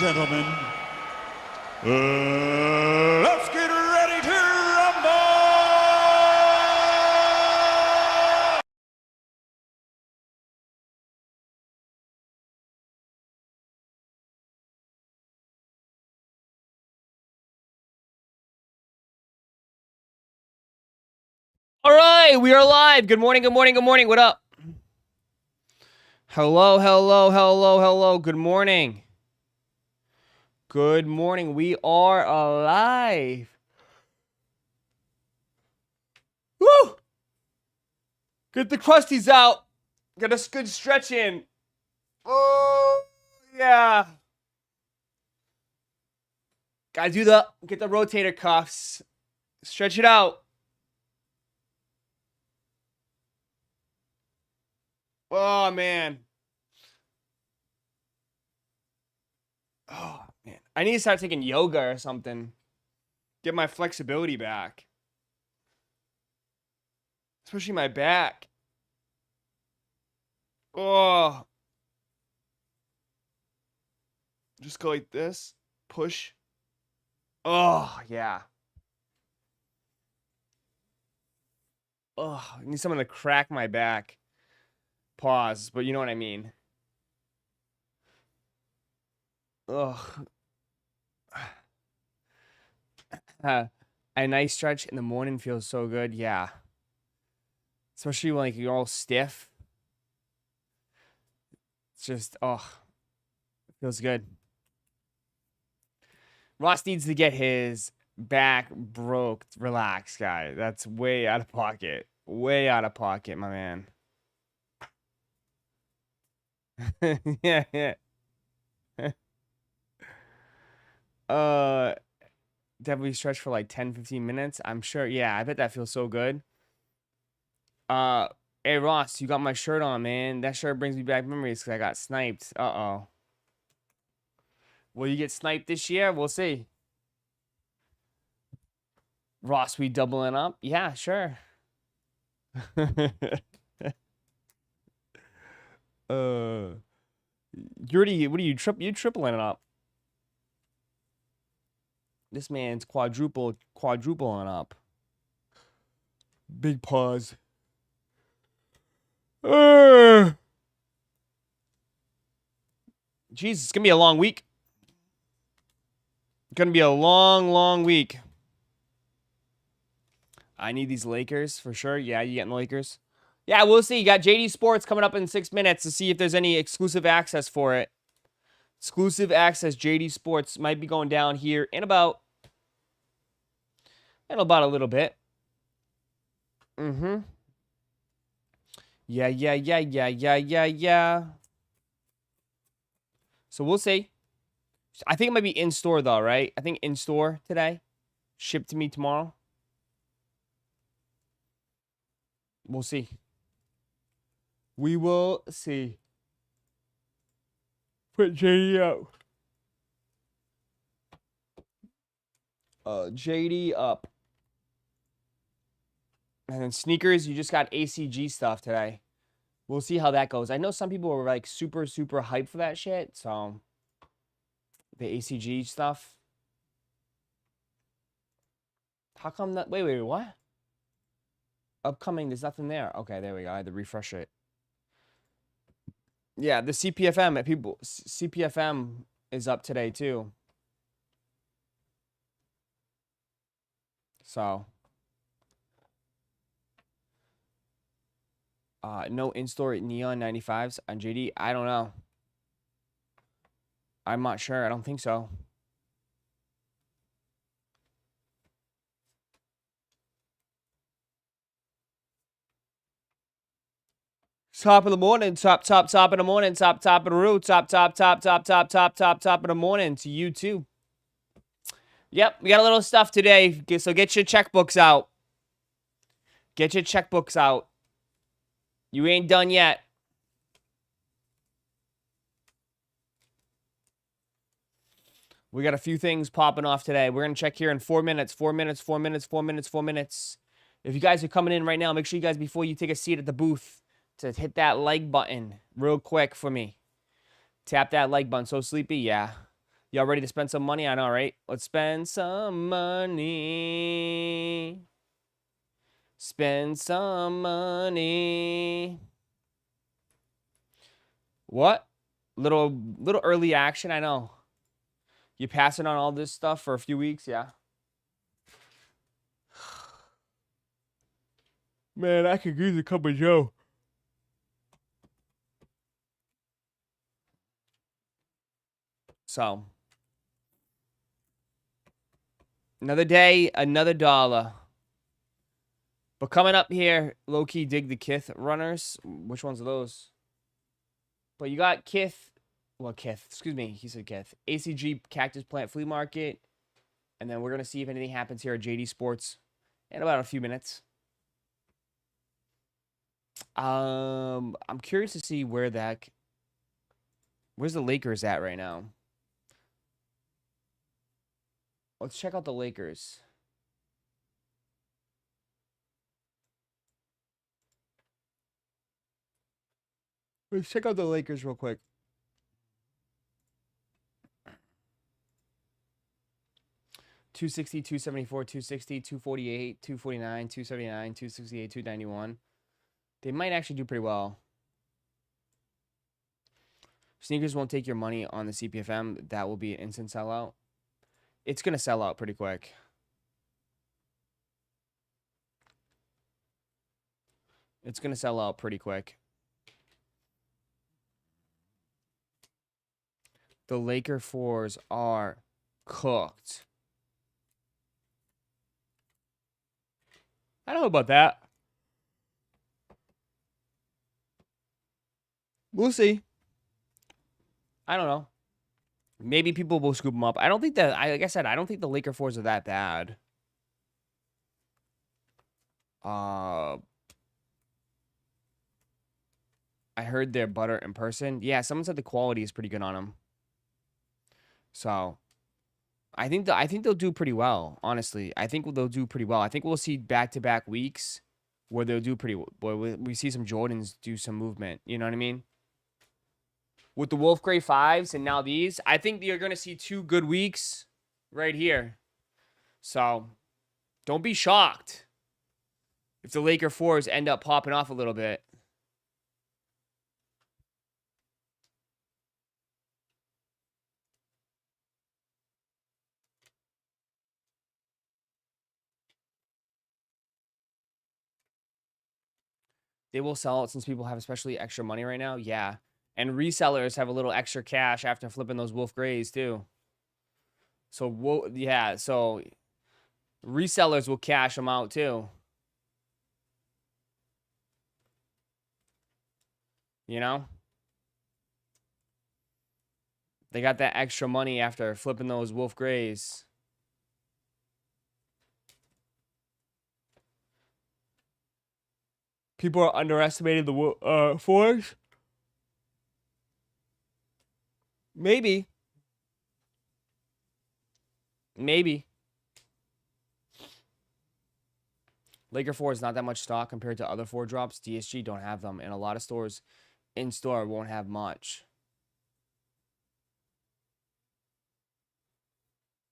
gentlemen, let's get ready to rumble! All right, we are live. Good morning, good morning, good morning. What up? Hello, hello, hello, hello. Good morning. Good morning. We are alive. Woo! Get the crusties out. Get a good stretch in. Oh, yeah. Gotta get the rotator cuffs. Stretch it out. Oh, man. Oh, man. I need to start taking yoga or something. Get my flexibility back. Especially my back. Oh. Just go like this. Push. Oh, yeah. Oh, I need someone to crack my back. Pause, but you know what I mean. Ugh. A nice stretch in the morning feels so good. Yeah. Especially when like you're all stiff. It's just, oh, it feels good. Ross needs to get his back broke. Relax, guy. That's way out of pocket. Way out of pocket, my man. Yeah, yeah. Definitely stretch for like 10-15 minutes. I'm sure. Yeah, I bet that feels so good. Hey Ross, you got my shirt on, man. That shirt brings me back memories because I got sniped. Uh-oh. Will you get sniped this year? We'll see. Ross, we doubling up? Yeah, sure. What are you tripling it up? This man's quadrupling up. Big pause. Jesus, it's gonna be a long week. It's gonna be a long week. I need these Lakers for sure. Yeah, you getting the Lakers? Yeah, we'll see. You got JD Sports coming up in 6 minutes to see if there's any exclusive access for it. Exclusive access JD Sports might be going down here in about a little bit. Yeah. So we'll see. I think it might be in store though, right? I think in store today. Shipped to me tomorrow. We'll see. We will see. Put JD up. JD up. And then sneakers, you just got ACG stuff today. We'll see how that goes. I know some people were like super hyped for that shit. So the ACG stuff. How come that? Wait, what? Upcoming, there's nothing there. Okay, there we go. I had to refresh it. Yeah, the CPFM is up today too. So no in-store neon 95s on JD. I don't know. I'm not sure. I don't think so. Top of the morning, top of the morning, top of the root, top of the morning to you too. Yep, we got a little stuff today, so get your checkbooks out. Get your checkbooks out. You ain't done yet. We got a few things popping off today. We're going to check here in 4 minutes. 4 minutes, 4 minutes, 4 minutes, 4 minutes. If you guys are coming in right now, make sure you guys, before you take a seat at the booth, to hit that like button real quick for me. Tap that like button. So sleepy? Yeah. Y'all ready to spend some money? I know, right? Let's spend some money. Spend some money. What? Little early action, I know. You passing on all this stuff for a few weeks, yeah. Man, I could use a cup of Joe. So, another day, another dollar. But coming up here, low-key dig the Kith runners. Which ones are those? But you got Kith. Well, Kith. Excuse me. He said Kith. ACG Cactus Plant Flea Market. And then we're going to see if anything happens here at JD Sports in about a few minutes. I'm curious to see where's the Lakers at right now. Let's check out the Lakers. Let's check out the Lakers real quick. $260, $274, $260, $248, $249, $279, $268, $291. They might actually do pretty well. Sneakers won't take your money on the CPFM. That will be an instant sellout. It's going to sell out pretty quick. It's going to sell out pretty quick. The Laker 4s are cooked. I don't know about that. We'll see. I don't know. Maybe people will scoop them up. I don't think that, like I said, I don't think the Laker 4s are that bad. I heard they're butter in person. Yeah, someone said the quality is pretty good on them. So, I think they'll do pretty well, honestly. I think they'll do pretty well. I think we'll see back-to-back weeks where they'll do pretty well. We see some Jordans do some movement. You know what I mean? With the Wolf Gray 5s and now these, I think you're going to see 2 good weeks right here. So, don't be shocked if the Laker 4s end up popping off a little bit. They will sell it since people have especially extra money right now. Yeah. And resellers have a little extra cash after flipping those Wolf Grays too. So, yeah. So, resellers will cash them out too. You know? They got that extra money after flipping those Wolf Grays. People are underestimating the 4s. Maybe. Maybe. Laker 4 is not that much stock compared to other 4 drops. DSG don't have them. And a lot of stores in store won't have much.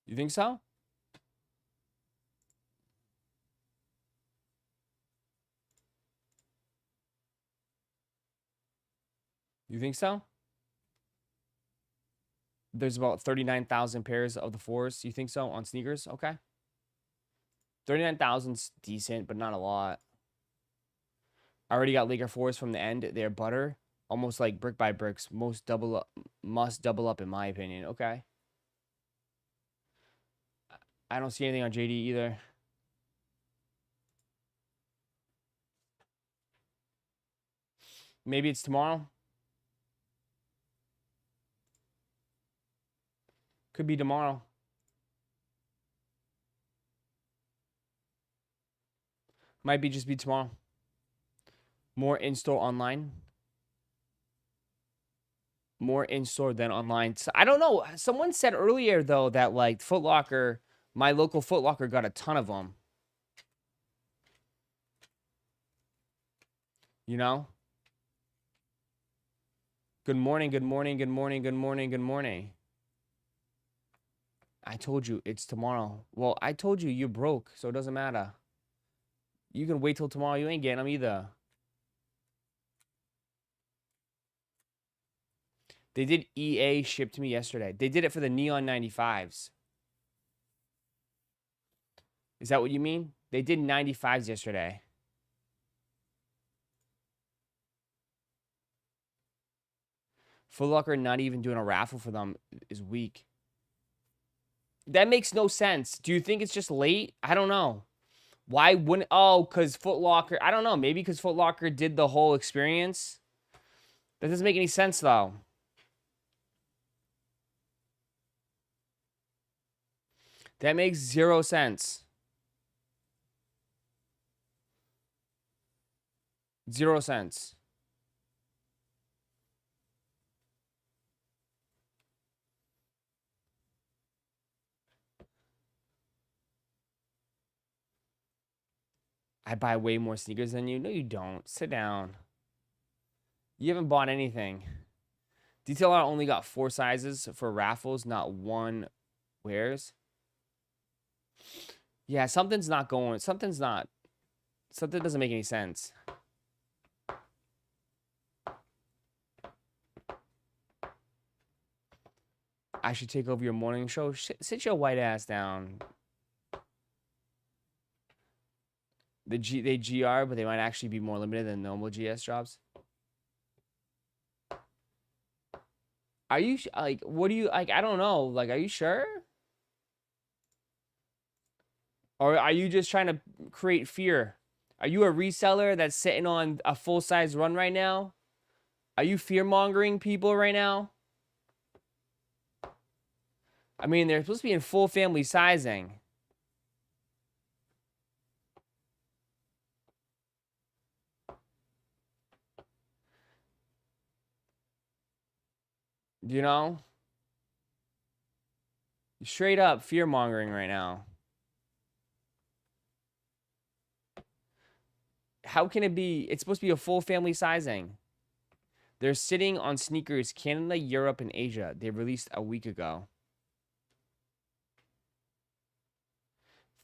You think so? You think so? There's about 39,000 pairs of the 4s. You think so on sneakers? Okay. 39,000's decent, but not a lot. I already got Laker 4s from the end. They're butter. Almost like brick by bricks. Must double up in my opinion. Okay. I don't see anything on JD either. Maybe it's tomorrow. Could be tomorrow. Might be just be tomorrow. More in-store online. More in-store than online. So, I don't know. Someone said earlier, though, that, like, Foot Locker, my local Foot Locker got a ton of them. You know? Good morning, good morning, good morning, good morning, good morning. I told you it's tomorrow. Well, I told you you're broke, so it doesn't matter. You can wait till tomorrow. You ain't getting them either. They did EA ship to me yesterday. They did it for the Neon 95s. Is that what you mean? They did 95s yesterday. Foot Locker not even doing a raffle for them is weak. That makes no sense. Do you think it's just late? I don't know. Why wouldn't... Oh, because Foot Locker... I don't know. Maybe because Foot Locker did the whole experience. That doesn't make any sense, though. That makes 0 sense. 0 cents. I buy way more sneakers than you. No, you don't. Sit down. You haven't bought anything. DTLR only got 4 sizes for raffles, not 1 wears. Yeah, something's not going. Something doesn't make any sense. I should take over your morning show. Sit your white ass down. They GR, but they might actually be more limited than normal GS drops. Are you like? What do you like? I don't know. Like, are you sure? Or are you just trying to create fear? Are you a reseller that's sitting on a full size run right now? Are you fear mongering people right now? I mean, they're supposed to be in full family sizing. You know? Straight up fear mongering right now. How can it be? It's supposed to be a full family sizing. They're sitting on sneakers Canada, Europe, and Asia. They released a week ago.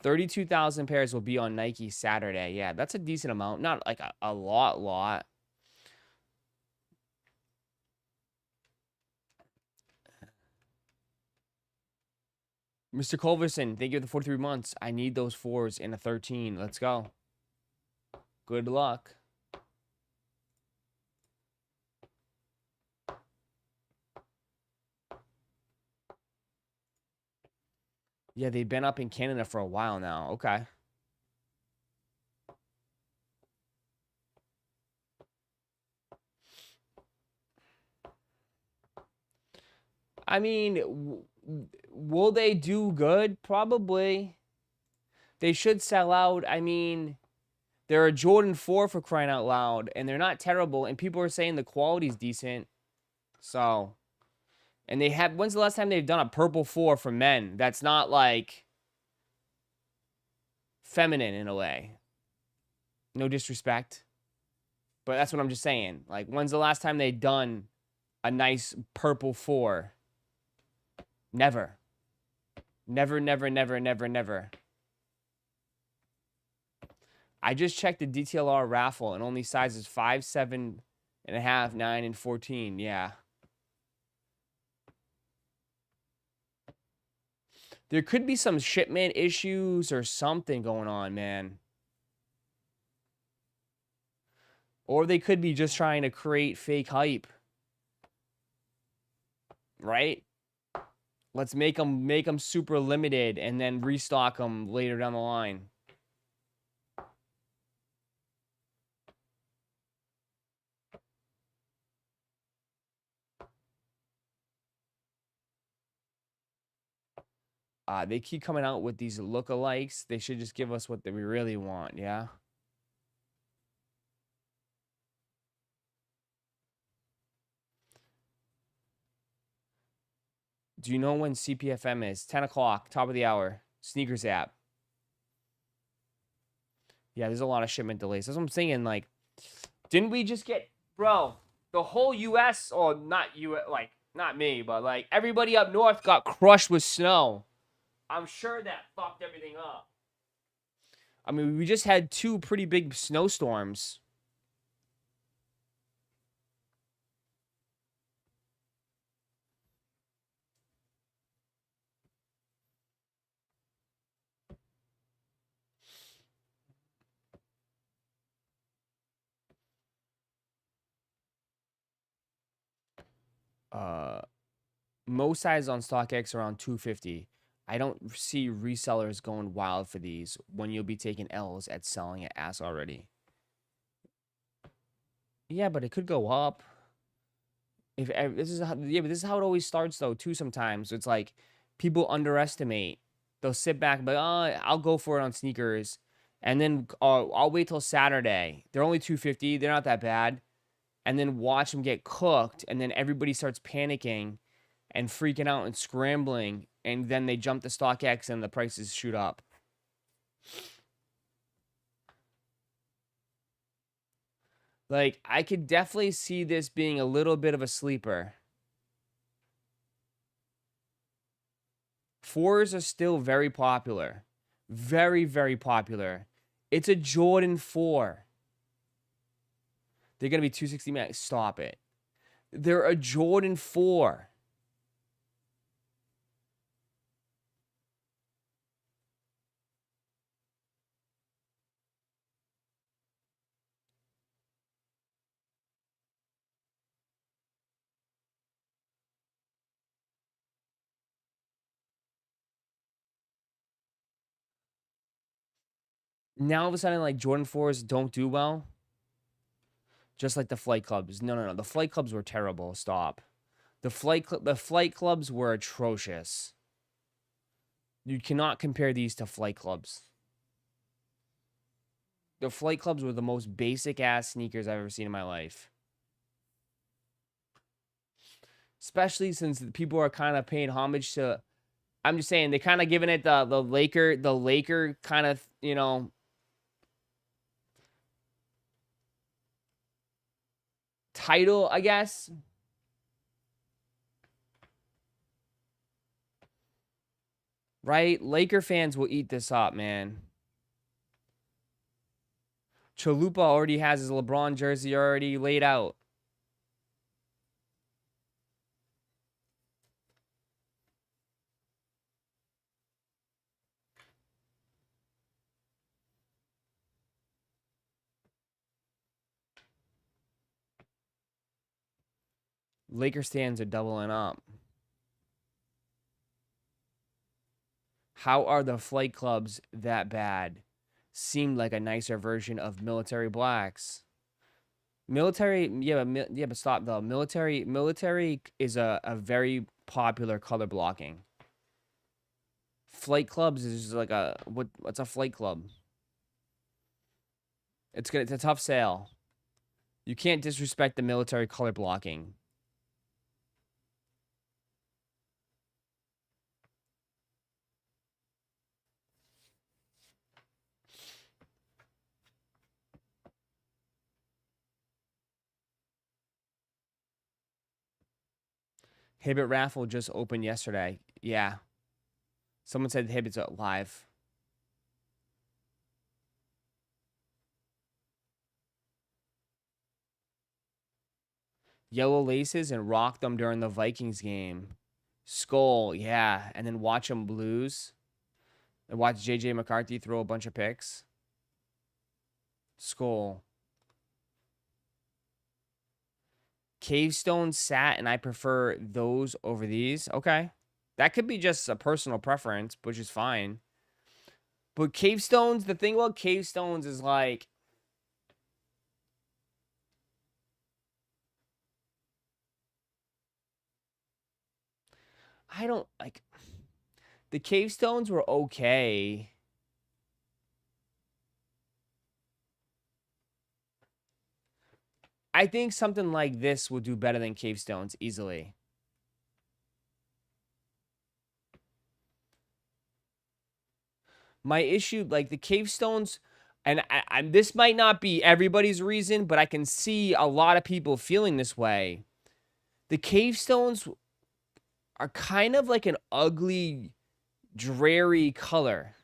32,000 pairs will be on Nike Saturday. Yeah, that's a decent amount. Not like a lot. Mr. Culverson, thank you for the 43 months. I need those 4s in a 13. Let's go. Good luck. Yeah, they've been up in Canada for a while now. Okay. I mean, will they do good? Probably. They should sell out. I mean, they're a Jordan 4 for crying out loud, and they're not terrible, and people are saying the quality's decent. So, and they have, when's the last time they've done a purple 4 for men that's not like feminine in a way? No disrespect, but that's what I'm just saying. Like, when's the last time they've done a nice purple 4? Never. Never. I just checked the DTLR raffle and only sizes 5, 7.5, 9, and 14. Yeah. There could be some shipment issues or something going on, man. Or they could be just trying to create fake hype. Right? Let's make them super limited and then restock them later down the line. They keep coming out with these lookalikes. They should just give us what we really want, yeah? Do you know when CPFM is? 10 o'clock, top of the hour. Sneakers app. Yeah, there's a lot of shipment delays. That's what I'm saying. Like, didn't we just get... Bro, the whole U.S., or not you, like, not me, but, like, everybody up north got crushed with snow. I'm sure that fucked everything up. I mean, we just had 2 pretty big snowstorms. Most sizes on StockX are around 250. I don't see resellers going wild for these when you'll be taking L's at selling at ass already. Yeah, but it could go up. If this is how, yeah, but this is how it always starts though too. Sometimes it's like people underestimate. They'll sit back and be like, oh, I'll go for it on sneakers, and then I'll wait till Saturday. They're only 250. They're not that bad, and then watch them get cooked, and then everybody starts panicking and freaking out and scrambling, and then they jump to StockX and the prices shoot up. Like, I could definitely see this being a little bit of a sleeper. 4s are still very popular. Very, very popular. It's a Jordan 4. They're going to be 260 max. Stop it. They're a Jordan 4. Now all of a sudden, like, Jordan 4s don't do well. Just like the Flight Clubs. No. The Flight Clubs were terrible. Stop. The Flight Clubs were atrocious. You cannot compare these to Flight Clubs. The Flight Clubs were the most basic ass sneakers I've ever seen in my life. Especially since people are kind of paying homage to, I'm just saying, they kind of giving it the Laker kind of, you know, title, I guess. Right? Laker fans will eat this up, man. Chalupa already has his LeBron jersey already laid out. Laker stands are doubling up. How are the Flight Clubs that bad? Seemed like a nicer version of Military Blacks. Military, yeah, but stop though. Military is a very popular color blocking. Flight Clubs is like a what's a Flight Club? It's a tough sale. You can't disrespect the military color blocking. Hibbit raffle just opened yesterday. Yeah. Someone said Hibbit's live. Yellow laces and rock them during the Vikings game. Skull, yeah. And then watch them lose. And watch JJ McCarthy throw a bunch of picks. Skull. Cavestone sat, and I prefer those over these. Okay. That could be just a personal preference, which is fine. But Cavestones, the thing about Cavestones is like, I don't like, the Cavestones were okay. I think something like this will do better than Cavestones easily. My issue, like the Cavestones, and this might not be everybody's reason, but I can see a lot of people feeling this way. The Cavestones are kind of like an ugly dreary color.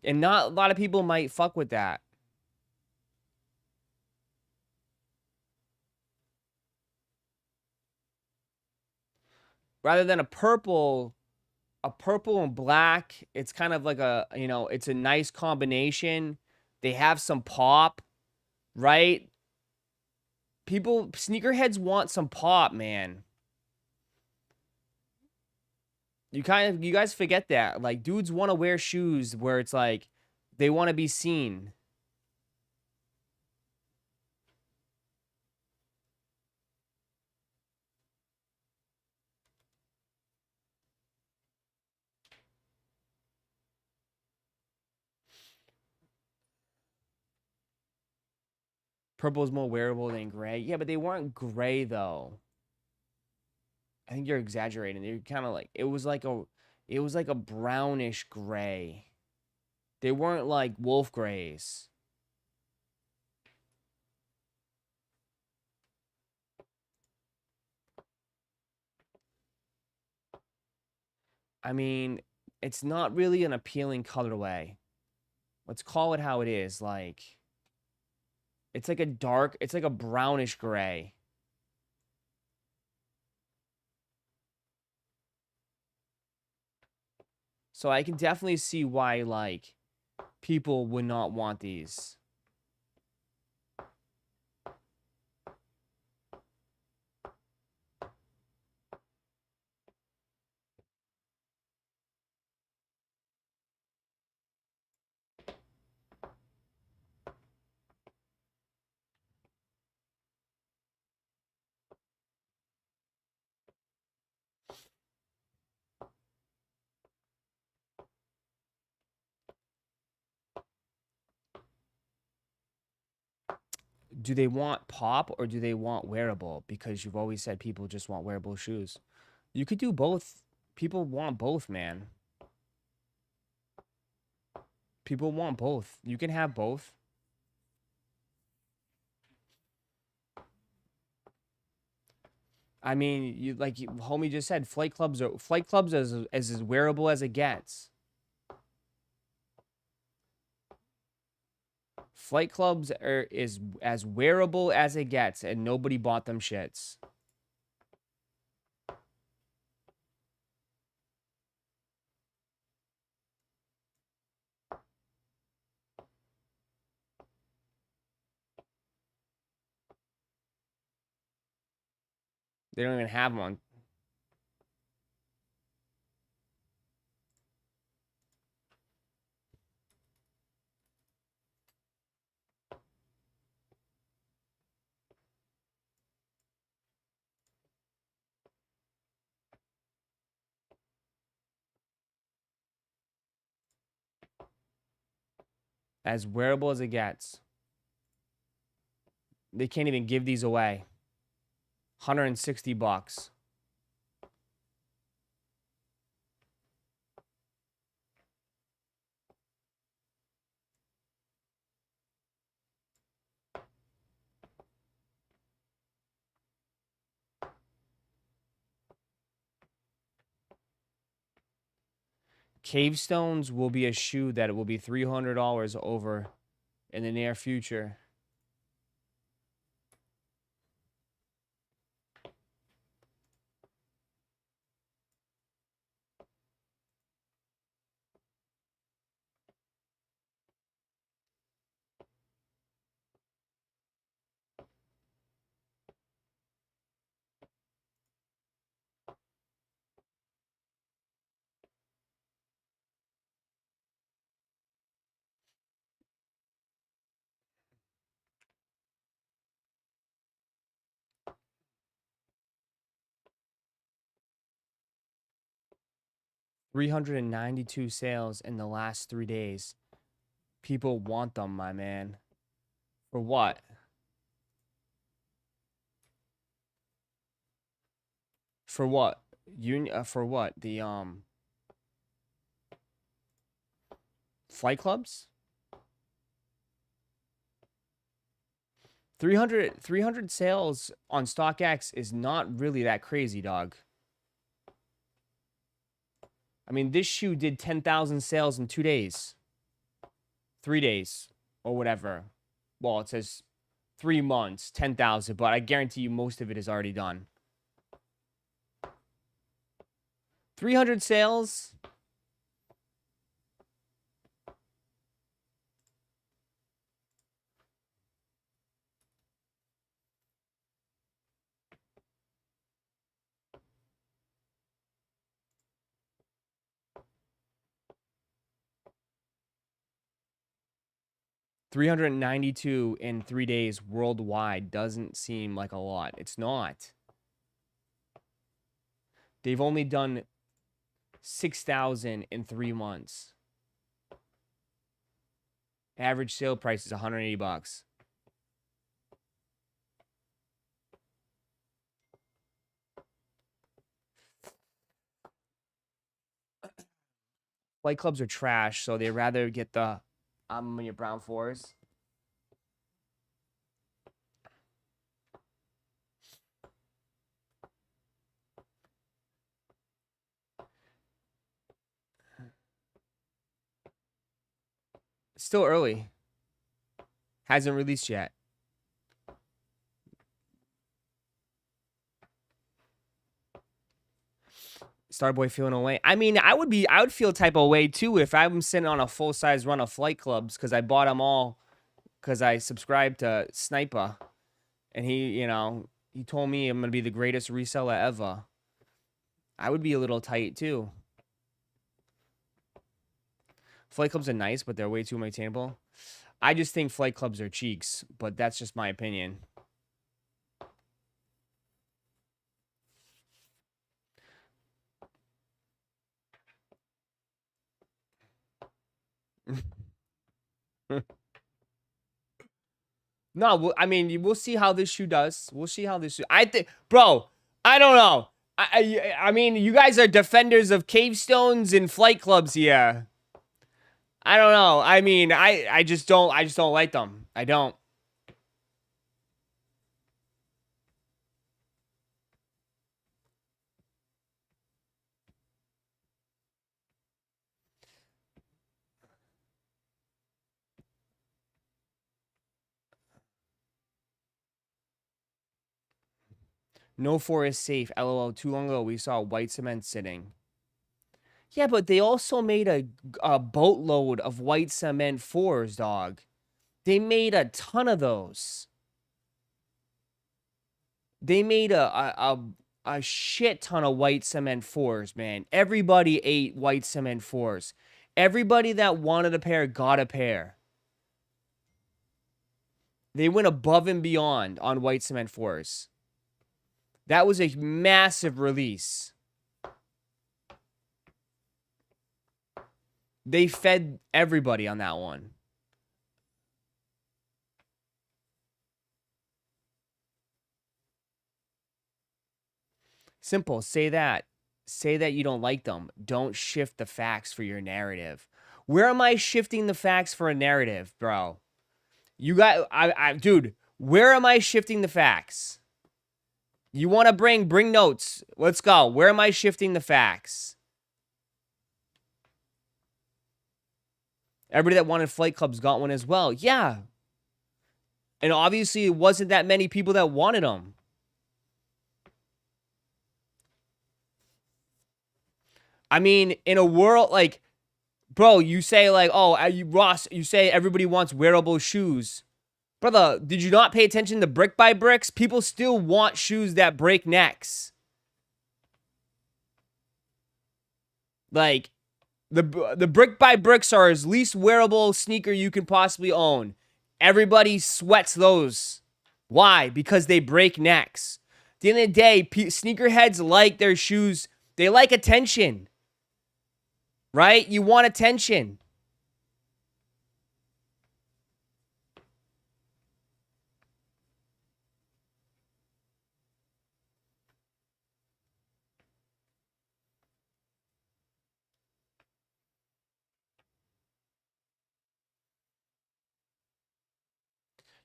And not a lot of people might fuck with that. Rather than a purple and black, it's kind of like a, you know, it's a nice combination. They have some pop, right? People, sneakerheads want some pop, man. You guys forget that. Like, dudes want to wear shoes where it's like, they want to be seen. Purple is more wearable than gray. Yeah, but they weren't gray though. I think you're exaggerating. They're kind of like, it was like a brownish gray. They weren't like wolf grays. I mean, it's not really an appealing colorway. Let's call it how it is. Like, it's like it's like a brownish gray. So I can definitely see why, like, people would not want these. Do they want pop or do they want wearable? Because you've always said people just want wearable shoes. You could do both. People want both, man. People want both. You can have both. I mean, homie just said, flight clubs as wearable as it gets. Flight clubs is as wearable as it gets, and nobody bought them shits. They don't even have one. As wearable as it gets. They can't even give these away. $160. Cave Stones will be a shoe that it will be $300 over in the near future. $392 sales in the last 3 days. People want them, my man. For what? For what? For what? The flight clubs? 300 sales on StockX is not really that crazy, dog. I mean, this shoe did 10,000 sales in 2 days. 3 days or whatever. Well, it says 3 months, 10,000, but I guarantee you most of it is already done. 300 sales. $392 in 3 days worldwide doesn't seem like a lot. It's not. They've only done 6,000 in 3 months. Average sale price is $180. Flight clubs are trash, so they rather get the your brown fours. Still early. Hasn't released yet. Starboy feeling away. I mean, I would feel type of way too if I'm sitting on a full size run of flight clubs because I bought them all because I subscribed to Sniper, and he told me I'm gonna be the greatest reseller ever. I would be a little tight too. Flight clubs are nice, but they're way too maintainable. I just think flight clubs are cheeks, but that's just my opinion. No, I mean, we'll see how this shoe does. We'll see how this shoe. I think, bro, I don't know. I mean, you guys are defenders of cave stones and flight clubs here. I don't know. I mean, I just don't like them. I don't. No four is safe. LOL. Too long ago, we saw white cement sitting. Yeah, but they also made a boatload of white cement fours, dog. They made a ton of those. They made a shit ton of white cement fours, man. Everybody ate white cement fours. Everybody that wanted a pair got a pair. They went above and beyond on white cement fours. That was a massive release. They fed everybody on that one. Simple. Say that. Say that you don't like them. Don't shift the facts for your narrative. Where am I shifting the facts for a narrative, bro? You got, dude, where am I shifting the facts? You want to bring notes. Let's go. Where am I shifting the facts? Everybody that wanted flight clubs got one as well. Yeah. And obviously, it wasn't that many people that wanted them. I mean, in a world like, bro, you say like, oh, Ross, you say everybody wants wearable shoes. Brother, did you not pay attention to Brick by Bricks? People still want shoes that break necks. Like, the Brick by Bricks are his least wearable sneaker you can possibly own. Everybody sweats those. Why? Because they break necks. At the end of the day, sneakerheads like their shoes. They like attention. Right? You want attention.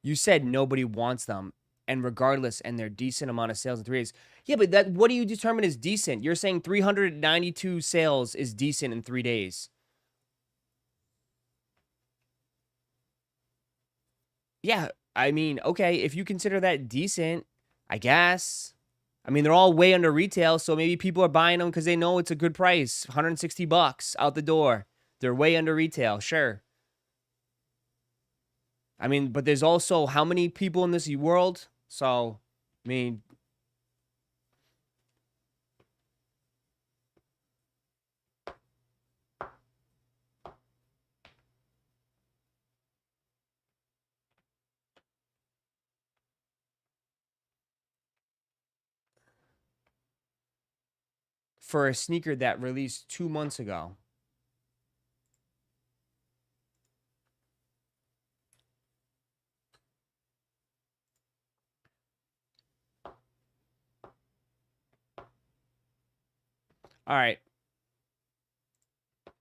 You said nobody wants them, and regardless, and they're decent amount of sales in 3 days. Yeah, but that what do you determine as decent? You're saying 392 sales is decent in 3 days. Yeah, I mean, okay, if you consider that decent, I guess. I mean, they're all way under retail, so maybe people are buying them because they know it's a good price, $160 out the door. They're way under retail, sure. I mean, but there's also how many people in this world? So, I mean, for a sneaker that released 2 months ago. All right.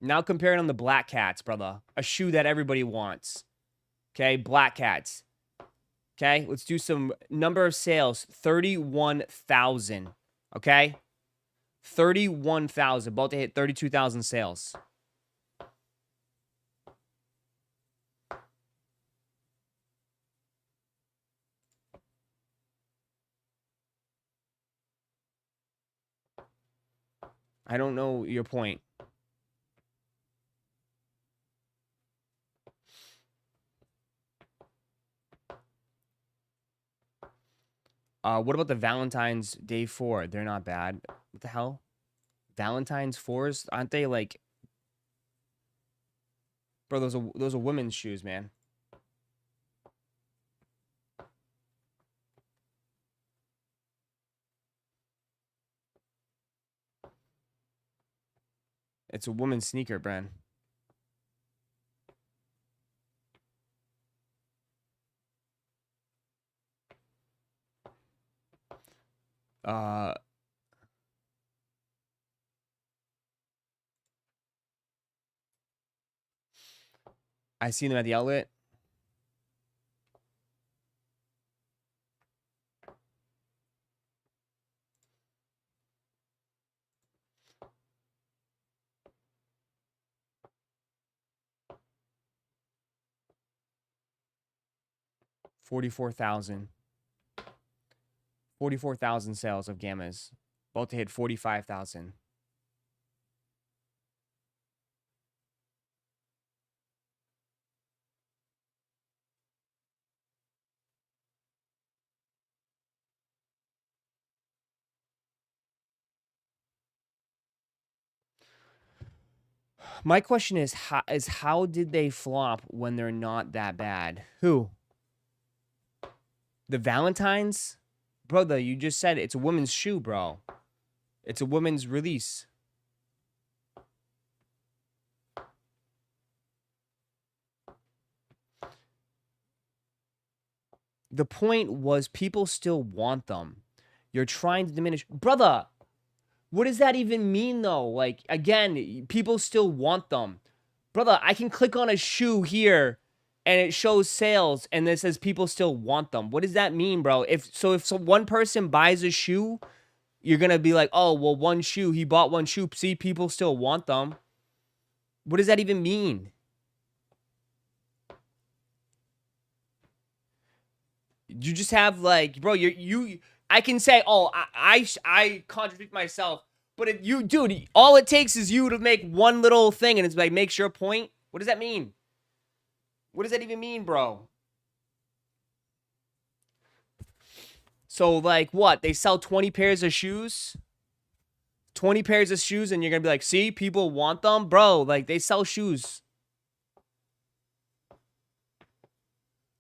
Now comparing on the Black Cats, brother. A shoe that everybody wants. Okay, Black Cats. Okay, let's do some number of sales. 31,000. Okay? 31,000. About to hit 32,000 sales. I don't know your point. What about the Valentine's Day 4? They're not bad. What the hell? Valentine's 4s? Aren't they like... Bro, those are women's shoes, man. It's a woman's sneaker brand. I seen them at the outlet. $44,000 sales of Gammas. About to hit 45,000. My question is how did they flop when they're not that bad? Who? The Valentine's? Brother, you just said it's a woman's shoe, bro. It's a woman's release. The point was people still want them. You're trying to diminish. Brother, what does that even mean, though? Like, again, people still want them. Brother, I can click on a shoe here, and it shows sales, and it says people still want them. What does that mean, bro? If one person buys a shoe, you're going to be like, oh, well, one shoe, he bought one shoe. See, people still want them. What does that even mean? You just have, like, bro, I can say, oh, I contradict myself. But dude, all it takes is you to make one little thing, and it's like, makes your point. What does that mean? What does that even mean, bro? So, like, what? They sell 20 pairs of shoes? 20 pairs of shoes, and you're going to be like, see, people want them? Bro, like, they sell shoes.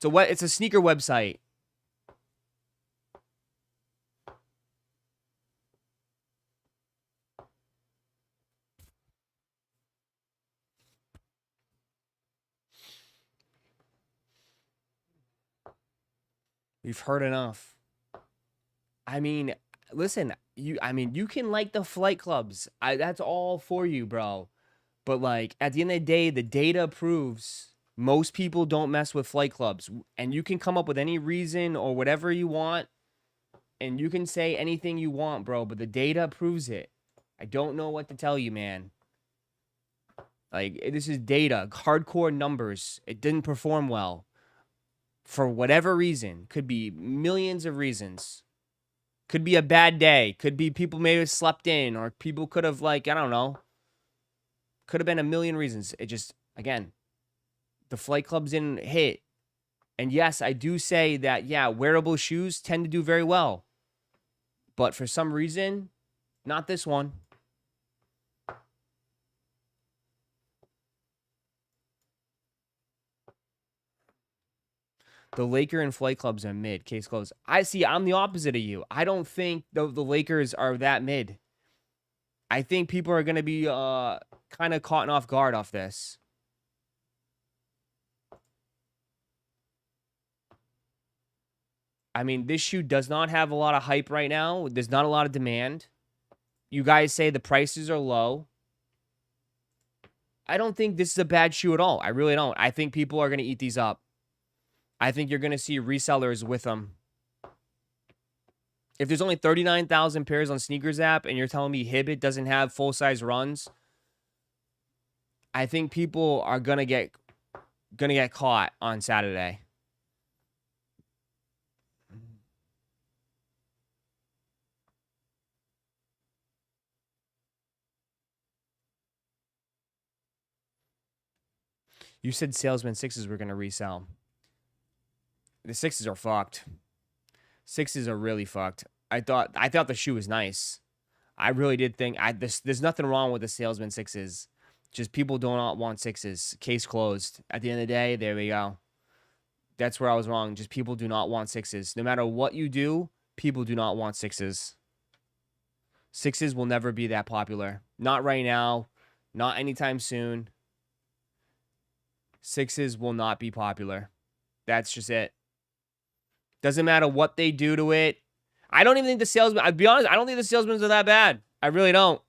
It's a sneaker website. We've heard enough. I mean, listen, you can like the flight clubs. That's all for you, bro. But like at the end of the day, the data proves Most people don't mess with flight clubs, and you can come up with any reason or whatever you want, and you can say anything you want, bro, but the data proves it. I don't know what to tell you, man. Like, this is data, hardcore numbers. It didn't perform well for whatever reason. Could be millions of reasons. Could be a bad day. Could be people may have slept in, or people could have, like, I don't know. Could have been a million reasons. It just, again, the flight clubs didn't hit. And yes, I do say that, yeah, wearable shoes tend to do very well. But for some reason, not this one. The Laker and flight clubs are mid. Case closed. I'm the opposite of you. I don't think the Lakers are that mid. I think people are going to be kind of caught off guard off this. I mean, this shoe does not have a lot of hype right now. There's not a lot of demand. You guys say the prices are low. I don't think this is a bad shoe at all. I really don't. I think people are going to eat these up. I think you're going to see resellers with them. If there's only 39,000 pairs on Sneakers app and you're telling me Hibbett doesn't have full-size runs, I think people are going to get caught on Saturday. You said Salesman 6s were going to resell. The 6s are fucked. 6s are really fucked. I thought the shoe was nice. I really did think there's nothing wrong with the Salesman 6s. Just people do not want 6s. Case closed. At the end of the day, there we go. That's where I was wrong. Just people do not want 6s. No matter what you do, people do not want 6s. 6s will never be that popular. Not right now. Not anytime soon. 6s will not be popular. That's just it. Doesn't matter what they do to it. I don't even think the salesmen, I'll be honest, I don't think the salesmen are that bad. I really don't.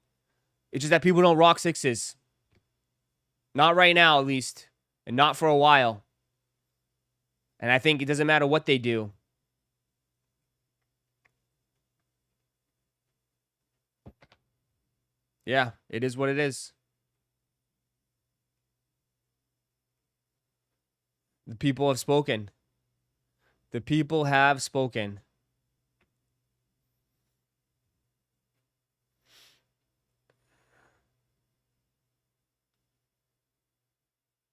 It's just that people don't rock 6s. Not right now, at least. And not for a while. And I think it doesn't matter what they do. Yeah, it is what it is. The people have spoken. The people have spoken.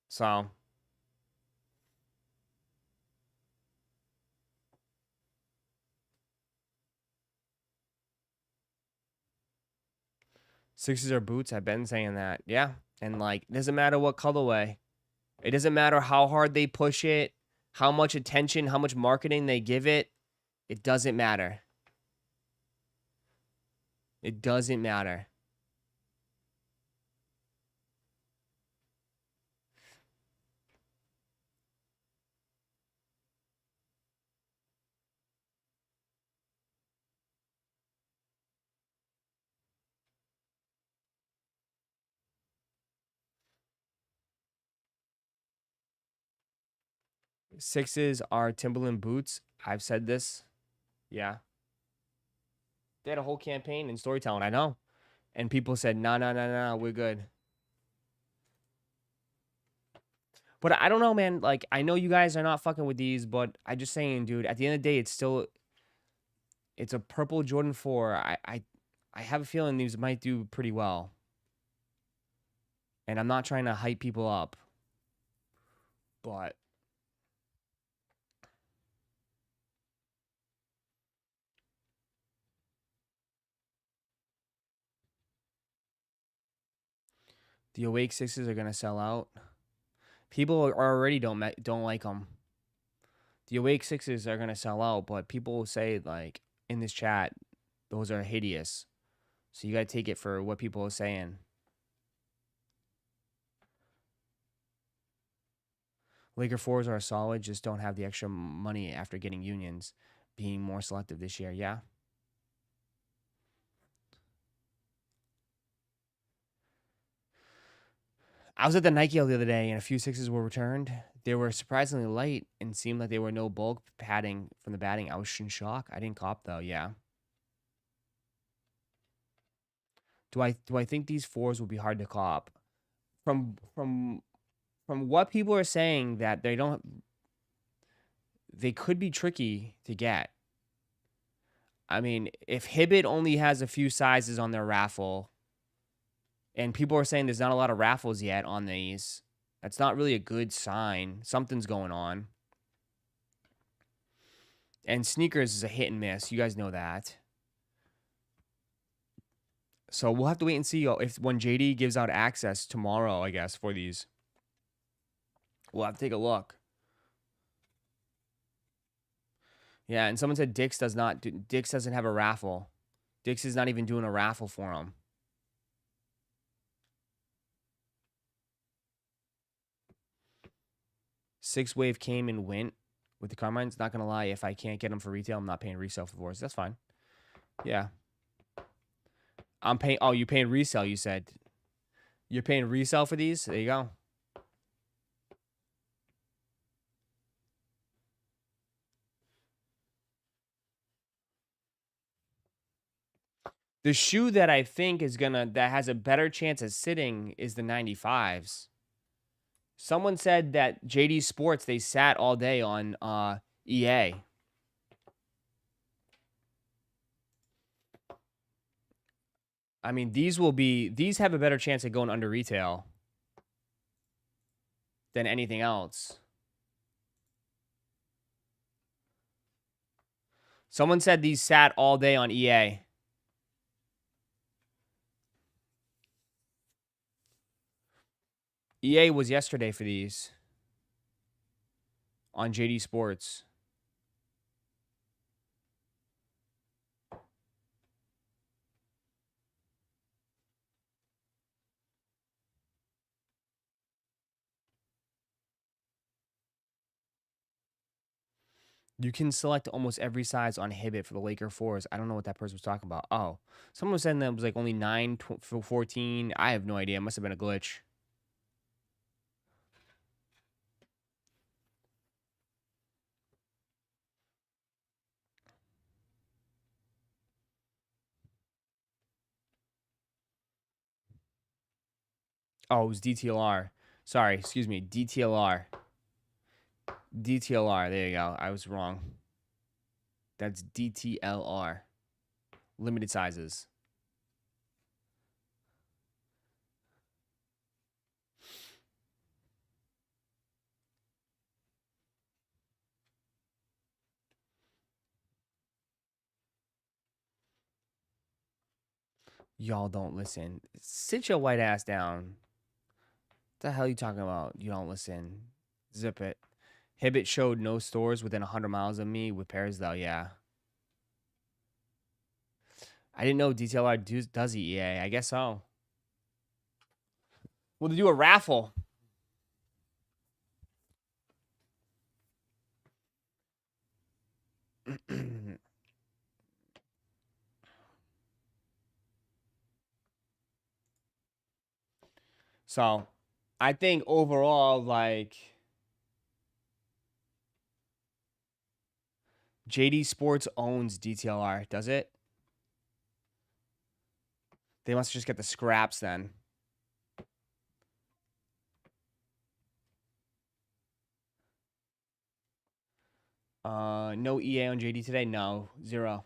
So. Sixes are boots. I've been saying that. Yeah. And like, it doesn't matter what colorway. It doesn't matter how hard they push it, how much attention, how much marketing they give it. It doesn't matter. It doesn't matter. Sixes are Timberland boots. I've said this. Yeah. They had a whole campaign and storytelling. I know. And people said, no, we're good. But I don't know, man. Like, I know you guys are not fucking with these, but I just saying, dude, at the end of the day, it's a purple Jordan 4. I have a feeling these might do pretty well. And I'm not trying to hype people up. But the Awake Sixes are gonna sell out. People already don't like them. The Awake Sixes are gonna sell out, but people say, like, in this chat, those are hideous. So you gotta take it for what people are saying. Laker 4s are solid, just don't have the extra money after getting unions, being more selective this year. Yeah. I was at the Nike the other day, and a few 6s were returned. They were surprisingly light and seemed like they were no bulk padding from the batting. I was in shock. I didn't cop though. Yeah. Do I think these fours will be hard to cop? From what people are saying that they could be tricky to get. I mean, if Hibbit only has a few sizes on their raffle, and people are saying there's not a lot of raffles yet on these, that's not really a good sign. Something's going on. And sneakers is a hit and miss. You guys know that. So we'll have to wait and see if when JD gives out access tomorrow, I guess, for these. We'll have to take a look. Yeah, and someone said Dick's doesn't have a raffle. Dick's is not even doing a raffle for him. Six Wave came and went with the Carmines. Not gonna lie, if I can't get them for retail, I'm not paying resale for fours. That's fine. Yeah. I'm paying. Oh, you're paying resale, you said. You're paying resale for these? There you go. The shoe that I think that has a better chance of sitting is the 95s. Someone said that JD Sports, they sat all day on EA. I mean, these have a better chance of going under retail than anything else. Someone said these sat all day on EA. EA was yesterday for these on JD Sports. You can select almost every size on Hibbit for the Laker 4s. I don't know what that person was talking about. Oh, someone was saying that it was like only 9, 14. I have no idea. It must have been a glitch. Oh, it was DTLR. Sorry, excuse me. DTLR. DTLR. There you go. I was wrong. That's DTLR. Limited sizes. Y'all don't listen. Sit your white ass down. What the hell are you talking about? You don't listen. Zip it. Hibbit showed no stores within 100 miles of me with pairs, though. Yeah. I didn't know DTLR does EA. I guess so. Well, they do a raffle. So, I think overall, like, JD Sports owns DTLR, does it? They must just get the scraps then. No EA on JD today? No. 0.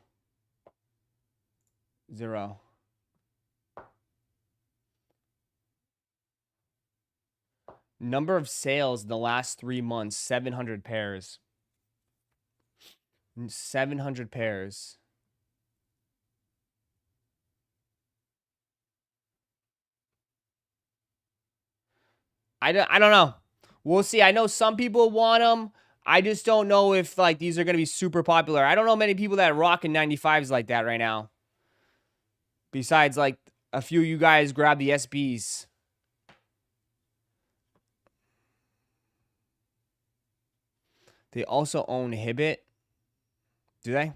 0. Number of sales in the last 3 months, 700 pairs. 700 pairs. I don't know. We'll see. I know some people want them. I just don't know if like these are going to be super popular. I don't know many people that rock in 95s like that right now. Besides like a few of you guys grab the SBs. They also own Hibbit. Do they?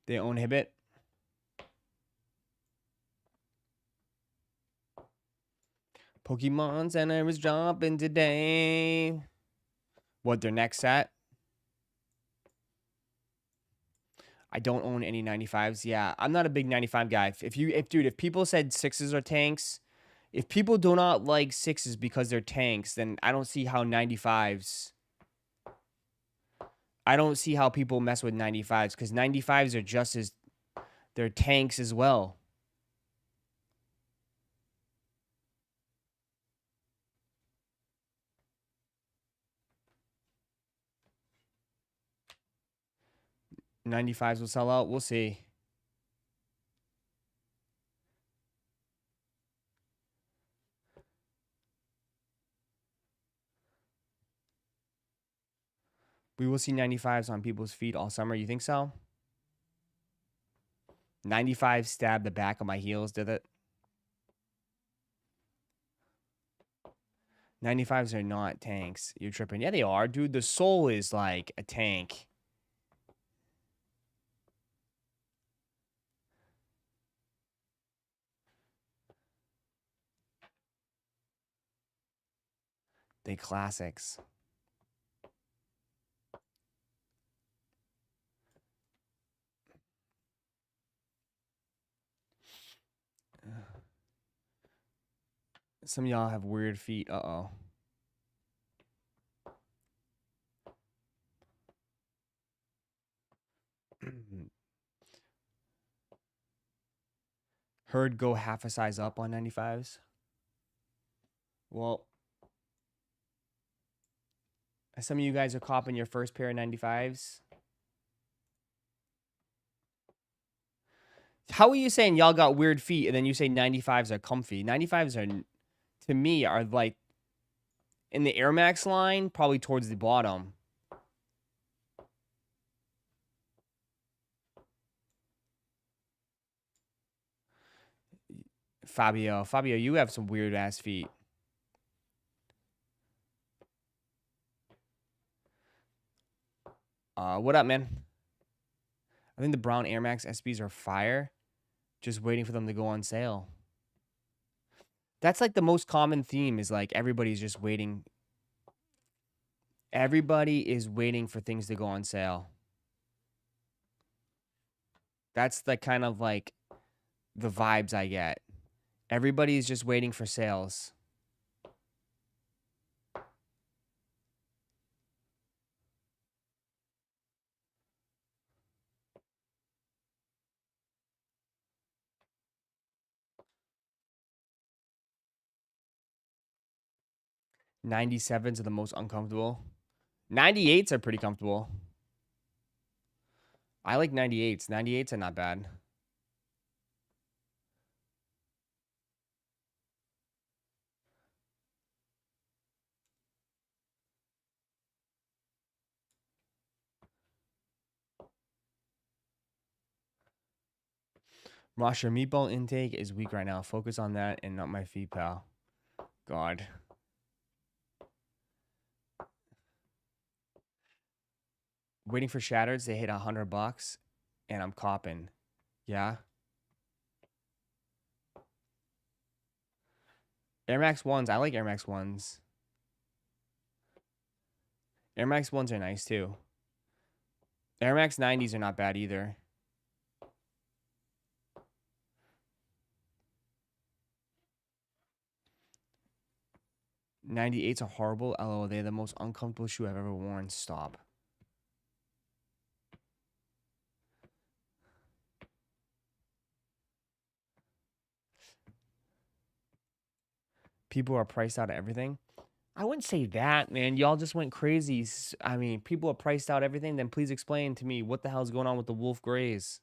They own Hibbit. Pokemon Center is dropping today. What, their next set? I don't own any 95s. Yeah, I'm not a big 95 guy. If people said 6s are tanks, if people do not like 6s because they're tanks, then I don't see how 95s. I don't see how people mess with 95s because 95s are just as, they're tanks as well. '95s will sell out. We'll see. We will see 95s on people's feet all summer. You think so? 95 stabbed the back of my heels, did it? 95s are not tanks. You're tripping. Yeah, they are, dude. The Soul is like a tank. They classics. Some of y'all have weird feet. Uh-oh. Heard go half a size up on 95s. Well, some of you guys are copping your first pair of 95s. How are you saying y'all got weird feet and then you say 95s are comfy? 95s are, to me, are like in the Air Max line, probably towards the bottom. Fabio, you have some weird ass feet. What up, man? I think the brown Air Max SBs are fire. Just waiting for them to go on sale. That's like the most common theme is like everybody's just waiting. Everybody is waiting for things to go on sale. That's the kind of like the vibes I get. Everybody's just waiting for sales. '97s are the most uncomfortable. '98s are pretty comfortable. I like '98s. '98s are not bad. Rosh, your meatball intake is weak right now. Focus on that and not my feet, pal. God. Waiting for Shattereds. They hit $100 and I'm copping. Yeah. Air Max 1s. I like Air Max 1s. Air Max 1s are nice too. Air Max 90s are not bad either. '98s are horrible. LOL, they're the most uncomfortable shoe I've ever worn. Stop. People are priced out of everything. I wouldn't say that, man. Y'all just went crazy. I mean, people are priced out everything. Then please explain to me what the hell's going on with the Wolf Grays.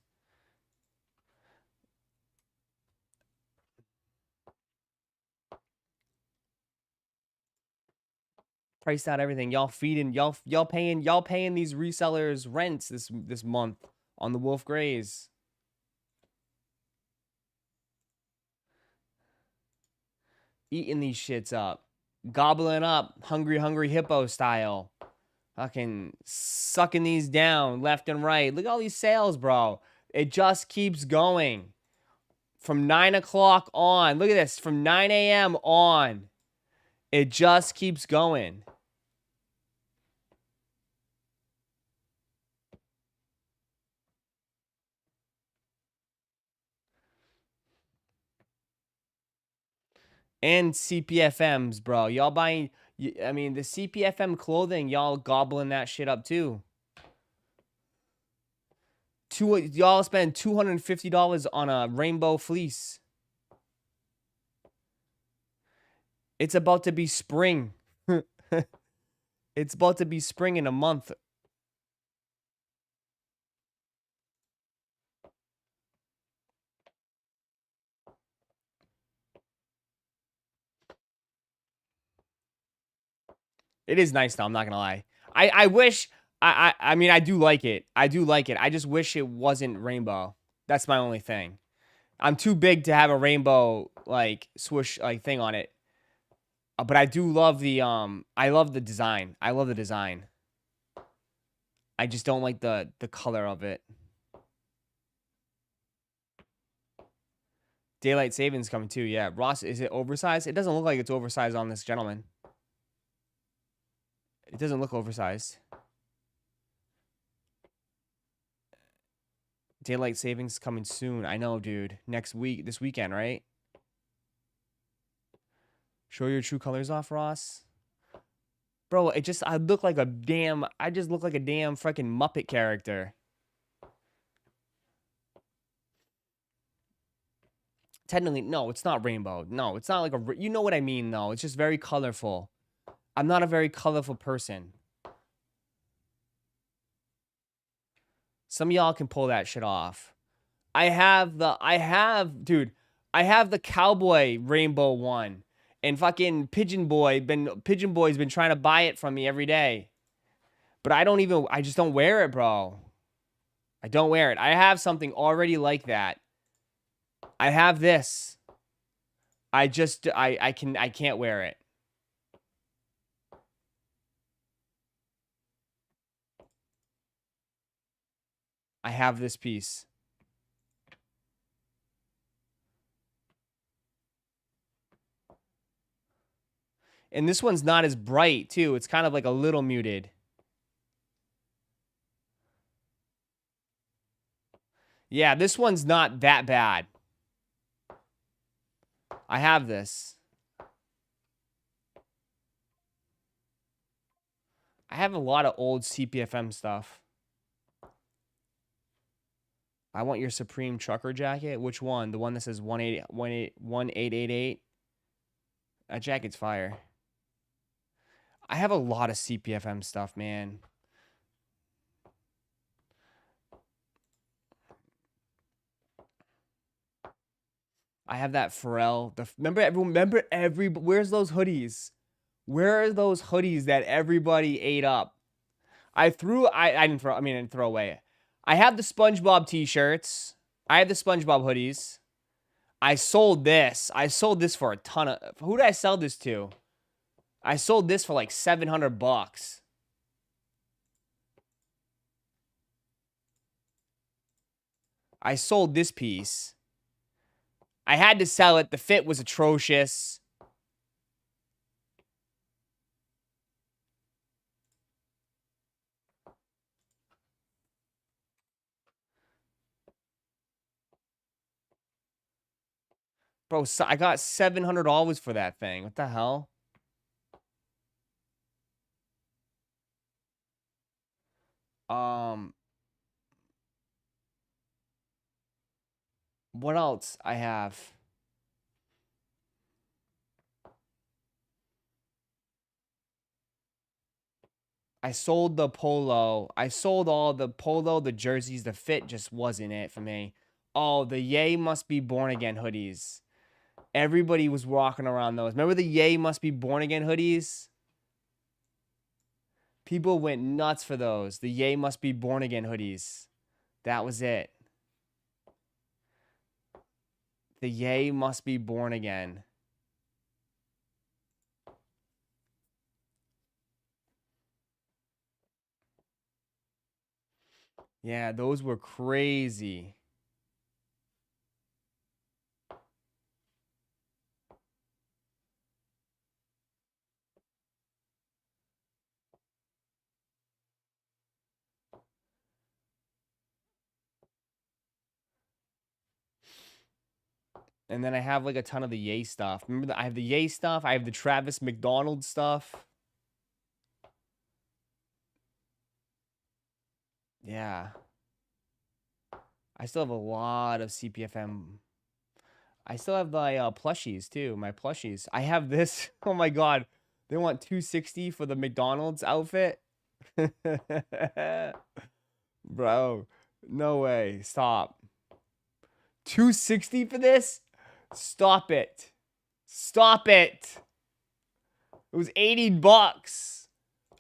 Priced out everything. Y'all feeding. Y'all paying these resellers rents this month on the Wolf Grays. Eating these shits up. Gobbling up. Hungry hippo style. Fucking sucking these down left and right. Look at all these sales, bro. It just keeps going. From 9 o'clock on. Look at this. From 9 a.m. on. It just keeps going. And CPFMs, bro. Y'all buying, I mean, the CPFM clothing, y'all gobbling that shit up too. Y'all spend $250 on a rainbow fleece. It's about to be spring. It's about to be spring in a month. It is nice though, I'm not gonna lie. I wish I mean I do like it. I do like it. I just wish it wasn't rainbow. That's my only thing. I'm too big to have a rainbow like swoosh like thing on it. But I do love the I love the design. I love the design. I just don't like the color of it. Daylight savings coming too. Yeah, Ross, is it oversized? It doesn't look like it's oversized on this gentleman. It doesn't look oversized. Daylight savings coming soon. I know, dude. Next week, this weekend, right? Show your true colors off, Ross. Bro, I just look like a damn freaking Muppet character. Technically, no, it's not rainbow. No, it's not like a, you know what I mean, though. It's just very colorful. I'm not a very colorful person. Some of y'all can pull that shit off. I have the cowboy rainbow one. And fucking Pigeon Boy's been trying to buy it from me every day. But I just don't wear it, bro. I don't wear it. I have something already like that. I have this. I can't wear it. I have this piece. And this one's not as bright, too. It's kind of like a little muted. Yeah, this one's not that bad. I have this. I have a lot of old CPFM stuff. I want your Supreme trucker jacket. Which one? The one that says 1888? That jacket's fire. I have a lot of CPFM stuff, man. I have that Pharrell. Where's those hoodies? Where are those hoodies that everybody ate up? I didn't throw away. I have the SpongeBob t-shirts. I have the SpongeBob hoodies. I sold this. I sold this for a ton of, who did I sell this to? I sold this for like $700. I sold this piece. I had to sell it. The fit was atrocious. Bro, so I got $700 for that thing. What the hell? What else I have? I sold the polo. I sold all the polo, the jerseys. The fit just wasn't it for me. Oh, the Yay Must Be Born Again hoodies. Everybody was walking around those. Remember the Yay Must Be Born Again hoodies? People went nuts for those. The Yay Must Be Born Again hoodies. That was it. The Yay Must Be Born Again. Yeah, those were crazy. And then I have like a ton of the Ye stuff. Remember that I have the Ye stuff. I have the Travis McDonald stuff. Yeah. I still have a lot of CPFM. I still have my plushies too. My plushies. I have this. Oh my god. They want $260 for the McDonald's outfit. Bro. No way. Stop. $260 for this? Stop it. Stop it. It was $80.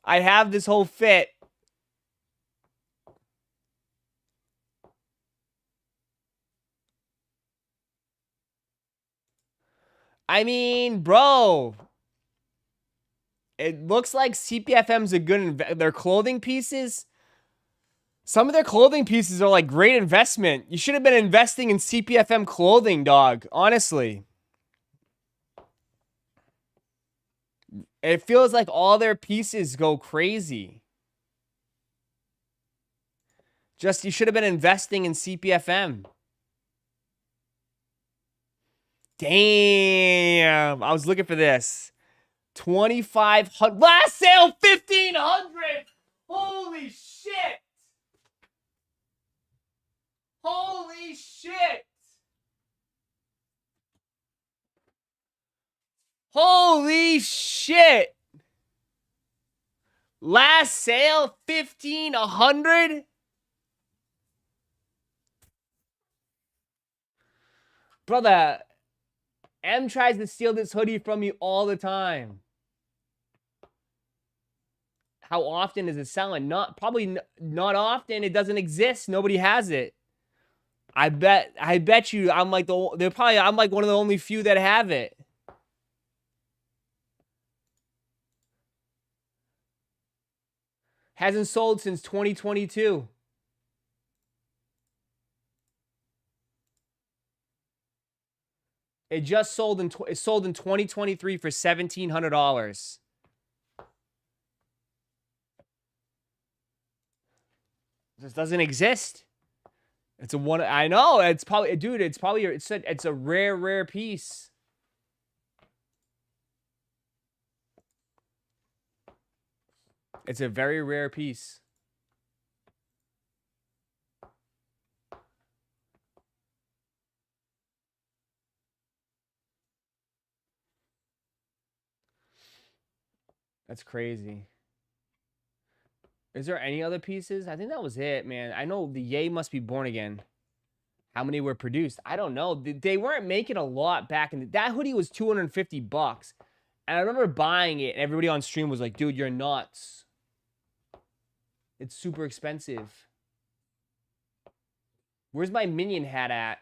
I have this whole fit. I mean, bro. It looks like CPFM's a good their clothing pieces. Some of their clothing pieces are like great investment. You should have been investing in CPFM clothing, dog. Honestly. It feels like all their pieces go crazy. Just you should have been investing in CPFM. Damn. I was looking for this. 2,500. Last sale 1,500. Holy shit. Holy shit. Holy shit. Last sale 1,500. Brother, M tries to steal this hoodie from you all the time. How often is it selling? Probably not often. It doesn't exist. Nobody has it. I bet you I'm like I'm like one of the only few that have it. Hasn't sold since 2022. It just sold in 2023 for $1,700. This doesn't exist. It's a one. I know. It's probably, dude. It's probably. It's a rare piece. It's a very rare piece. That's crazy. Is there any other pieces? I think that was it, man. I know the Ye must be born again. How many were produced? I don't know. They weren't making a lot back in that hoodie was $250. And I remember buying it and everybody on stream was like, dude, you're nuts. It's super expensive. Where's my minion hat at?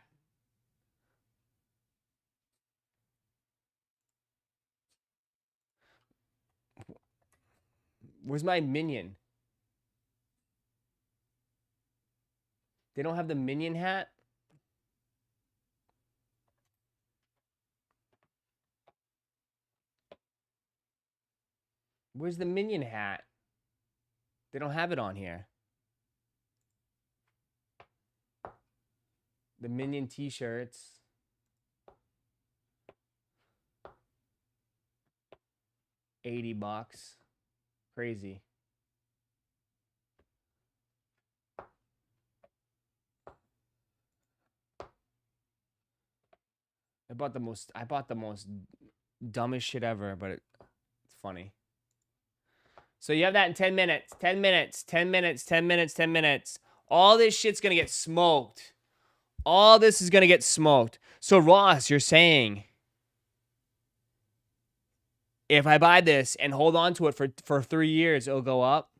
Where's my minion? They don't have the minion hat? Where's the minion hat? They don't have it on here. The minion t-shirts. $80. Crazy. I bought the most dumbest shit ever, but it's funny. So you have that in 10 minutes. 10 minutes. 10 minutes. 10 minutes. 10 minutes. All this shit's gonna get smoked. All this is gonna get smoked. So Ross, you're saying if I buy this and hold on to it for 3 years, it'll go up?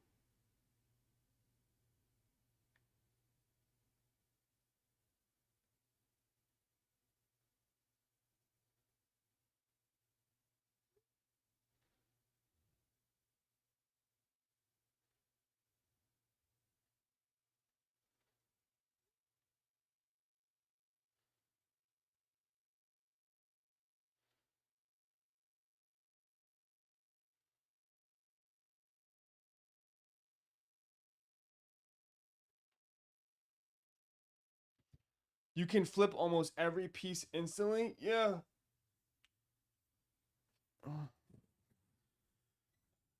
You can flip almost every piece instantly. Yeah.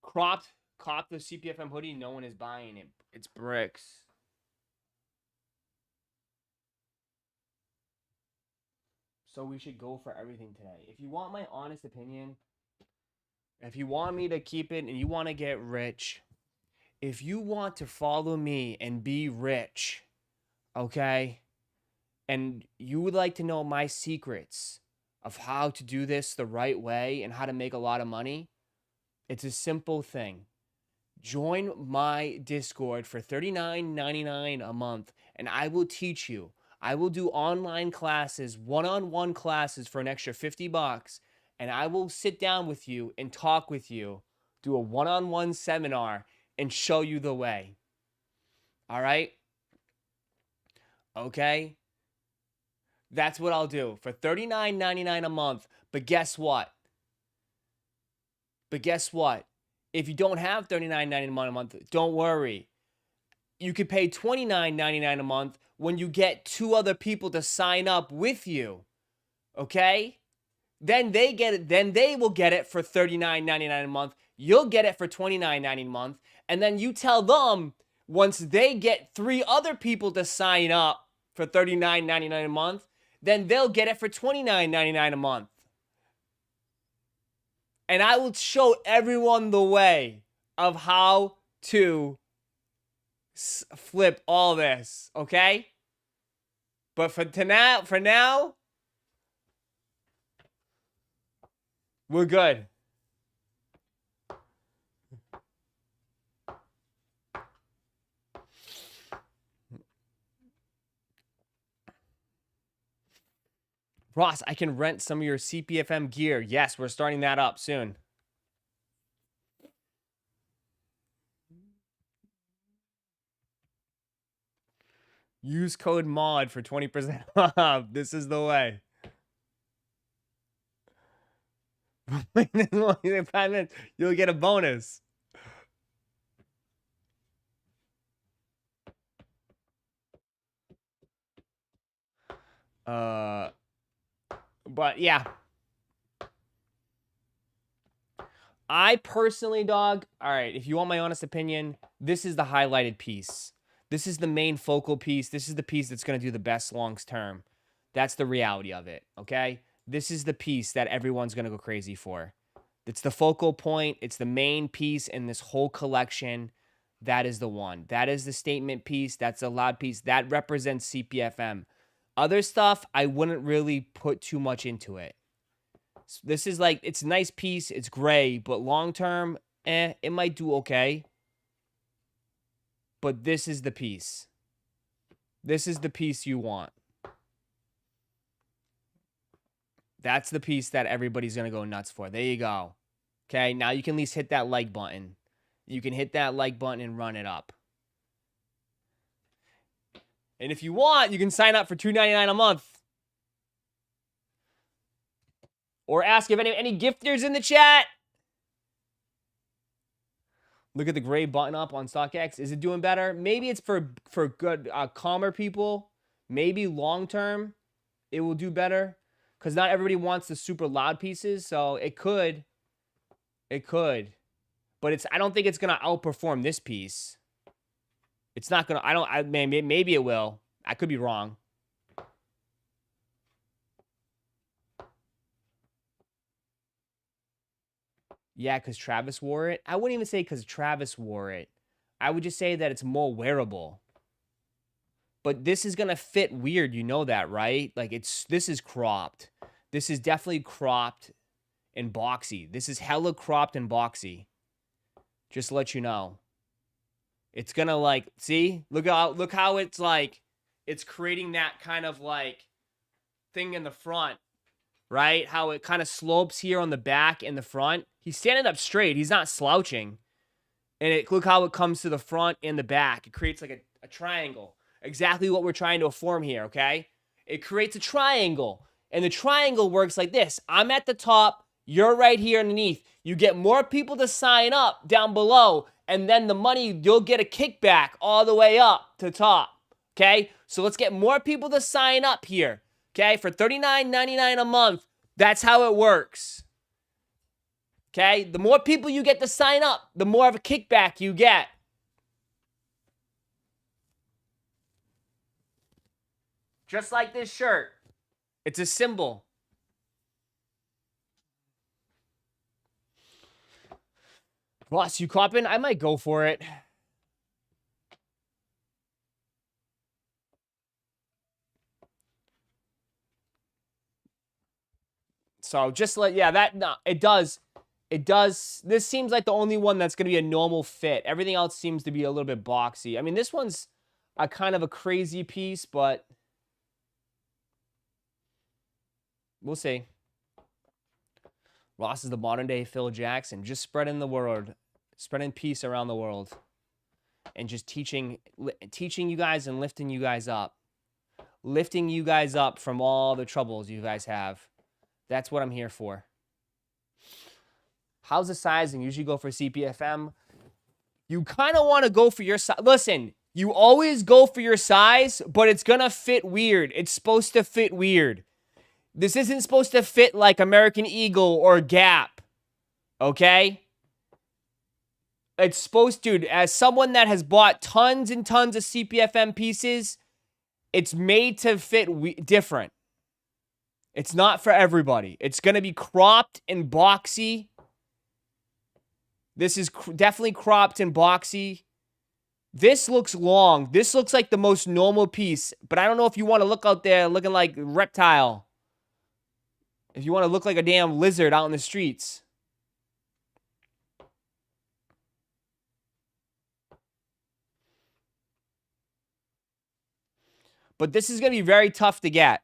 Cropped the CPFM hoodie. No one is buying it. It's bricks. So we should go for everything today. If you want my honest opinion, if you want me to keep it and you want to get rich, if you want to follow me and be rich, okay, and you would like to know my secrets of how to do this the right way and how to make a lot of money, it's a simple thing. Join my Discord for $39.99 a month, and I will teach you. I will do online classes, one-on-one classes for an extra $50, and I will sit down with you and talk with you, do a one-on-one seminar, and show you the way. All right? Okay? That's what I'll do for $39.99 a month. But guess what? If you don't have $39.99 a month, don't worry. You could pay $29.99 a month when you get 2 other people to sign up with you. Okay? Then they get it. Then they will get it for $39.99 a month. You'll get it for $29.99 a month. And then you tell them once they get 3 other people to sign up for $39.99 a month, then they'll get it for $29.99 a month. And I will show everyone the way of how to flip all this, okay? But for now, we're good. Ross, I can rent some of your CPFM gear. Yes, we're starting that up soon. Use code MOD for 20% off. This is the way. 5 minutes, you'll get a bonus. But yeah. I personally, dog, all right, if you want my honest opinion, this is the highlighted piece. This is the main focal piece. This is the piece that's going to do the best long term. That's the reality of it, okay? This is the piece that everyone's going to go crazy for. It's the focal point. It's the main piece in this whole collection. That is the one. That is the statement piece. That's a loud piece. That represents CPFM. Other stuff, I wouldn't really put too much into it. This is like, it's a nice piece. It's gray, but long term, it might do okay. But this is the piece. This is the piece you want. That's the piece that everybody's going to go nuts for. There you go. Okay, now you can at least hit that like button. You can hit that like button and run it up. And if you want, you can sign up for $2.99 a month. Or ask if any gifters in the chat. Look at the gray button up on StockX. Is it doing better? Maybe it's for good, calmer people. Maybe long term, it will do better. Because not everybody wants the super loud pieces. So it could. It could. But I don't think it's going to outperform this piece. It's not going to, maybe it will. I could be wrong. Yeah, because Travis wore it. I wouldn't even say because Travis wore it. I would just say that it's more wearable. But this is going to fit weird. You know that, right? Like, this is cropped. This is definitely cropped and boxy. This is hella cropped and boxy. Just to let you know. It's going to, like, see? Look how it's, like, it's creating that kind of, like, thing in the front. Right? How it kind of slopes here on the back and the front. He's standing up straight. He's not slouching. And look how it comes to the front and the back. It creates like a triangle. Exactly what we're trying to form here, okay? It creates a triangle. And the triangle works like this. I'm at the top. You're right here underneath. You get more people to sign up down below. And then the money, you'll get a kickback all the way up to top. Okay? So let's get more people to sign up here. Okay? For $39.99 a month. That's how it works. Okay? The more people you get to sign up, the more of a kickback you get. Just like this shirt. It's a symbol. Ross, you copping? I might go for it. So just let, yeah, that, no, it does. It does. This seems like the only one that's going to be a normal fit. Everything else seems to be a little bit boxy. I mean, this one's a kind of a crazy piece, but we'll see. Ross is the modern day Phil Jackson, just spreading the word, spreading peace around the world, and just teaching you guys and lifting you guys up from all the troubles you guys have. That's what I'm here for. How's the sizing? Usually go for CPFM. You kind of want to go for your size. Listen, you always go for your size, but it's going to fit weird. It's supposed to fit weird. This isn't supposed to fit like American Eagle or Gap. Okay? It's supposed to, dude, as someone that has bought tons and tons of CPFM pieces, it's made to fit different. It's not for everybody. It's going to be cropped and boxy. This is definitely cropped and boxy. This looks long. This looks like the most normal piece. But I don't know if you want to look out there looking like reptile. If you want to look like a damn lizard out in the streets. But this is going to be very tough to get.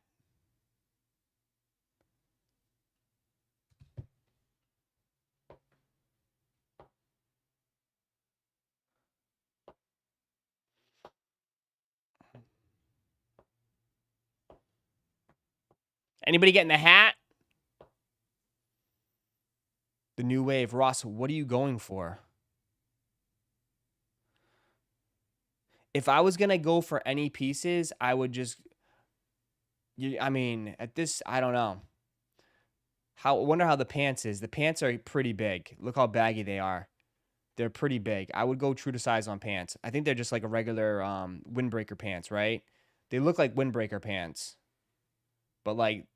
Anybody getting the hat? The new wave. Ross, what are you going for? If I was going to go for any pieces, I would just... I mean, at this, I don't know. I wonder how the pants is. The pants are pretty big. Look how baggy they are. They're pretty big. I would go true to size on pants. I think they're just like a regular windbreaker pants, right? They look like windbreaker pants. But like,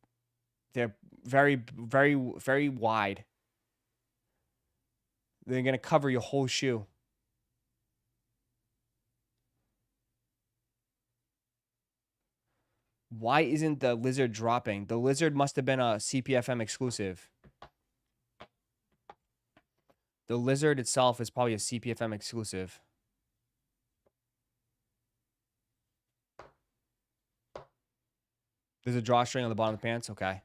they're very, very, very wide. They're going to cover your whole shoe. Why isn't the lizard dropping? The lizard must have been a CPFM exclusive. The lizard itself is probably a CPFM exclusive. There's a drawstring on the bottom of the pants? Okay.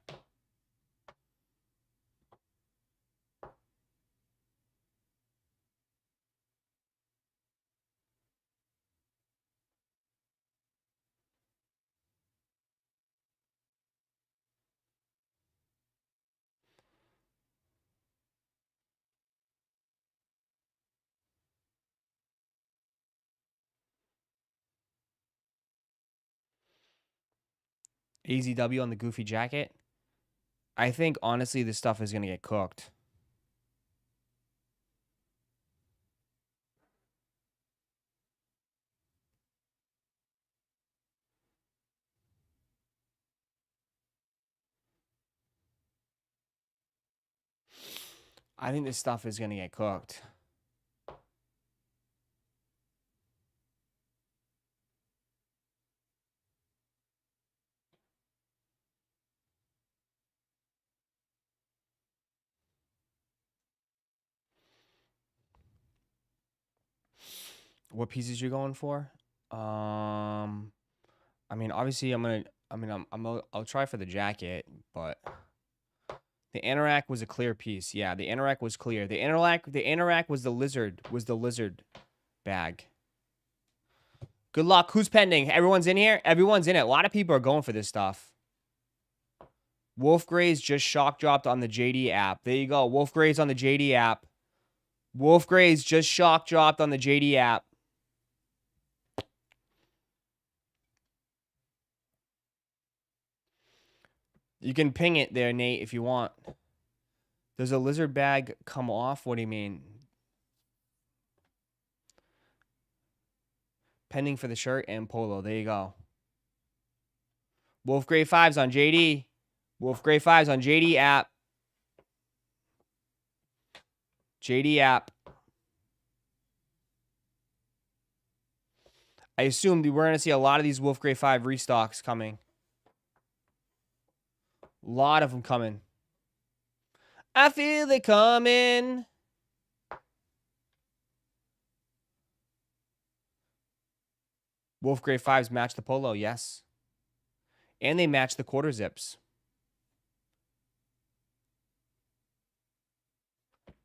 AZW on the goofy jacket. I think, honestly, this stuff is going to get cooked. I think this stuff is going to get cooked. What pieces you going for? I mean, obviously, I'll try for the jacket, but the anorak was a clear piece. Yeah, the anorak was clear. The anorak was the lizard bag. Good luck. Who's pending? Everyone's in here? Everyone's in it. A lot of people are going for this stuff. Wolf Gray's just shock dropped on the JD app. There you go. Wolf Gray's on the JD app. Wolf Gray's just shock dropped on the JD app. You can ping it there, Nate, if you want. Does a lizard bag come off? What do you mean? Pending for the shirt and polo. There you go. Wolf Gray 5s on JD. Wolf Gray 5s on JD app. JD app. I assume we're going to see a lot of these Wolf Gray 5 restocks coming. A lot of them coming. I feel they coming. Wolf Gray 5s match the polo, yes. And they match the quarter zips.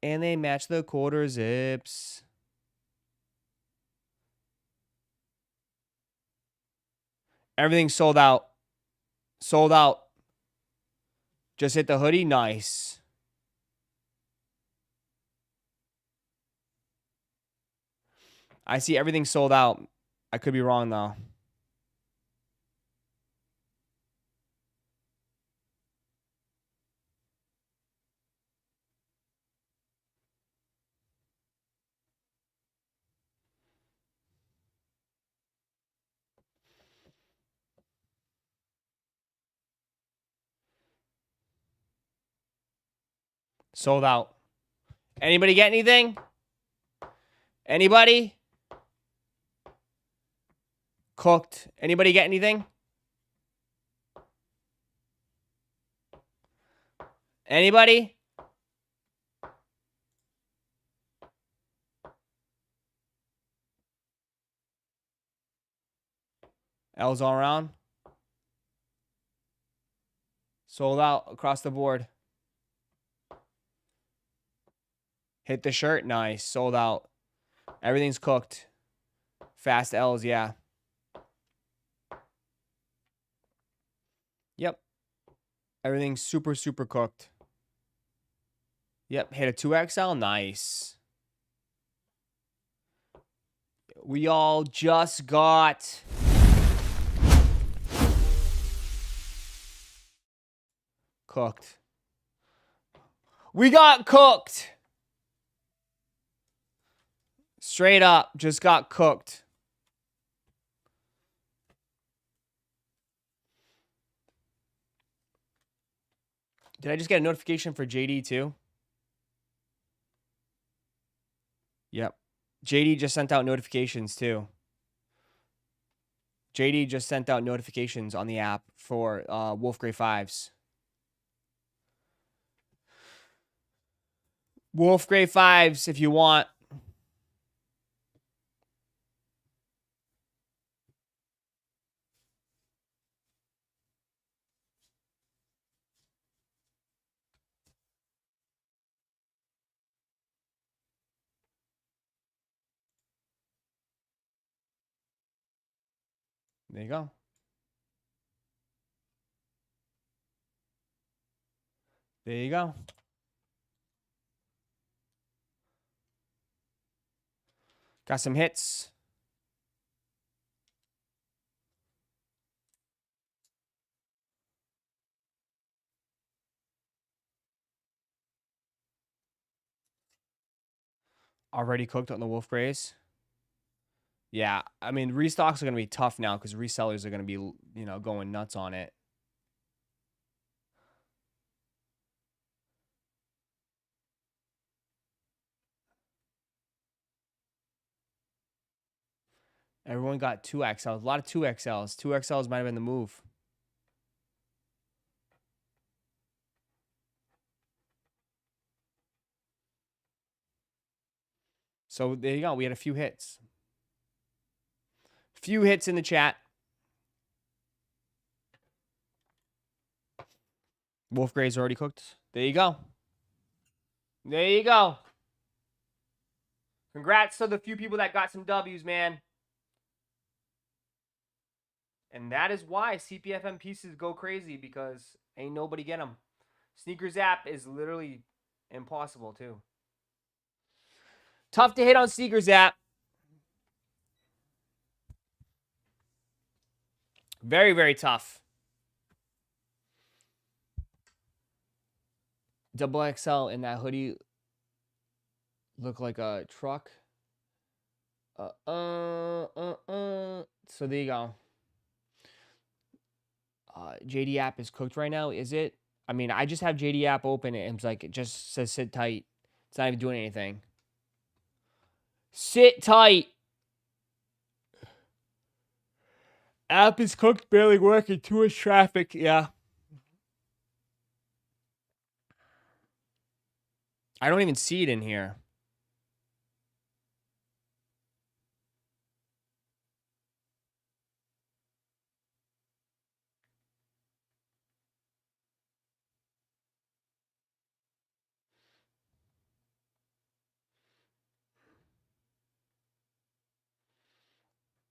And they match the quarter zips. Everything's sold out. Sold out. Just hit the hoodie. Nice. I see everything sold out. I could be wrong, though. Sold out. Anybody get anything? Anybody? Cooked. Anybody get anything? Anybody? L's all around. Sold out across the board. Hit the shirt. Nice. Sold out. Everything's cooked. Fast L's, yeah. Yep. Everything's super, super cooked. Yep. Hit a 2XL. Nice. We all just got... cooked. We got cooked. Straight up, just got cooked. Did I just get a notification for JD too? Yep. JD just sent out notifications too. JD just sent out notifications on the app for Wolf Gray 5s. Wolf Gray 5s if you want. There you go. There you go. Got some hits. Already cooked on the Wolf Grays. Yeah, I mean, restocks are going to be tough now because resellers are going to be, you know, going nuts on it. Everyone got 2XLs. A lot of 2XLs. 2XLs might have been the move. So there you go. We had a few hits. Few hits in the chat. Wolf Gray's already cooked. There you go. There you go. Congrats to the few people that got some W's, man. And that is why CPFM pieces go crazy, because ain't nobody get them. Sneakers app is literally impossible, too. Tough to hit on Sneakers app. Very, very tough. Double XL in that hoodie look like a truck. So there you go. JD app is cooked right now, is it? I mean, I just have JD app open and it's like, it just says sit tight. It's not even doing anything. Sit tight. App is cooked, barely working, too much traffic. Yeah. I don't even see it in here.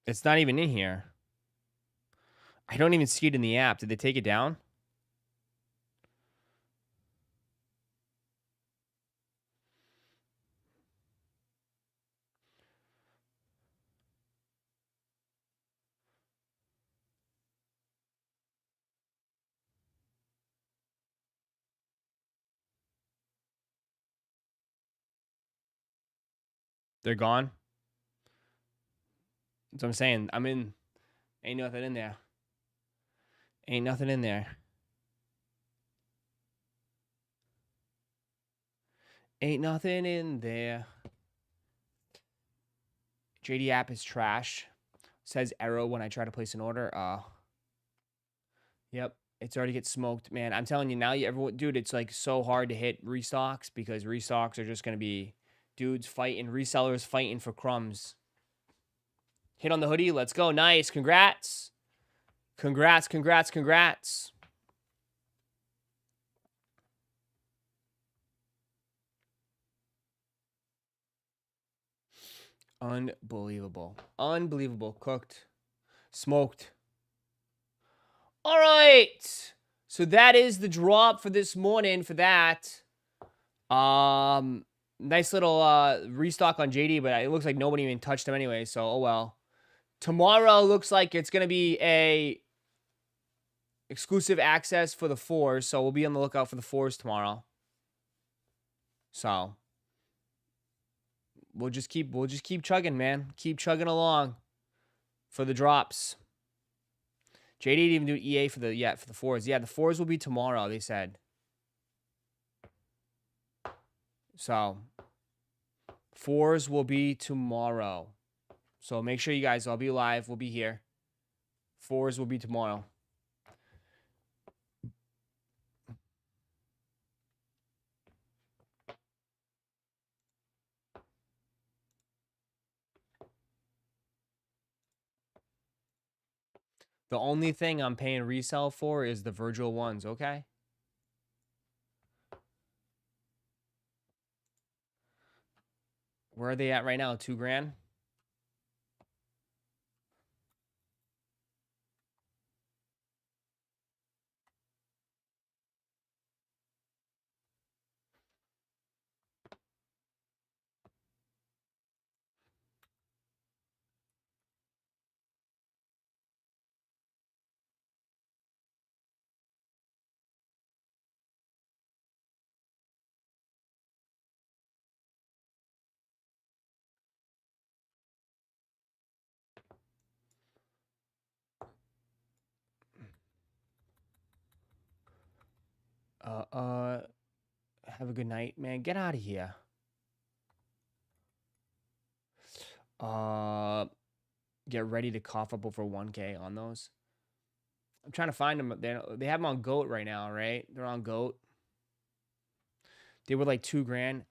It's not even in here. I don't even see it in the app. Did they take it down? They're gone. That's what I'm saying. I'm in. Ain't nothing in there. Ain't nothing in there. Ain't nothing in there. JD app is trash. Says error when I try to place an order. Yep. It's already get smoked, man. I'm telling you now, everyone, dude, it's like so hard to hit restocks because restocks are just gonna be dudes fighting, resellers fighting for crumbs. Hit on the hoodie. Let's go. Nice. Congrats. Congrats, congrats, congrats. Unbelievable. Unbelievable. Cooked. Smoked. All right. So that is the drop for this morning for that. Nice little restock on JD, but it looks like nobody even touched him anyway, so oh well. Tomorrow looks like it's going to be a exclusive access for the 4s, so we'll be on the lookout for the 4s tomorrow. So we'll just keep chugging, man. Keep chugging along for the drops. JD didn't even do EA for the 4s. Yeah, the 4s will be tomorrow, they said. So 4s will be tomorrow. So make sure you guys, I'll be live. We'll be here. 4s will be tomorrow. The only thing I'm paying resell for is the Virgil ones, okay? Where are they at right now? $2,000? Have a good night, man. Get out of here. Get ready to cough up over 1K on those. I'm trying to find them. They have them on GOAT right now, right? They're on GOAT. They were like $2,000.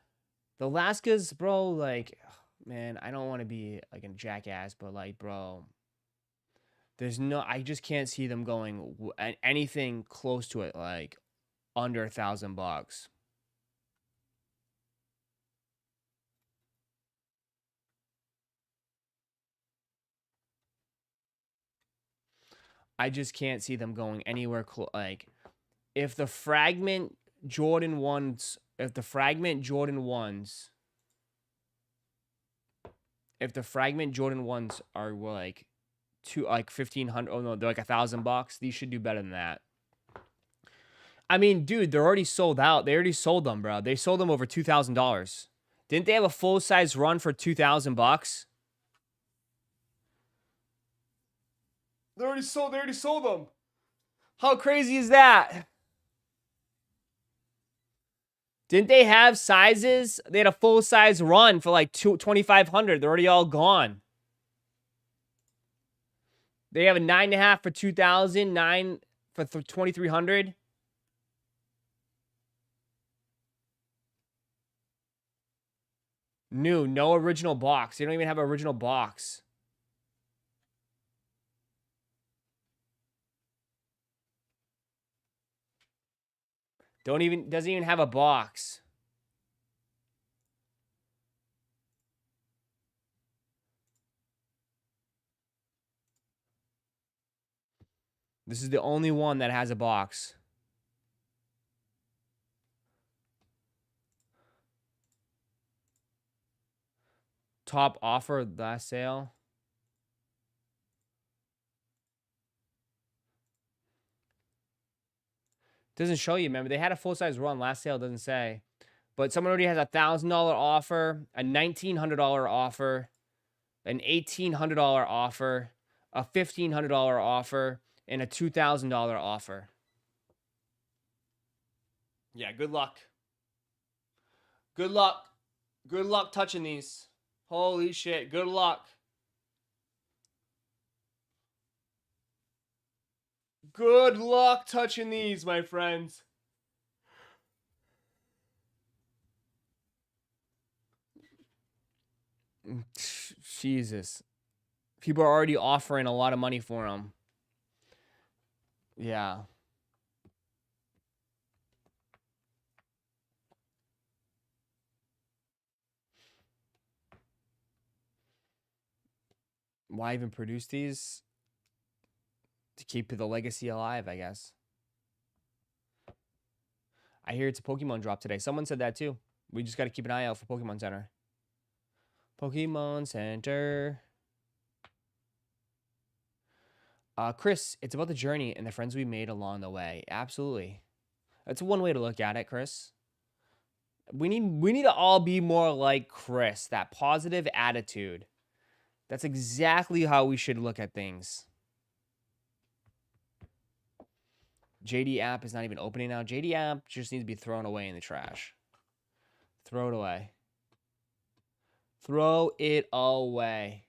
The Alaskas, bro, like, man, I don't want to be like a jackass, but like, bro, I just can't see them going anything close to it, like under $1,000. I just can't see them going anywhere like if the fragment Jordan 1s are like 1,500, oh no, they're like $1,000, these should do better than that. I mean, dude, they're already sold out. They already sold them, bro. They sold them over $2,000. Didn't they have a full-size run for $2,000? They already sold them. How crazy is that? Didn't they have sizes? They had a full-size run for like $2,500. They're already all gone. They have a 9.5 for 2,000, 9 for 2,300. New, no original box. They don't even have an original box. Doesn't even have a box. This is the only one that has a box. Top offer last sale. Doesn't show you, remember. They had a full-size run. Last sale doesn't say. But someone already has a $1,000 offer, a $1,900 offer, an $1,800 offer, a $1,500 offer, and a $2,000 offer. Yeah, good luck. Good luck. Good luck touching these. Holy shit, good luck. Good luck touching these, my friends. Jesus. People are already offering a lot of money for them. Yeah. Why even produce these? To keep the legacy alive, I guess. I hear it's a Pokemon drop today. Someone said that too. We just got to keep an eye out for Pokemon Center. Pokemon Center. Chris, it's about the journey and the friends we made along the way. Absolutely. That's one way to look at it, Chris. We need to all be more like Chris. That positive attitude. That's exactly how we should look at things. JD app is not even opening now. JD app just needs to be thrown away in the trash. Throw it away. Throw it away.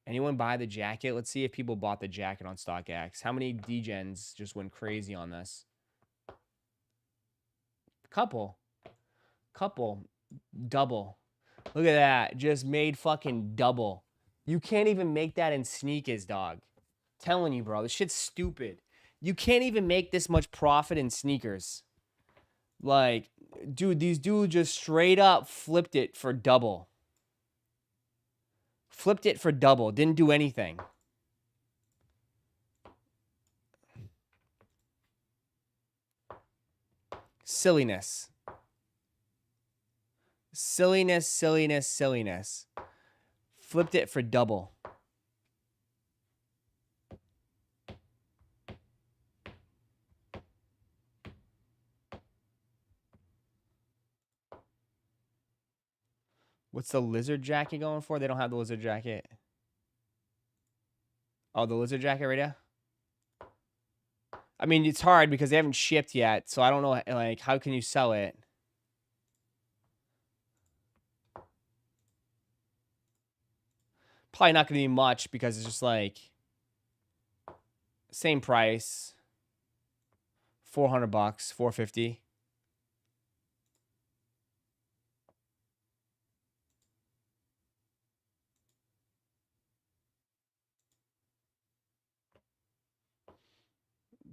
Anyone buy the jacket? Let's see if people bought the jacket on StockX. How many degens just went crazy on this? Couple. Double. Look at that. Just made fucking double. You can't even make that in sneakers, dog. Telling you, bro. This shit's stupid. You can't even make this much profit in sneakers. Like, dude, these dudes just straight up flipped it for double. Flipped it for double. Didn't do anything. Silliness. Silliness. Flipped it for double. What's the lizard jacket going for? They don't have the lizard jacket. Oh, the lizard jacket right now? I mean, it's hard because they haven't shipped yet, so I don't know, like, how can you sell it? Probably not going to be much because it's just like same price. $400, $450.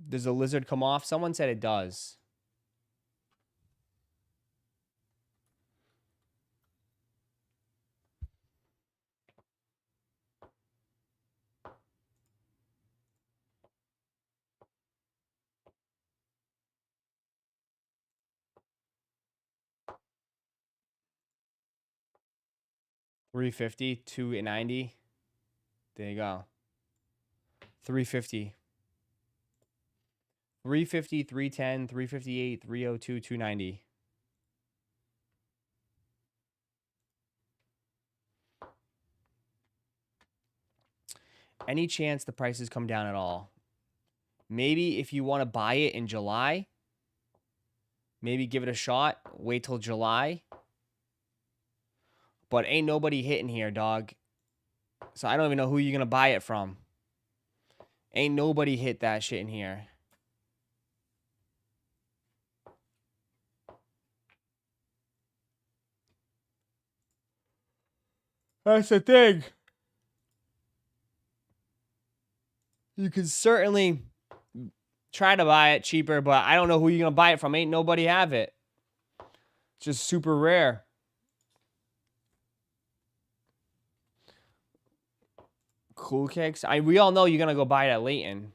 Does the lizard come off? Someone said it does. $350, $290. There you go. $350. $350, $310, $358, $302, $290. Any chance the prices come down at all? Maybe if you want to buy it in July, maybe give it a shot. Wait till July. But ain't nobody hitting here, dog. So I don't even know who you're going to buy it from. Ain't nobody hit that shit in here. That's the thing. You can certainly try to buy it cheaper, but I don't know who you're going to buy it from. Ain't nobody have it. It's just super rare. Cool Kicks. We all know you're going to go buy it at Leighton.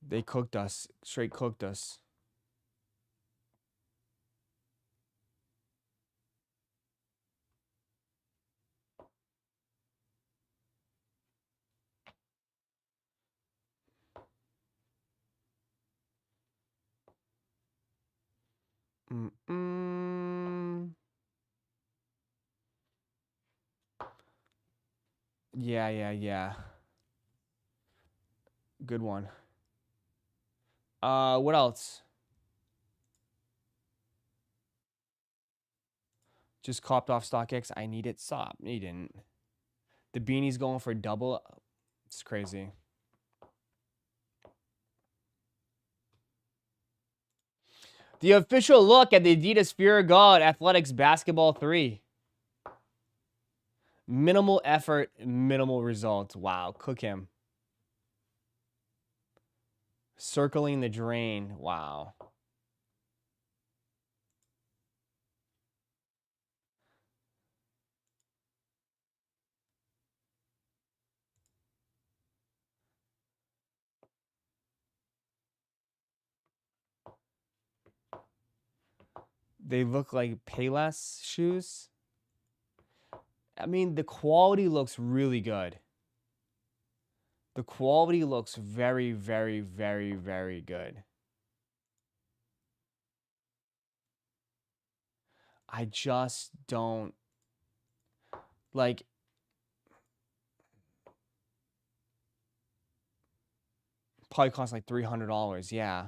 They cooked us. Straight cooked us. Yeah. Good one. What else? Just copped off StockX. I need it. Stop. You didn't. The beanie's going for double. It's crazy. The official look at the Adidas Fear of God Athletics Basketball 3. Minimal effort, minimal results. Wow, cook him. Circling the drain. Wow. They look like Payless shoes. I mean, the quality looks really good. The quality looks very, very, very, very good. I just don't like. Probably cost like $300. Yeah.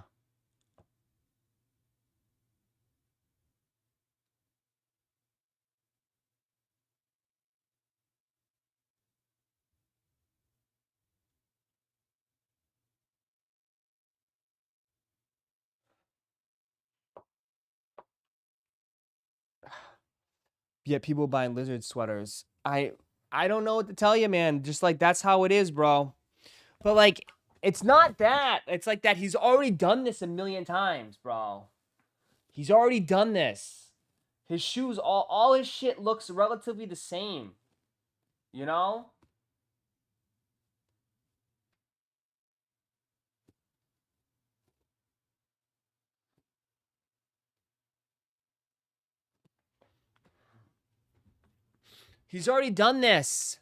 Yet people buying lizard sweaters. I don't know what to tell you, man. Just like that's how it is, bro. But like it's not that. It's like that he's already done this a million times, bro. He's already done this. His shoes, all his shit looks relatively the same. You know? He's already done this.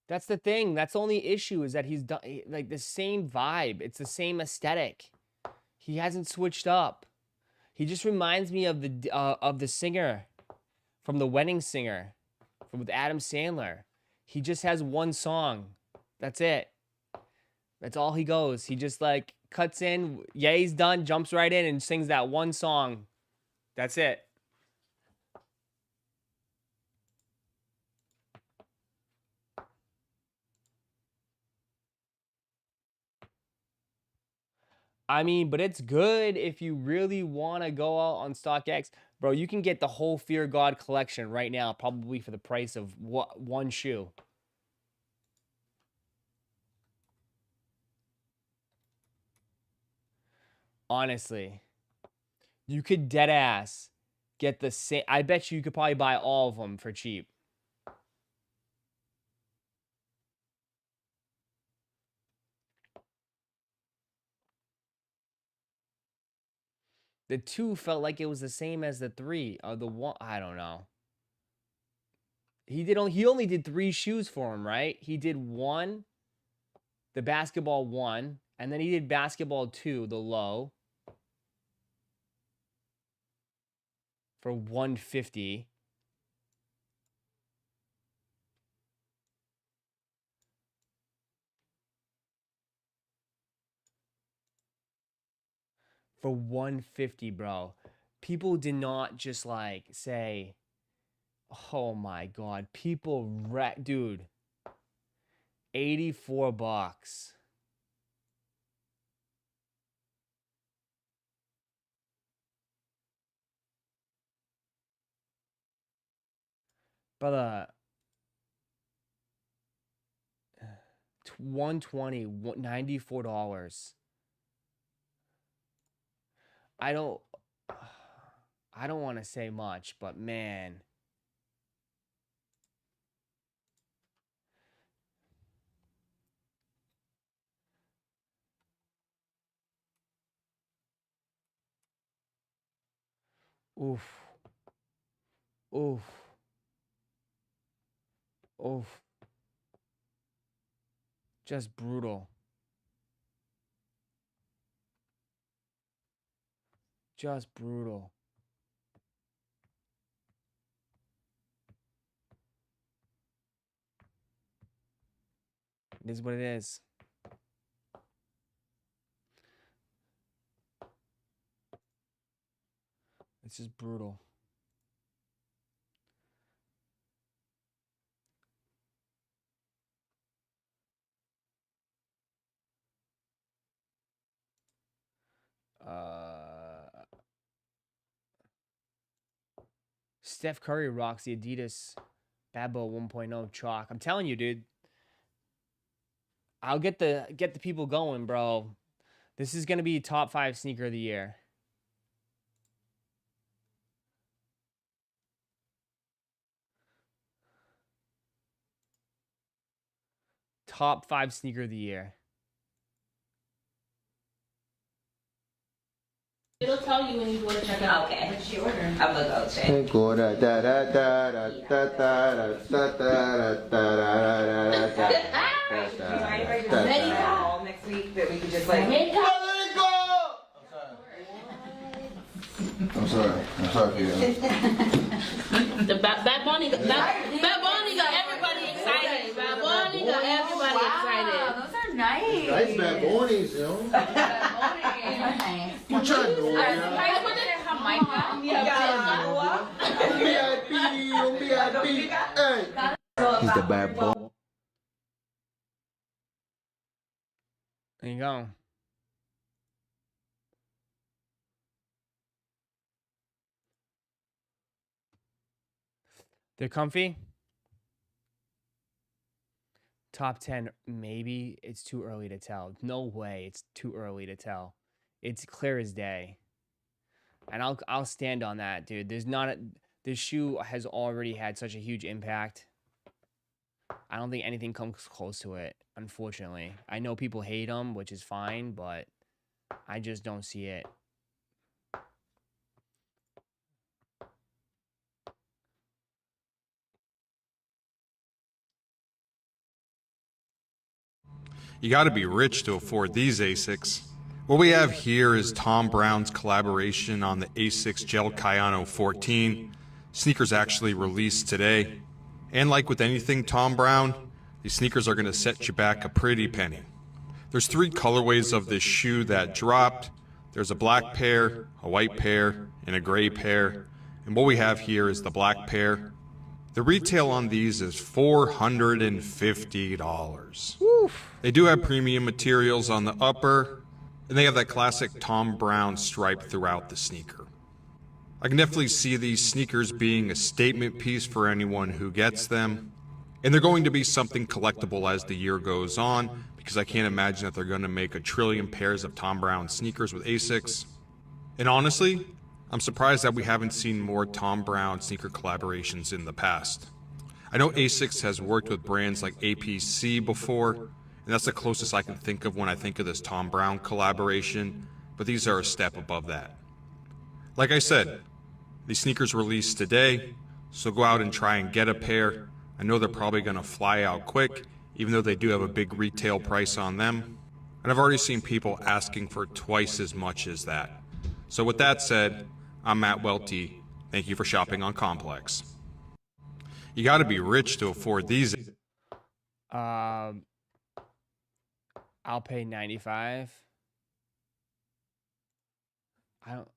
That's the thing. That's the only issue is that he's done like the same vibe. It's the same aesthetic. He hasn't switched up. He just reminds me of the singer from The Wedding Singer with Adam Sandler. He just has one song. That's it. That's all he goes. He just like cuts in, yeah, he's done, jumps right in and sings that one song. That's it. I mean, but it's good if you really want to go out on StockX. Bro, you can get the whole Fear God collection right now, probably for the price of one shoe. Honestly. You could dead ass get the same. I bet you could probably buy all of them for cheap. The 2 felt like it was the same as the 3 or the 1. I don't know. He only did 3 shoes for him, right? He did 1, the basketball 1, and then he did basketball 2, the low, for $150. For $150, bro. People did not just like say, oh my god, people dude. $84. Brother, 120, $94. I don't want to say much, but man. Oof. Oof. Oof. Just brutal. Just brutal. It is what it is. It's just brutal. Steph Curry rocks the Adidas Bad Bunny 1.0 chalk. I'm telling you, dude. I'll get the people going, bro. This is gonna be top 5 sneaker of the year. Top 5 sneaker of the year. It'll tell you when you go to check out. Okay. What she ordered. I'm gonna go check. Many call next week that we could just like. Let it go. I'm sorry for you. The Bad Bunny got everybody excited. Bad Bunny got everybody excited. Those are nice. Nice Bad Bunnies, you know. What y'all doing? I wonder how Mike got. VIP. Hey. He's the bad boy. There you go. They're comfy. Top 10, maybe. It's too early to tell. No way it's too early to tell. It's clear as day. And I'll stand on that, dude. This shoe has already had such a huge impact. I don't think anything comes close to it, unfortunately. I know people hate them, which is fine, but I just don't see it. You gotta be rich to afford these Asics. What we have here is Tom Brown's collaboration on the Asics Gel Cayano 14. Sneakers actually released today. And like with anything Tom Brown, these sneakers are gonna set you back a pretty penny. There's 3 colorways of this shoe that dropped. There's a black pair, a white pair, and a gray pair. And what we have here is the black pair. The retail on these is $450. They do have premium materials on the upper, and they have that classic Tom Brown stripe throughout the sneaker. I can definitely see these sneakers being a statement piece for anyone who gets them, and they're going to be something collectible as the year goes on, because I can't imagine that they're going to make a trillion pairs of Tom Brown sneakers with Asics. And honestly, I'm surprised that we haven't seen more Tom Brown sneaker collaborations in the past. I know Asics has worked with brands like APC before, and that's the closest I can think of when I think of this Tom Brown collaboration, but these are a step above that. Like I said, these sneakers released today, so go out and try and get a pair. I know they're probably going to fly out quick, even though they do have a big retail price on them. And I've already seen people asking for twice as much as that. So with that said, I'm Matt Welty. Thank you for shopping on Complex. You gotta be rich to afford these. I'll pay 95. I don't.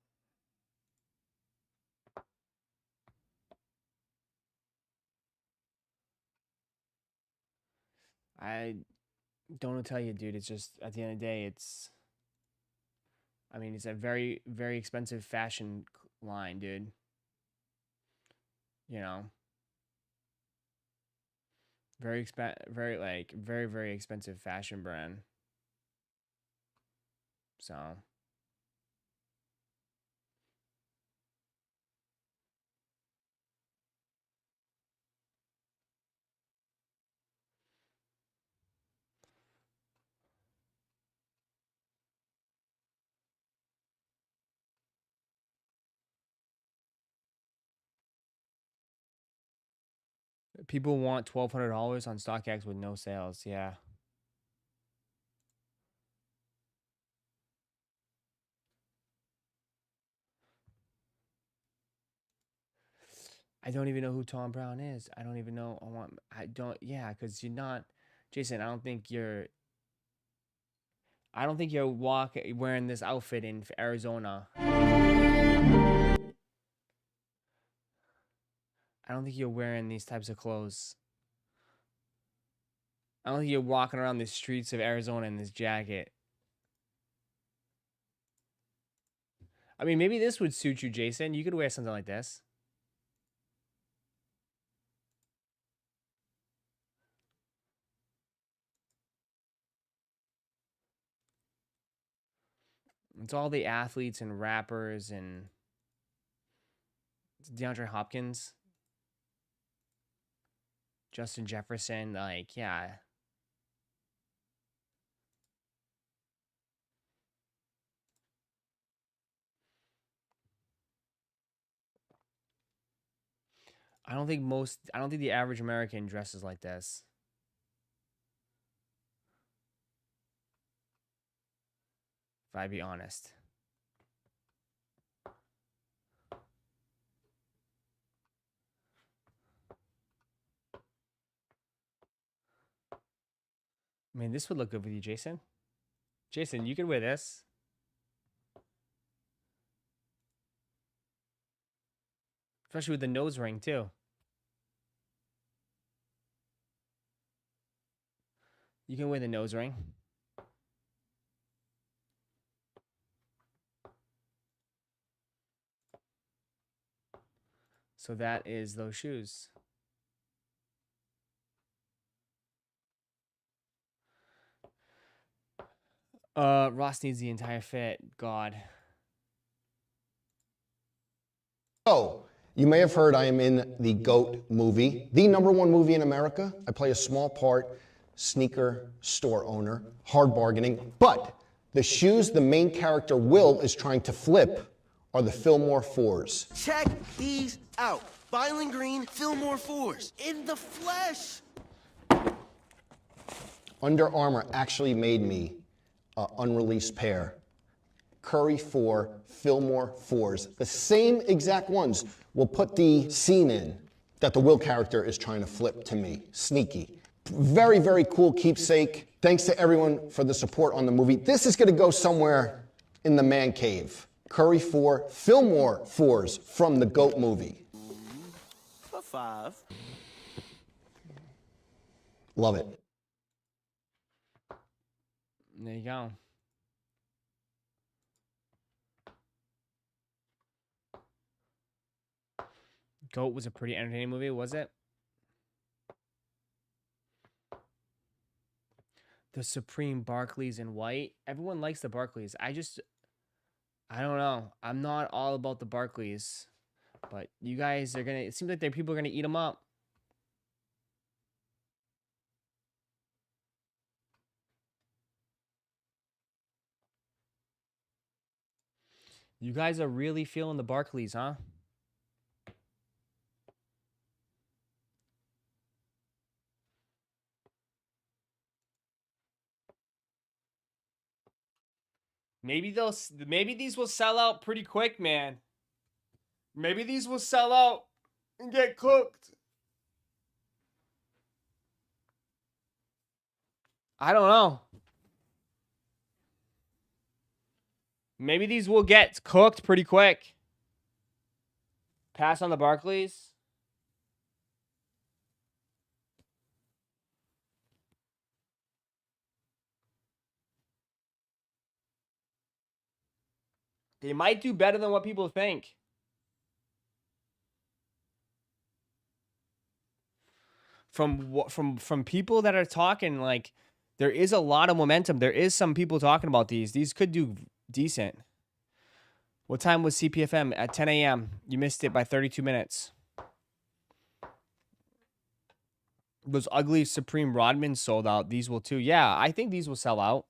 I don't know what to tell you, dude. It's just at the end of the day, it's. I mean, it's a very, very expensive fashion line, dude. You know, very, very expensive fashion brand. So. People want $1,200 on StockX with no sales. Yeah. I don't even know who Tom Brown is. I don't even know. Yeah, because you're not, Jason. I don't think you're wearing this outfit in Arizona. I don't think you're wearing these types of clothes. I don't think you're walking around the streets of Arizona in this jacket. I mean, maybe this would suit you, Jason. You could wear something like this. It's all the athletes and rappers and DeAndre Hopkins, Justin Jefferson. Like, yeah. I don't think the average American dresses like this. If I be honest. I mean, this would look good with you, Jason. Jason, you could wear this. Especially with the nose ring, too. You can wear the nose ring. So that is those shoes. Ross needs the entire fit. God. Oh, you may have heard I am in the GOAT movie, the #1 movie in America. I play a small part, sneaker store owner, hard bargaining. But the shoes the main character Will is trying to flip are the Fillmore 4s. Check these out. Violent green Fillmore 4s in the flesh. Under Armour actually made me an unreleased pair. Curry 4, Fillmore 4s, the same exact ones. We'll put the scene in that the Will character is trying to flip to me. Sneaky. Very, very cool keepsake. Thanks to everyone for the support on the movie. This is gonna go somewhere in the man cave. Curry 4, Fillmore 4s from the GOAT movie. For 5. Love it. There you go. GOAT was a pretty entertaining movie, was it? The Supreme Barclays in white. Everyone likes the Barclays. I don't know. I'm not all about the Barclays. But you guys are it seems like people are gonna eat them up. You guys are really feeling the Barclays, huh? Maybe these will sell out pretty quick, man. Maybe these will sell out and get cooked. I don't know. Maybe these will get cooked pretty quick. Pass on the Barclays. They might do better than what people think. From people that are talking, like, there is a lot of momentum. There is some people talking about these. These could do decent. What time was CPFM? At 10 a.m. You missed it by 32 minutes. Those ugly Supreme Rodman sold out. These will too. Yeah, I think these will sell out.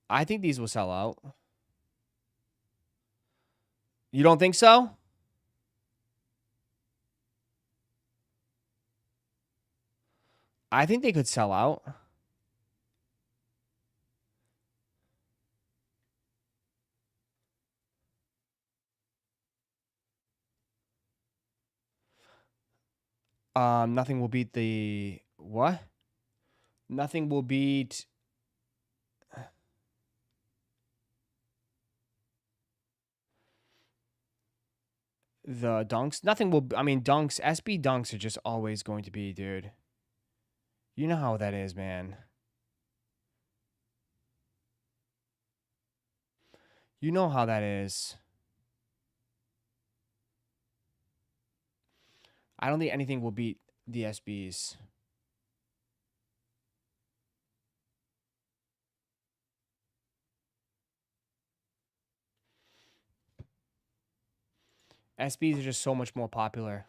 I think these will sell out. You don't think so? I think they could sell out. Nothing will beat the what? Nothing will beat the dunks. Nothing will. I mean, dunks. SB dunks are just always going to be, dude. You know how that is, man. You know how that is. I don't think anything will beat the SBs. SBs are just so much more popular.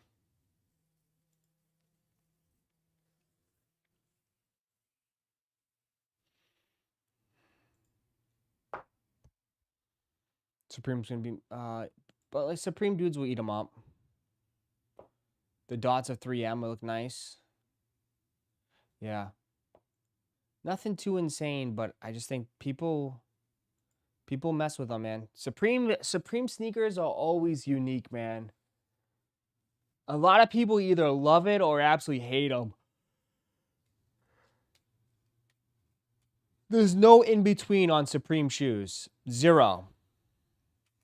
Supreme's gonna be, but like Supreme dudes will eat them up. The dots of 3M will look nice. Yeah. Nothing too insane, but I just think people mess with them, man. Supreme sneakers are always unique, man. A lot of people either love it or absolutely hate them. There's no in between on Supreme shoes. Zero.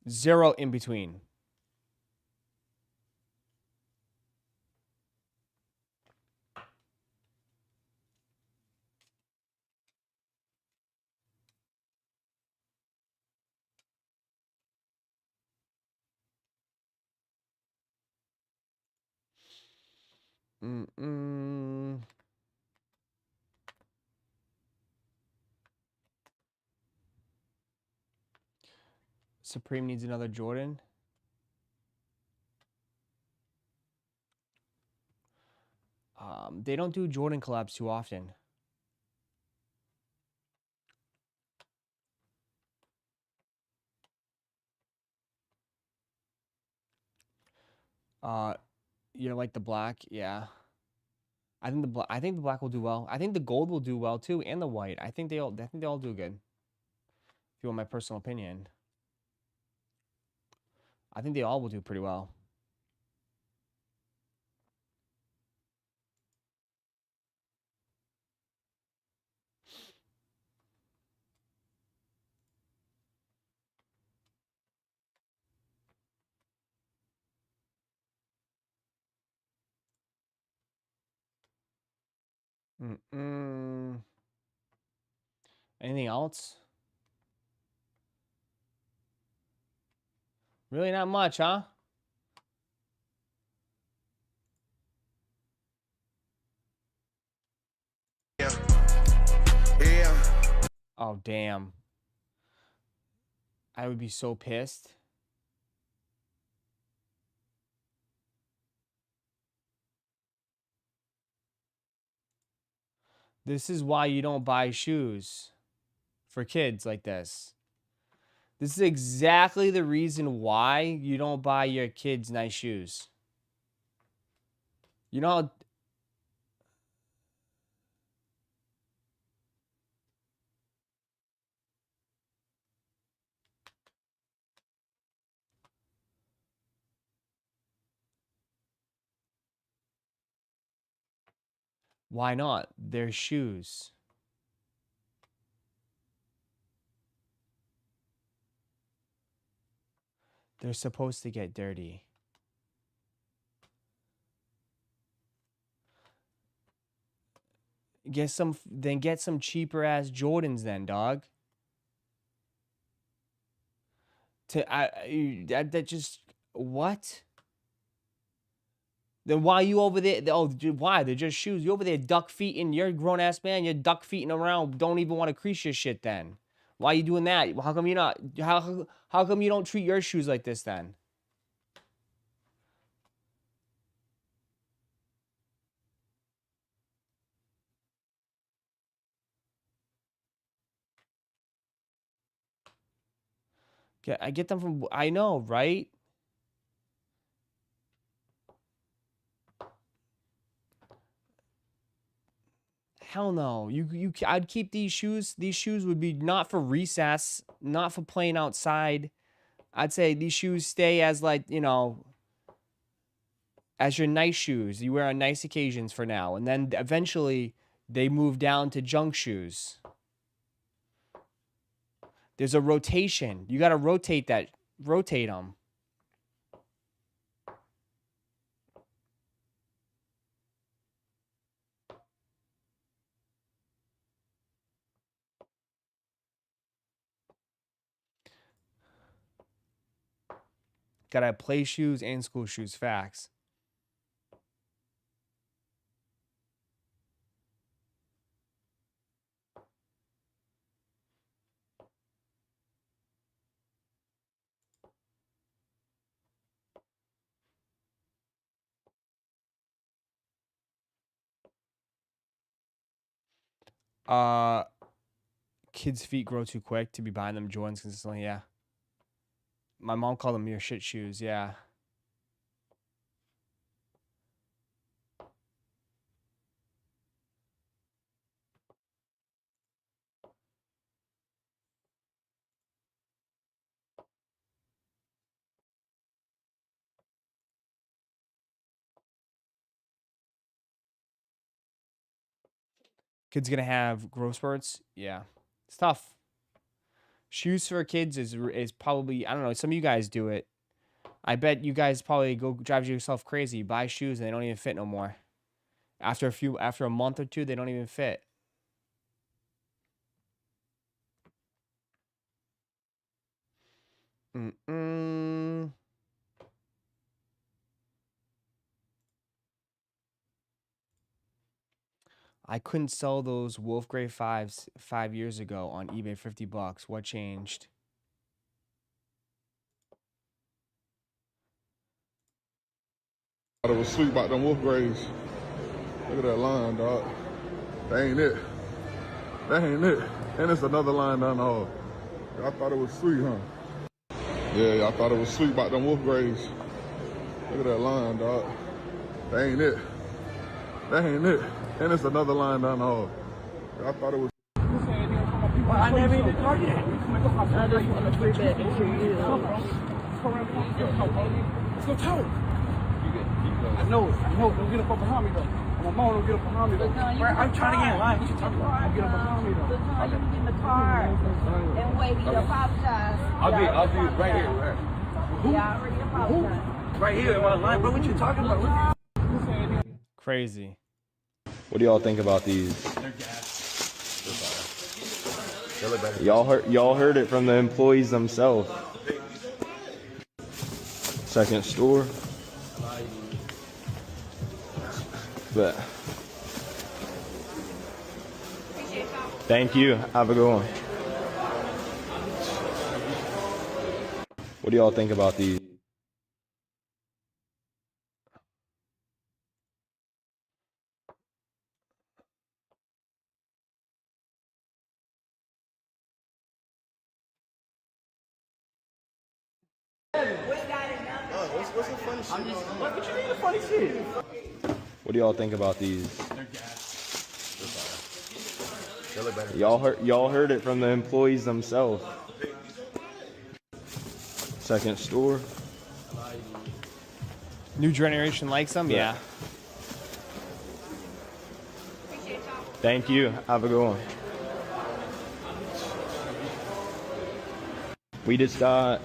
Zero in between. Supreme needs another Jordan. They don't do Jordan collabs too often. You know, like the black, yeah. I think the black will do well. I think the gold will do well too, and the white. I think they all do good. If you want my personal opinion, I think they all will do pretty well. Anything else? Really not much, huh? Yeah. Oh, damn. I would be so pissed. This is why you don't buy shoes for kids like this. This is exactly the reason why you don't buy your kids nice shoes. You know how... Why not? They're shoes. They're supposed to get dirty. Get some cheaper ass Jordans then, dog. That just what? Then why you over there? Oh, why? They're just shoes. You over there duck feeting. You're a grown ass man. You're duck feeting around. Don't even want to crease your shit then. Why you doing that? How come you not? How come you don't treat your shoes like this then? I get them from. I know, right? Hell no. I'd keep these shoes. These shoes would be not for recess, not for playing outside. I'd say these shoes stay as like, you know, as your nice shoes. You wear on nice occasions for now. And then eventually they move down to junk shoes. There's a rotation. You got to rotate them. Got to have play shoes and school shoes. Facts. Kids' feet grow too quick to be buying them Jordans consistently. Yeah. My mom called them your shit shoes. Yeah. Kids gonna have growth spurts. Yeah. It's tough. Shoes for kids is probably, I don't know, some of you guys do it. I bet you guys probably go drive yourself crazy. Buy shoes and they don't even fit no more. After a month or two, they don't even fit. I couldn't sell those Wolf Gray 5s 5 years ago on eBay, $50. What changed? I thought it was sweet about them wolf grays. Look at that line, dog. That ain't it. That ain't it. And it's another line down the hall. Y'all thought it was sweet, huh? Yeah, y'all thought it was sweet about them wolf grays. Look at that line, dog. That ain't it. That ain't it. And it's another line down the hall. Y'all thought it was. Well, I never even targeted it. I just want to free bet for you. Let's go talk. I know. Don't get up behind me, though. My mom don't get up behind me, though. I'm trying to get in line. What you talking about? Don't get up behind me, though. Look, how you get in the car and wait to apologize. I'll be right here. Who? Yeah, I already apologized. Right here in my line, bro. What you talking about? Crazy. What do y'all think about these? Y'all heard it from the employees themselves. Second store. But thank you. Have a good one. What do y'all think about these? What's the funny shit? What you mean the funny shit? What do y'all think about these? They look better. Y'all heard it from the employees themselves. Second store. New generation likes them? Yeah. Thank you. Have a good one. We just got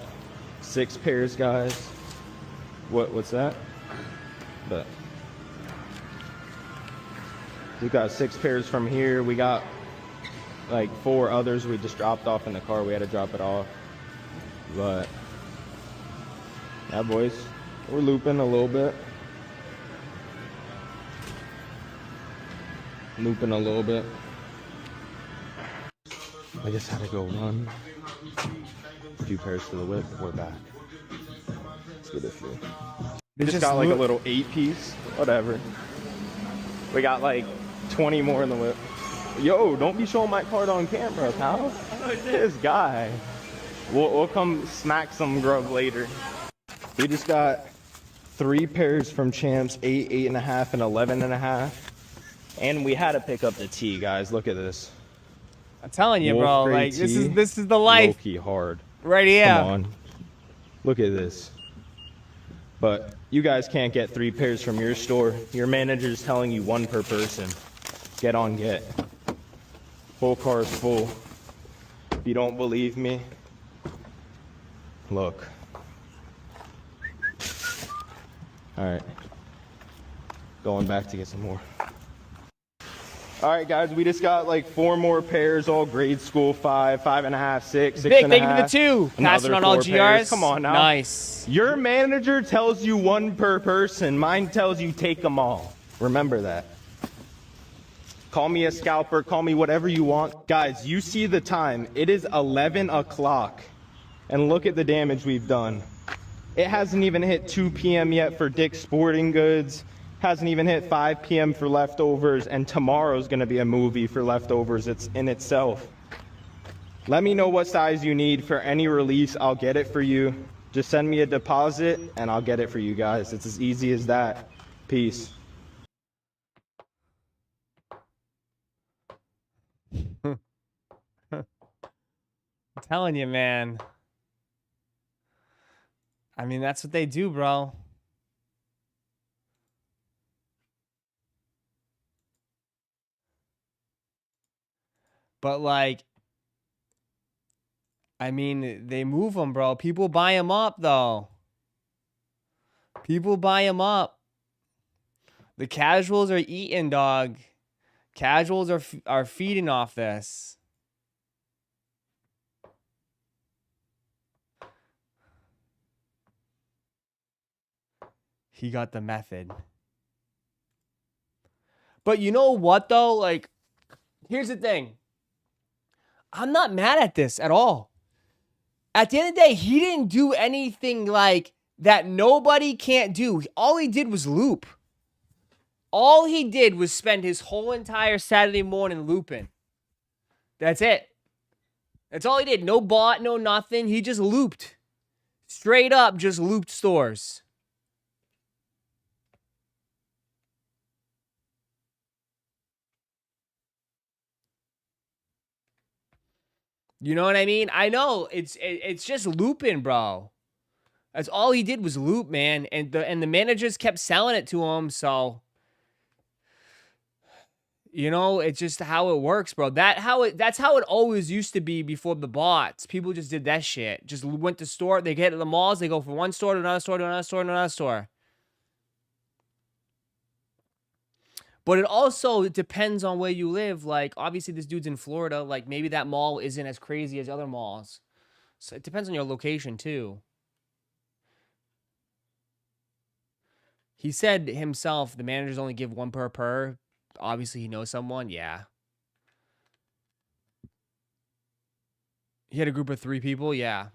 6 pairs, guys. What's that? But we got 6 pairs from here. We got like 4 others we just dropped off in the car. We had to drop it off. But yeah, boys, we're looping a little bit. Looping a little bit. I just had to go run. 2 pairs to the whip. We're back. Let's get a few. We just got like a little 8-piece. Whatever. We got like 20 more in the whip. Yo, don't be showing my card on camera, pal. This guy. We'll come smack some grub later. We just got 3 pairs from Champs, 8, 8.5, and 11.5. And we had to pick up the tee, guys. Look at this. I'm telling you, Wolf bro. gray Like this tee, is the life. Low-key hard. Right here. Come on. Look at this. But you guys can't get 3 pairs from your store. Your manager's telling you 1 per person. Get on get. Whole car's full. If you don't believe me, look. All right. Going back to get some more. All right, guys, we just got like 4 more pairs, all grade school, 5, 5.5, 6, 6.5. Big, thank you for the 2. Passing on all GRs. Pairs. Come on now. Nice. Your manager tells you 1 per person. Mine tells you take them all. Remember that. Call me a scalper. Call me whatever you want. Guys, you see the time. It is 11 o'clock. And look at the damage we've done. It hasn't even hit 2 p.m. yet for Dick's Sporting Goods. Hasn't even hit 5 p.m. for leftovers. And tomorrow's going to be a movie for leftovers. It's in itself. Let me know what size you need for any release. I'll get it for you. Just send me a deposit and I'll get it for you guys. It's as easy as that. Peace. I'm telling you, man. I mean, that's what they do, bro. But like, I mean, they move them, bro. People buy them up, though. People buy them up. The casuals are eating, dog. Casuals are feeding off this. He got the method. But you know what, though? Like, here's the thing. I'm not mad at this at all. At the end of the day, he didn't do anything like that nobody can't do. All he did was loop. All he did was spend his whole entire Saturday morning looping. That's it. That's all he did. No bot, no nothing. He just looped. Straight up just looped stores. You know what I mean? I know it's just looping, bro. That's all he did was loop, man, and the managers kept selling it to him. So, you know, it's just how it works, bro. That's how it always used to be before the bots. People just did that shit. Just went to store. They get at the malls. They go from one store to another store to another store to another store. But it also depends on where you live. Like, obviously, this dude's in Florida. Like, maybe that mall isn't as crazy as other malls. So it depends on your location, too. He said himself, the managers only give 1 per. Obviously, he knows someone. Yeah. He had a group of 3 people. Yeah.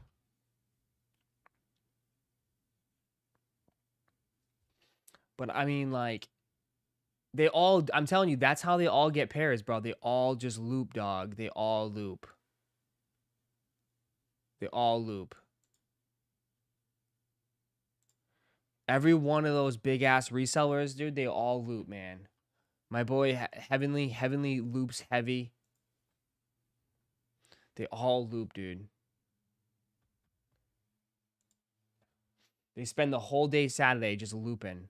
But, I mean, like... I'm telling you, that's how they all get pairs, bro. They all just loop, dog. They all loop. They all loop. Every one of those big ass resellers, dude, they all loop, man. My boy Heavenly loops heavy. They all loop, dude. They spend the whole day Saturday just looping.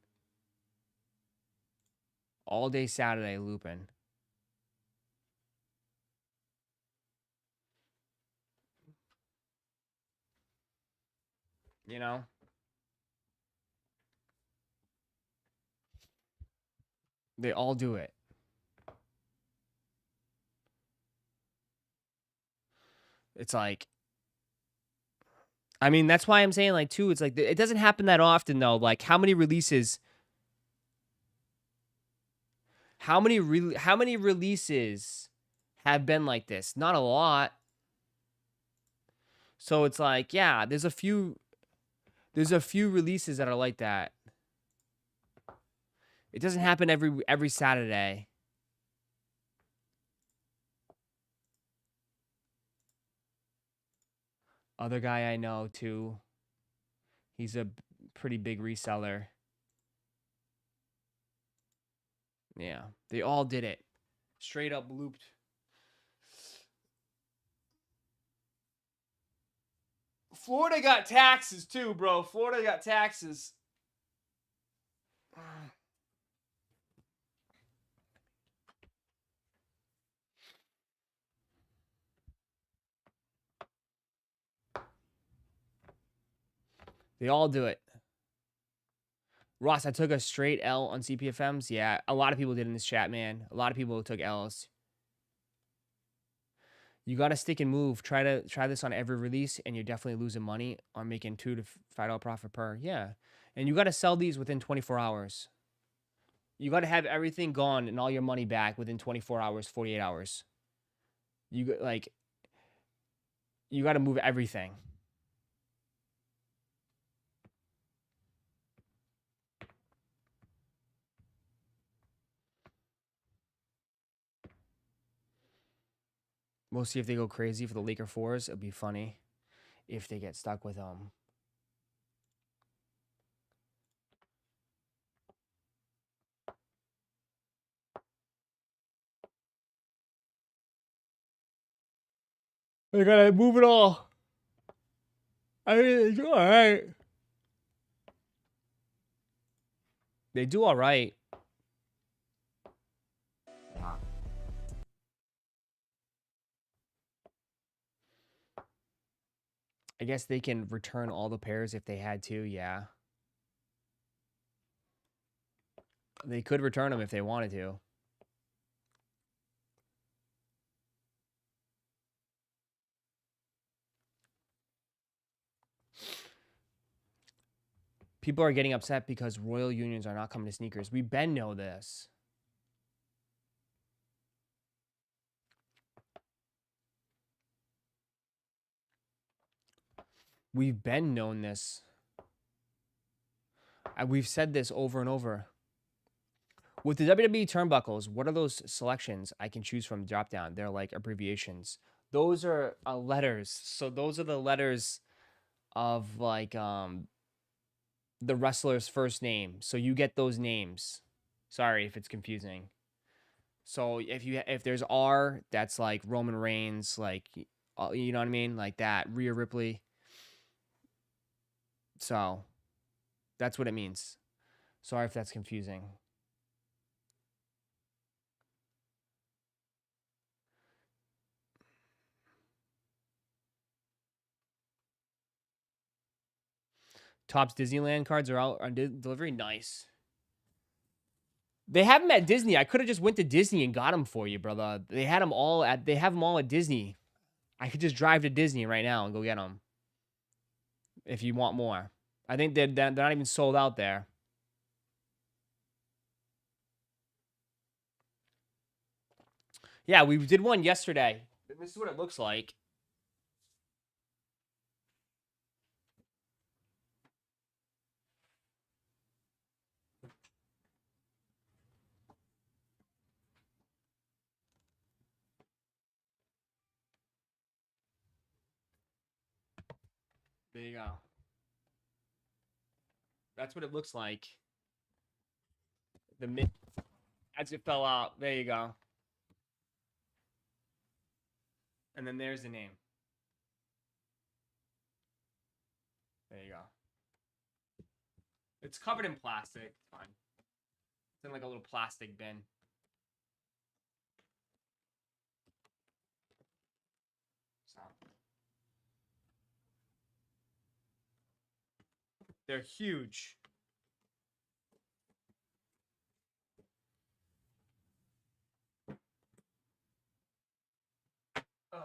All day Saturday looping. You know? They all do it. It's like, I mean, that's why I'm saying, like, too, it's like, it doesn't happen that often, though. Like, how many releases have been like this? Not a lot. So it's like, yeah, there's a few releases that are like that. It doesn't happen every Saturday. Other guy I know too. He's a pretty big reseller. Yeah, they all did it. Straight up looped. Florida got taxes too, bro. Florida got taxes. They all do it. Ross, I took a straight L on CPFMs. Yeah, a lot of people did in this chat, man. A lot of people took L's. You got to stick and move. Try this on every release, and you're definitely losing money on making $2 to $5 profit per. Yeah, and you got to sell these within 24 hours. You got to have everything gone and all your money back within 24 hours, 48 hours. You got to move everything. We'll see if they go crazy for the Laker 4s. It'll be funny if they get stuck with them. They gotta move it all. I mean, they do all right. They do all right. I guess they can return all the pairs if they had to, yeah. They could return them if they wanted to. People are getting upset because royal unions are not coming to sneakers. We been know this. We've been known this. We've said this over and over. With the WWE turnbuckles, what are those selections I can choose from drop down? They're like abbreviations. Those are letters. So those are the letters of like the wrestler's first name. So you get those names. Sorry if it's confusing. So if there's R, that's like Roman Reigns, like you know what I mean, like that. Rhea Ripley. So that's what it means. Sorry if that's confusing. Topps Disneyland cards are out on delivery. Nice. They have them at Disney. I could have just went to Disney and got them for you, brother. They have them all at Disney. I could just drive to Disney right now and go get them. If you want more. I think they're not even sold out there. Yeah, we did one yesterday. This is what it looks like. There you go. That's what it looks like. The mid as it fell out. There you go. And then there's the name. There you go. It's covered in plastic. It's fine. It's in like a little plastic bin. So. They're huge. Ugh.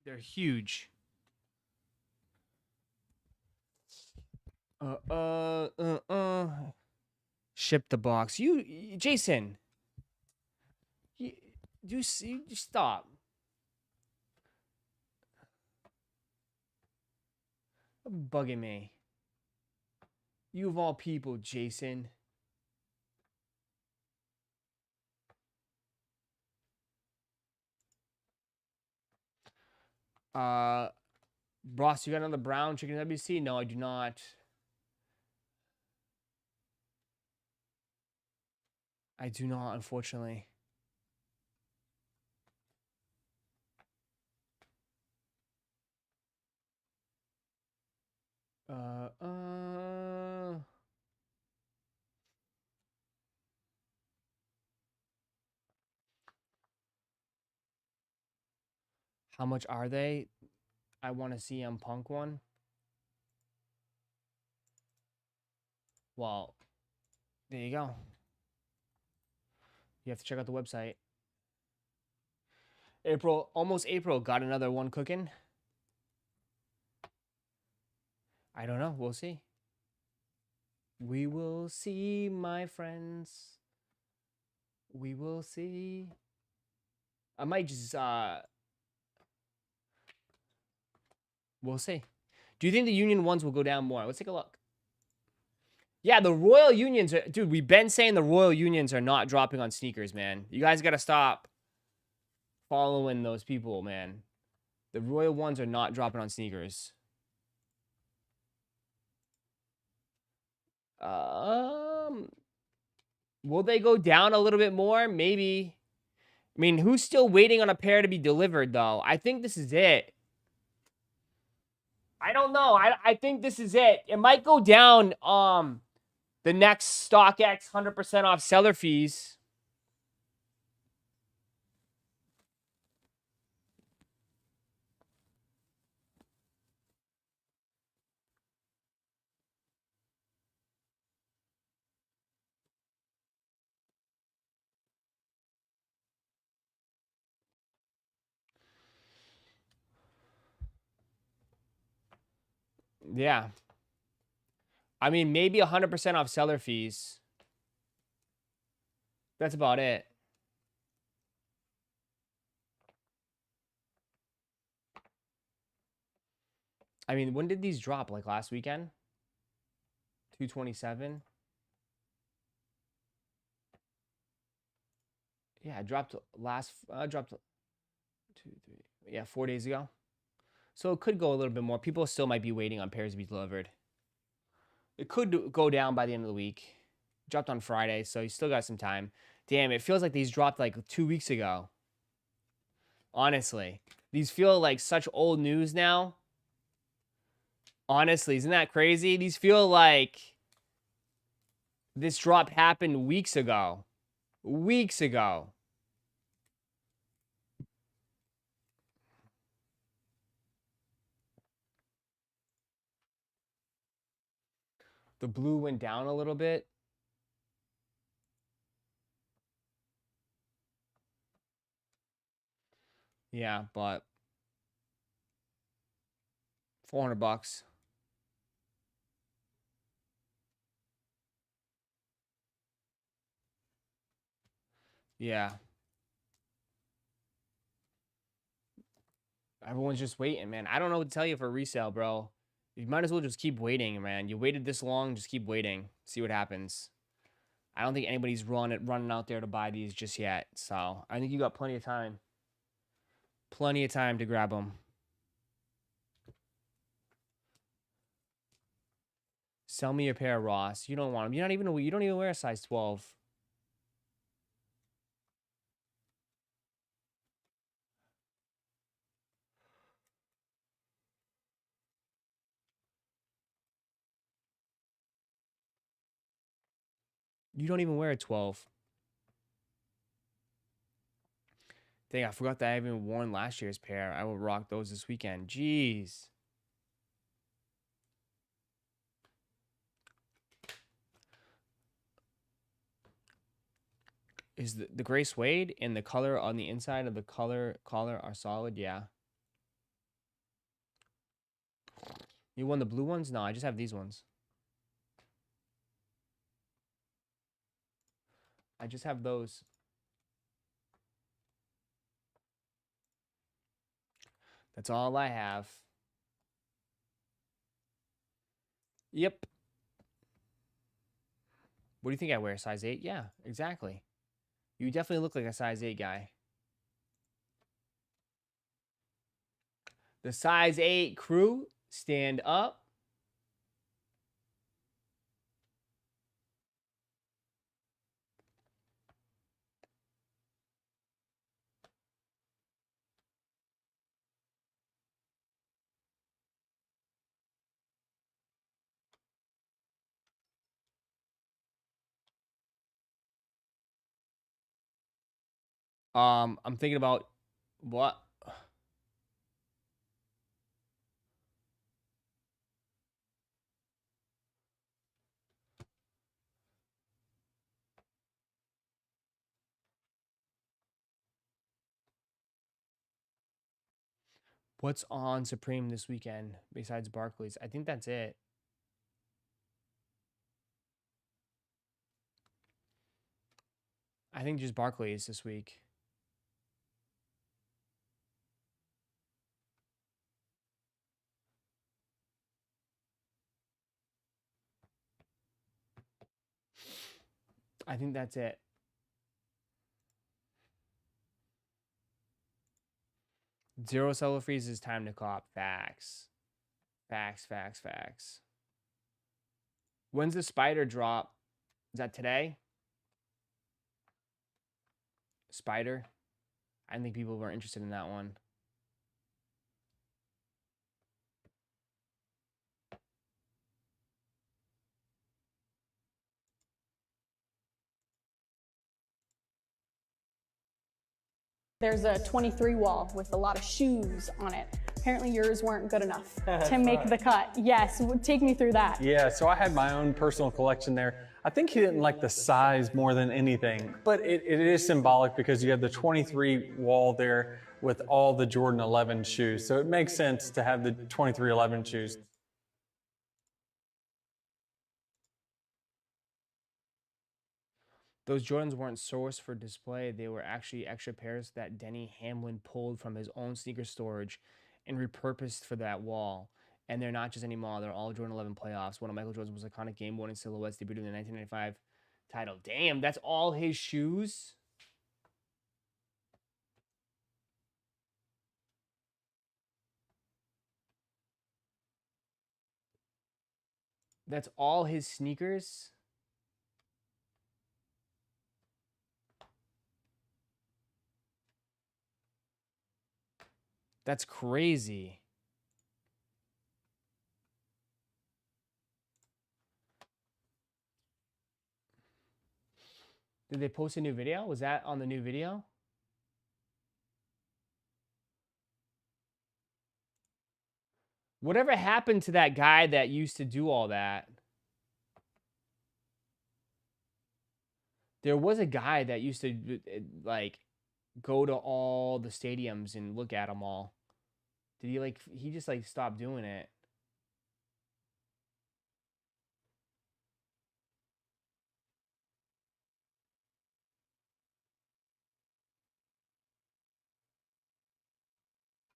They're huge. Ship the box. Jason. You stop. Bugging me. You of all people, Jason. Ross, you got another brown chicken WC? No, I do not. I do not, unfortunately. How much are they? I want a CM Punk one. Well, there you go. You have to check out the website. April, almost April. Got another one cooking. I don't know. We'll see. We will see, my friends. We will see. I might just, we'll see. Do you think the union ones will go down more? Let's take a look. Yeah, the Royal Unions are... Dude, we've been saying the Royal Unions are not dropping on sneakers, man. You guys got to stop following those people, man. The Royal ones are not dropping on sneakers. Will they go down a little bit more? Maybe. I mean, who's still waiting on a pair to be delivered, though? I think this is it. I don't know. I think this is it. It might go down the next StockX 100% off seller fees. Yeah. I mean, maybe 100% off seller fees. That's about it. I mean, when did these drop? Like last weekend? 227. Yeah, I dropped last. I dropped 2, 3. Yeah, 4 days ago. So it could go a little bit more. People still might be waiting on pairs to be delivered. It could go down by the end of the week. Dropped on Friday, so you still got some time. Damn, it feels like these dropped like 2 weeks ago. Honestly, these feel like such old news now. Honestly, isn't that crazy? These feel like this drop happened weeks ago. Weeks ago. The blue went down a little bit. Yeah, but $400. Yeah. Everyone's just waiting, man. I don't know what to tell you for resale, bro. You might as well just keep waiting, man. You waited this long, just keep waiting. See what happens. I don't think anybody's running out there to buy these just yet. So I think you got plenty of time. Plenty of time to grab them. Sell me a pair, Ross. You don't want them. You don't even wear a size 12. You don't even wear a 12. Dang, I forgot that I haven't worn last year's pair. I will rock those this weekend. Jeez. Is the gray suede and the color on the inside of the collar are solid? Yeah. You won the blue ones? No, I just have these ones. I just have those. That's all I have. Yep. What do you think I wear? Size 8? Yeah, exactly. You definitely look like a size 8 guy. The size 8 crew, stand up. I'm thinking about what? What's on Supreme this weekend besides Barclays? I think that's it. I think just Barclays this week. I think that's it. Zero seller freeze is time to cop. Facts. Facts, facts, facts. When's the spider drop? Is that today? Spider? I didn't think people were interested in that one. There's a 23 wall with a lot of shoes on it. Apparently yours weren't good enough to make the cut. Yes, take me through that. Yeah, so I had my own personal collection there. I think he didn't like the size more than anything, but it is symbolic because you have the 23 wall there with all the Jordan 11 shoes. So it makes sense to have the 2311 shoes. Those Jordans weren't sourced for display. They were actually extra pairs that Denny Hamlin pulled from his own sneaker storage and repurposed for that wall. And they're not just any model. They're all Jordan 11 playoffs. One of Michael Jordan's most iconic game-winning silhouettes debuted in the 1995 title. Damn, that's all his shoes? That's all his sneakers? That's crazy. Did they post a new video? Was that on the new video? Whatever happened to that guy that used to do all that? There was a guy that used to, like, go to all the stadiums and look at them all. Did he, like, he just, like, stopped doing it?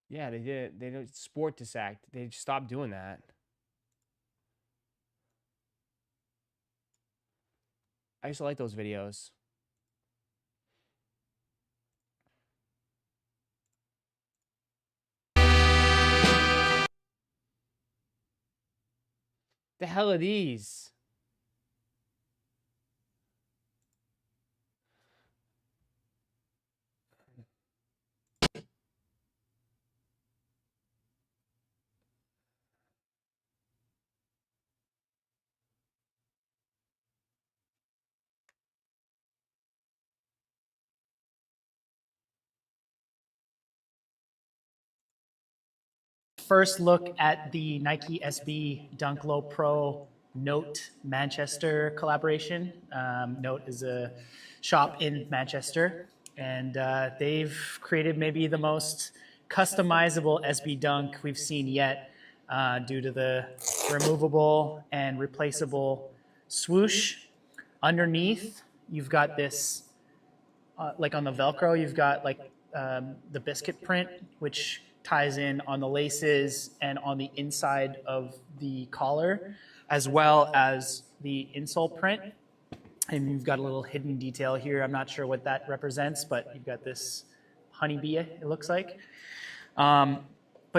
Yeah, they did. They did sport disact. They just stopped doing that. I used to like those videos. The hell are these? First look at the Nike SB Dunk Low Pro Note Manchester collaboration. Note is a shop in Manchester, and they've created maybe the most customizable SB Dunk we've seen yet due to the removable and replaceable swoosh. Underneath, you've got this, like on the Velcro, you've got like the biscuit print, which ties in on the laces and on the inside of the collar, as well as the insole print. And you've got a little hidden detail here. I'm not sure what that represents, but you've got this honeybee, it looks like. But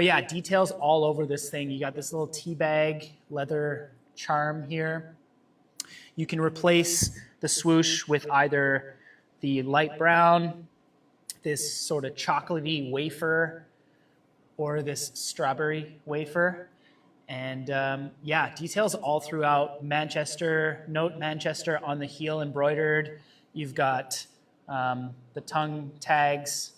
yeah, details all over this thing. You got this little tea bag leather charm here. You can replace the swoosh with either the light brown, this sort of chocolatey wafer, or this strawberry wafer. And yeah, details all throughout. Manchester, Note Manchester on the heel embroidered. You've got the tongue tags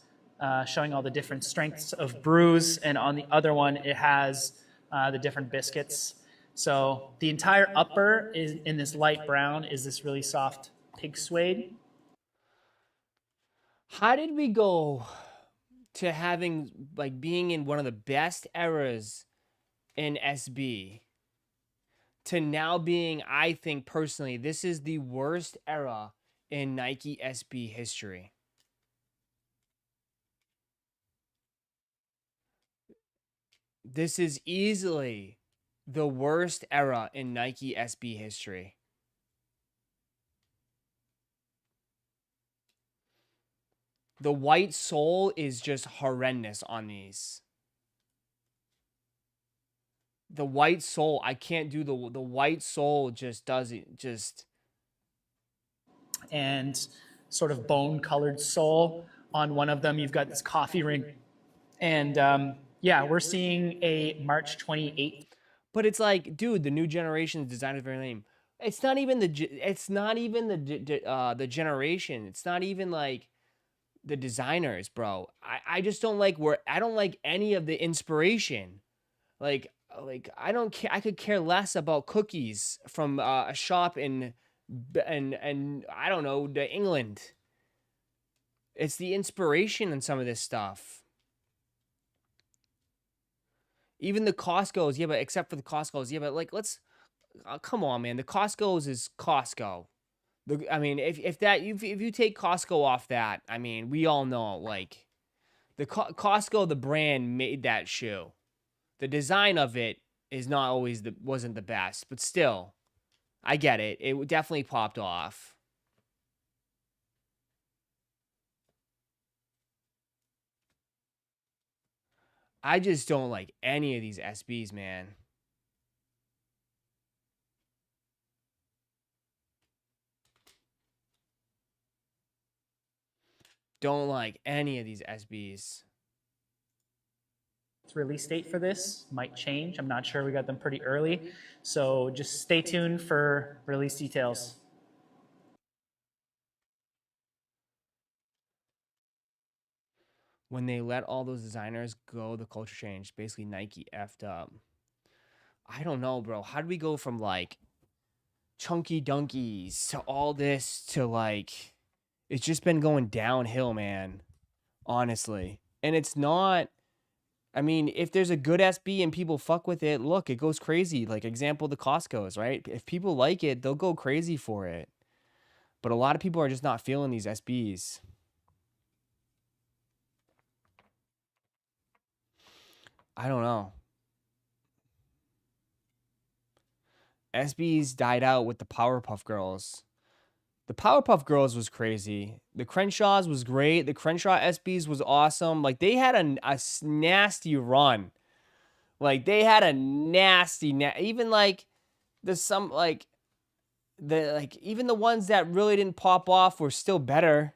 showing all the different strengths of brews. And on the other one, it has the different biscuits. So the entire upper is in this light brown is this really soft pig suede. How did we go to having, like, being in one of the best eras in SB to now being, I think personally, this is the worst era in Nike SB history? This is easily the worst era in Nike SB history. The white sole is just horrendous on these. The white sole, I can't do the white sole just doesn't, just. And sort of bone-colored sole. On one of them, you've got this coffee ring. And yeah, we're seeing a March 28th. But it's like, dude, the new generation's design is very lame. It's not even the generation. It's not even like the designers, bro. I just don't like I don't like any of the inspiration. Like I don't care. I could care less about cookies from a shop in I don't know, England. It's the inspiration in some of this stuff. Even the Costco's, yeah, but except for the Costco's, yeah, but like let's come on, man. The Costco's is Costco. I mean, if you take Costco off that, I mean, we all know, like, the Costco, the brand made that shoe. The design of it is not always wasn't the best, but still, I get it. It definitely popped off. I just don't like any of these SBs, man. Don't like any of these SBs. Release date for this might change. I'm not sure. We got them pretty early. So just stay tuned for release details. When they let all those designers go, the culture changed. Basically, Nike effed up. I don't know, bro. How do we go from, like, chunky dunkies to all this to, like, it's just been going downhill, man. Honestly. And it's not, I mean, if there's a good SB and people fuck with it, look, it goes crazy. Like, example, the Costco's, right? If people like it, they'll go crazy for it. But a lot of people are just not feeling these SBs. I don't know. SBs died out with the Powerpuff Girls. The Powerpuff Girls was crazy. The Crenshaws was great. The Crenshaw SBs was awesome. Like, they had a nasty run. Like, they had a nasty, even like there's some like even the ones that really didn't pop off were still better.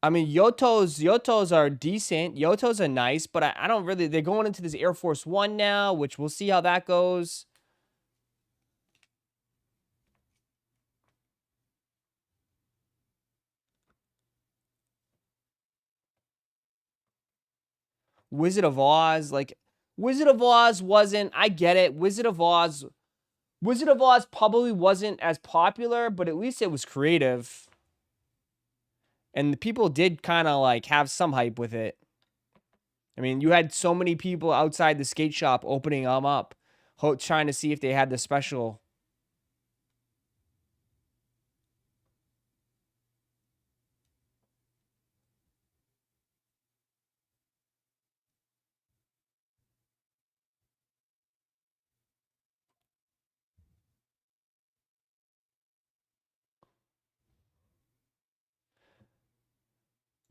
I mean, Yotos are decent. Yotos are nice, but I don't really. They're going into this Air Force One now, which we'll see how that goes. Wizard of Oz, like Wizard of Oz wasn't. I get it. Wizard of Oz probably wasn't as popular, but at least it was creative. And the people did kind of like have some hype with it. I mean, you had so many people outside the skate shop opening them up, trying to see if they had the special.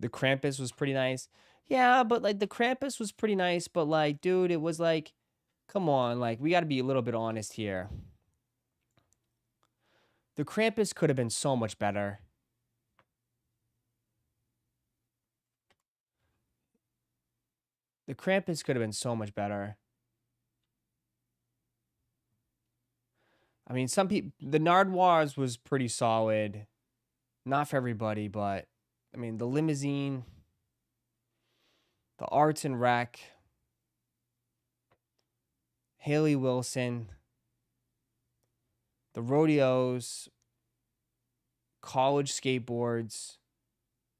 The Krampus was pretty nice. Yeah, but like the Krampus was pretty nice, but like, dude, it was like, come on, like we got to be a little bit honest here. The Krampus could have been so much better. The Krampus could have been so much better. I mean, some people, the Nardwuars was pretty solid. Not for everybody, but I mean, the Limousine, the Arts and Rec, Haley Wilson, the Rodeos, college skateboards,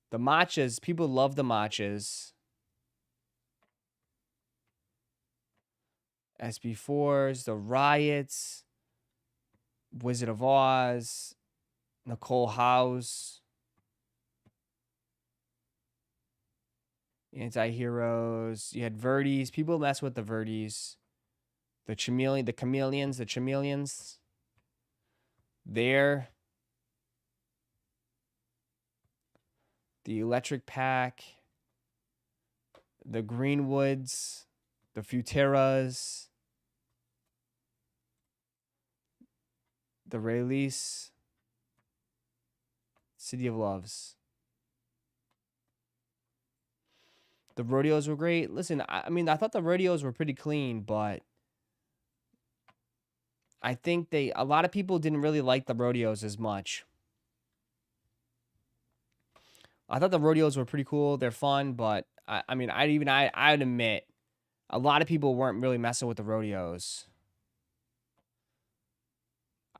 the Matchas. People love the Matchas. SB4s, the Riots, Wizard of Oz, Nicole House, Anti-Heroes. You had Verdes. People mess with the Verdes. The Chameleons. There. The Electric Pack. The Greenwoods. The Futeras. The Release. City of Loves. The Rodeos were great. Listen, I mean, I thought the Rodeos were pretty clean, but I think a lot of people didn't really like the Rodeos as much. I thought the Rodeos were pretty cool. They're fun, but I mean, I'd admit a lot of people weren't really messing with the Rodeos.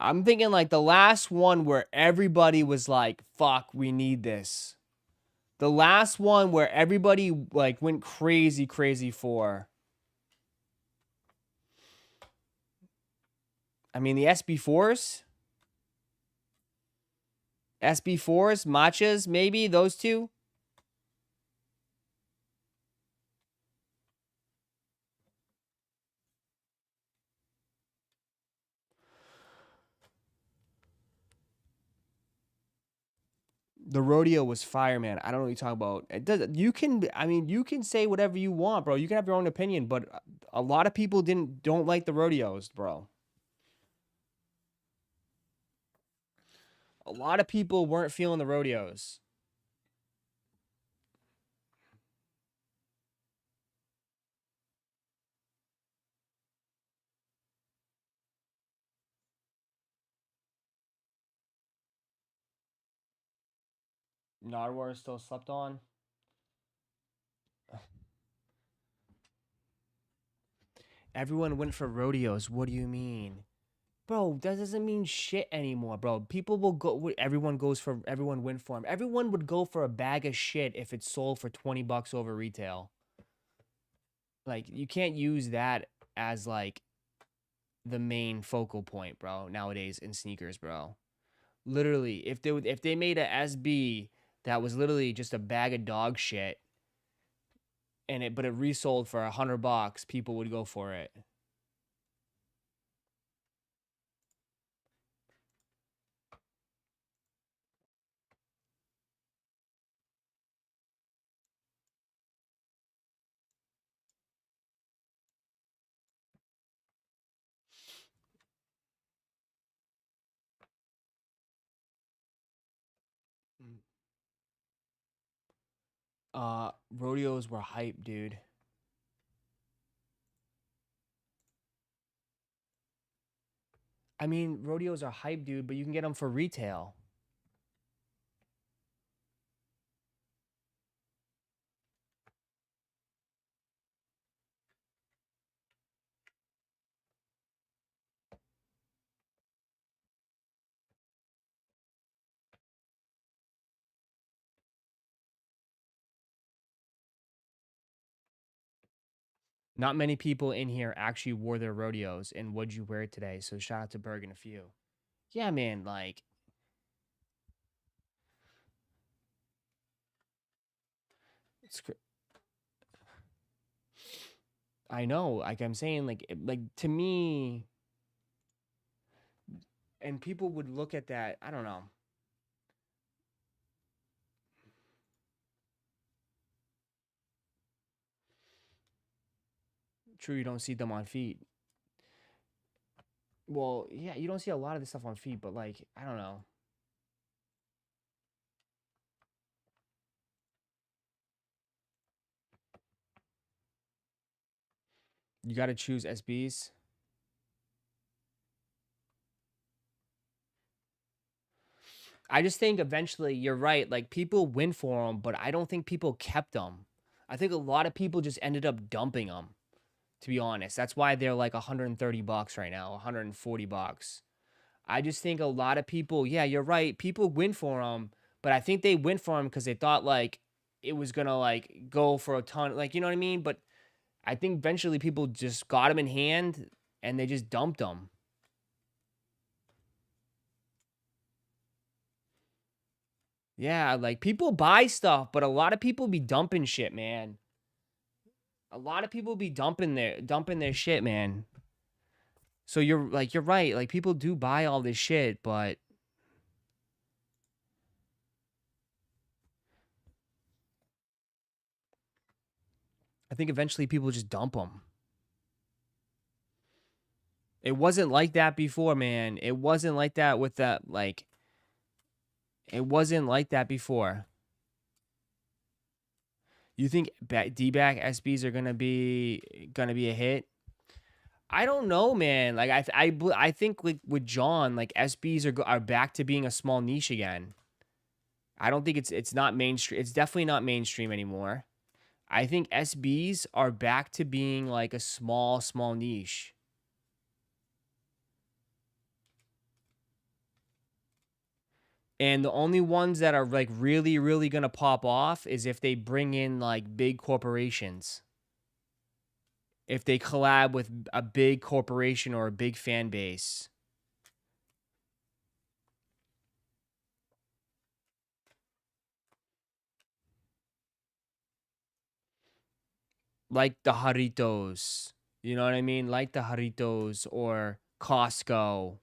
I'm thinking like the last one where everybody was like, fuck, we need this. The last one where everybody like went crazy for. I mean, the SB4s. SB4s, Matchas, maybe those two. The Rodeo was fire, man. I don't know what you're talking about. It does. You can say whatever you want, bro. You can have your own opinion, but a lot of people don't like the Rodeos, bro. A lot of people weren't feeling the Rodeos. Nardwuar still slept on. Everyone went for Rodeos. What do you mean? Bro, that doesn't mean shit anymore, bro. People will go. Everyone went for them. Everyone would go for a bag of shit if it sold for $20 over retail. Like, you can't use that as like the main focal point, bro, nowadays in sneakers, bro. Literally, if they made a SB that was literally just a bag of dog shit, but it resold for $100, people would go for it. Rodeos were hype, dude. I mean, rodeos are hype, dude, but you can get them for retail. Not many people in here actually wore their rodeos, and what'd you wear today? So shout out to Berg and a few. Yeah, man, like... I know, like I'm saying, like to me, and people would look at that, I don't know. True, you don't see them on feet. Well, yeah, you don't see a lot of this stuff on feet, but like, I don't know. You got to choose SBs. I just think eventually, you're right, like people win for them, but I don't think people kept them. I think a lot of people just ended up dumping them, to be honest. That's why they're like $130 right now, $140. I just think a lot of people, yeah, you're right, people win for them, but I think they win for them because they thought like it was gonna like go for a ton, like, you know what I mean? But I think eventually people just got them in hand and they just dumped them. Yeah, like people buy stuff, but a lot of people be dumping shit, man. A lot of people be dumping their shit, man. So you're right. Like people do buy all this shit, but I think eventually people just dump them. It wasn't like that before, man. It wasn't like that with that, like, it wasn't like that before. You think D-back SBs are gonna be a hit? I don't know, man. Like I think like with John, like SBs are back to being a small niche again. I don't think it's not mainstream. It's definitely not mainstream anymore. I think SBs are back to being like a small niche. And the only ones that are like really, really gonna pop off is if they bring in like big corporations. If they collab with a big corporation or a big fan base. Like the Jarritos. You know what I mean? Like the Jarritos or Costco.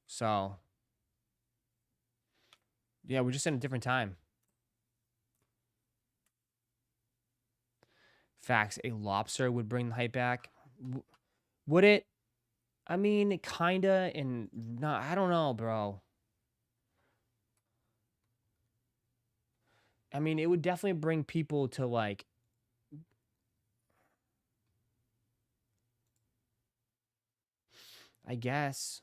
So, yeah, we're just in a different time. Facts. A lobster would bring the hype back. Would it? I mean, kinda, and not. I don't know, bro. I mean, it would definitely bring people to like. I guess.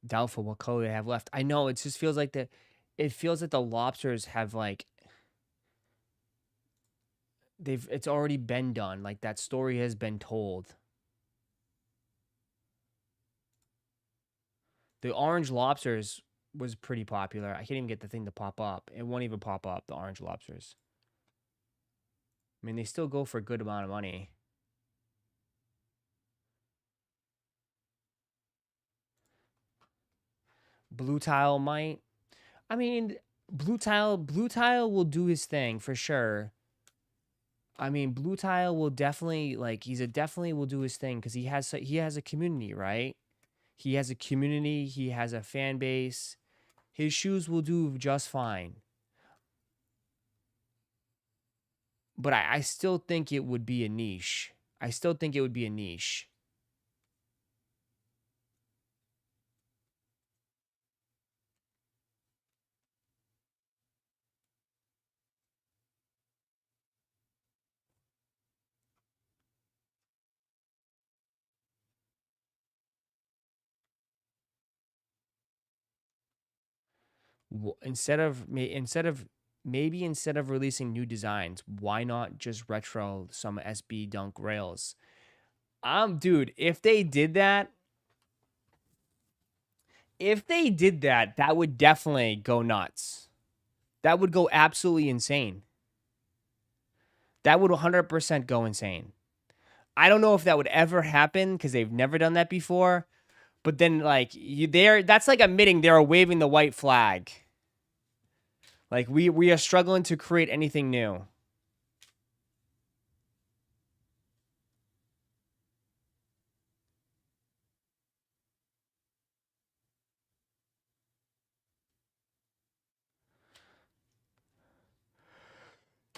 Doubtful what color they have left. I know, it just feels like it feels like the lobsters have like it's already been done. Like that story has been told. The orange lobsters was pretty popular. I can't even get the thing to pop up. It won't even pop up, the orange lobsters. I mean, they still go for a good amount of money. Blue Tile might. I mean, Blue Tile will do his thing for sure. I mean, Blue Tile will definitely definitely will do his thing because he has a community, right? He has a community. He has a fan base. His shoes will do just fine. But I still think it would be a niche. I still think it would be a niche. Instead of releasing new designs, why not just retro some SB Dunk rails? Dude, if they did that, that would definitely go nuts. That would go absolutely insane. That would 100% go insane. I don't know if that would ever happen because they've never done that before. But then, like, that's like admitting they're waving the white flag. Like, we are struggling to create anything new.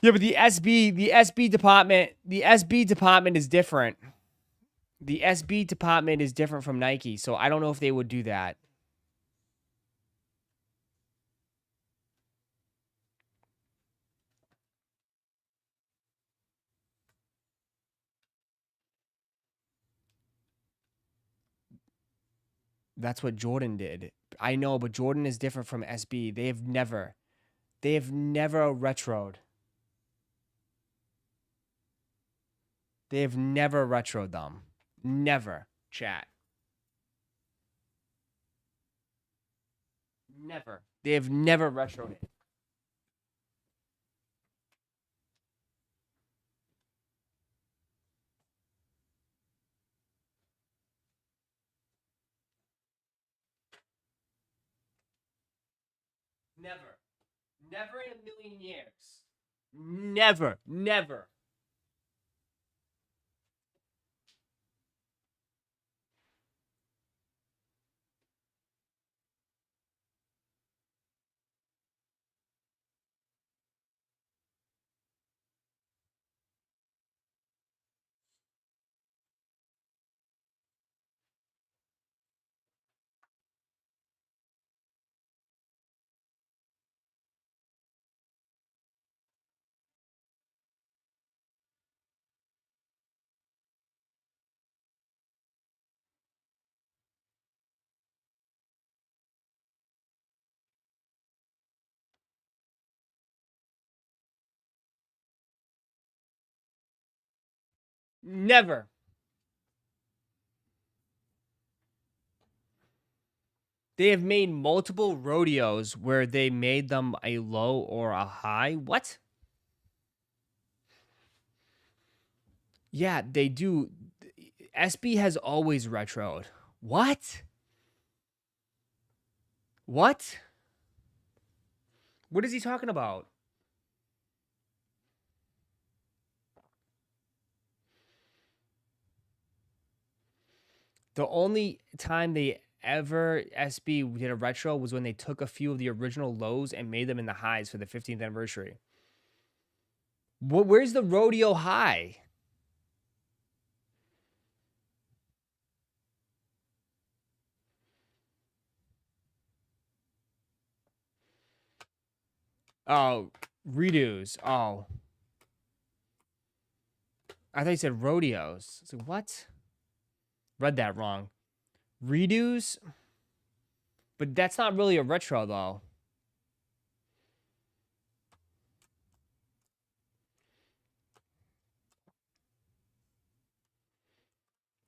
Yeah, but the SB department is different. The SB department is different from Nike, so I don't know if they would do that. That's what Jordan did. I know, but Jordan is different from SB. They have never retroed. They have never retroed them. Never, chat. Never. They have never retroed it. Never. Never in a million years. Never. Never. Never. They have made multiple rodeos where they made them a low or a high. What? Yeah, they do. SB has always retroed. What? What? What is he talking about? The only time they ever SB did a retro was when they took a few of the original lows and made them in the highs for the 15th anniversary. Where's the rodeo high? Oh, redos. Oh. I thought you said rodeos. So what? Read that wrong. Redos? But that's not really a retro, though.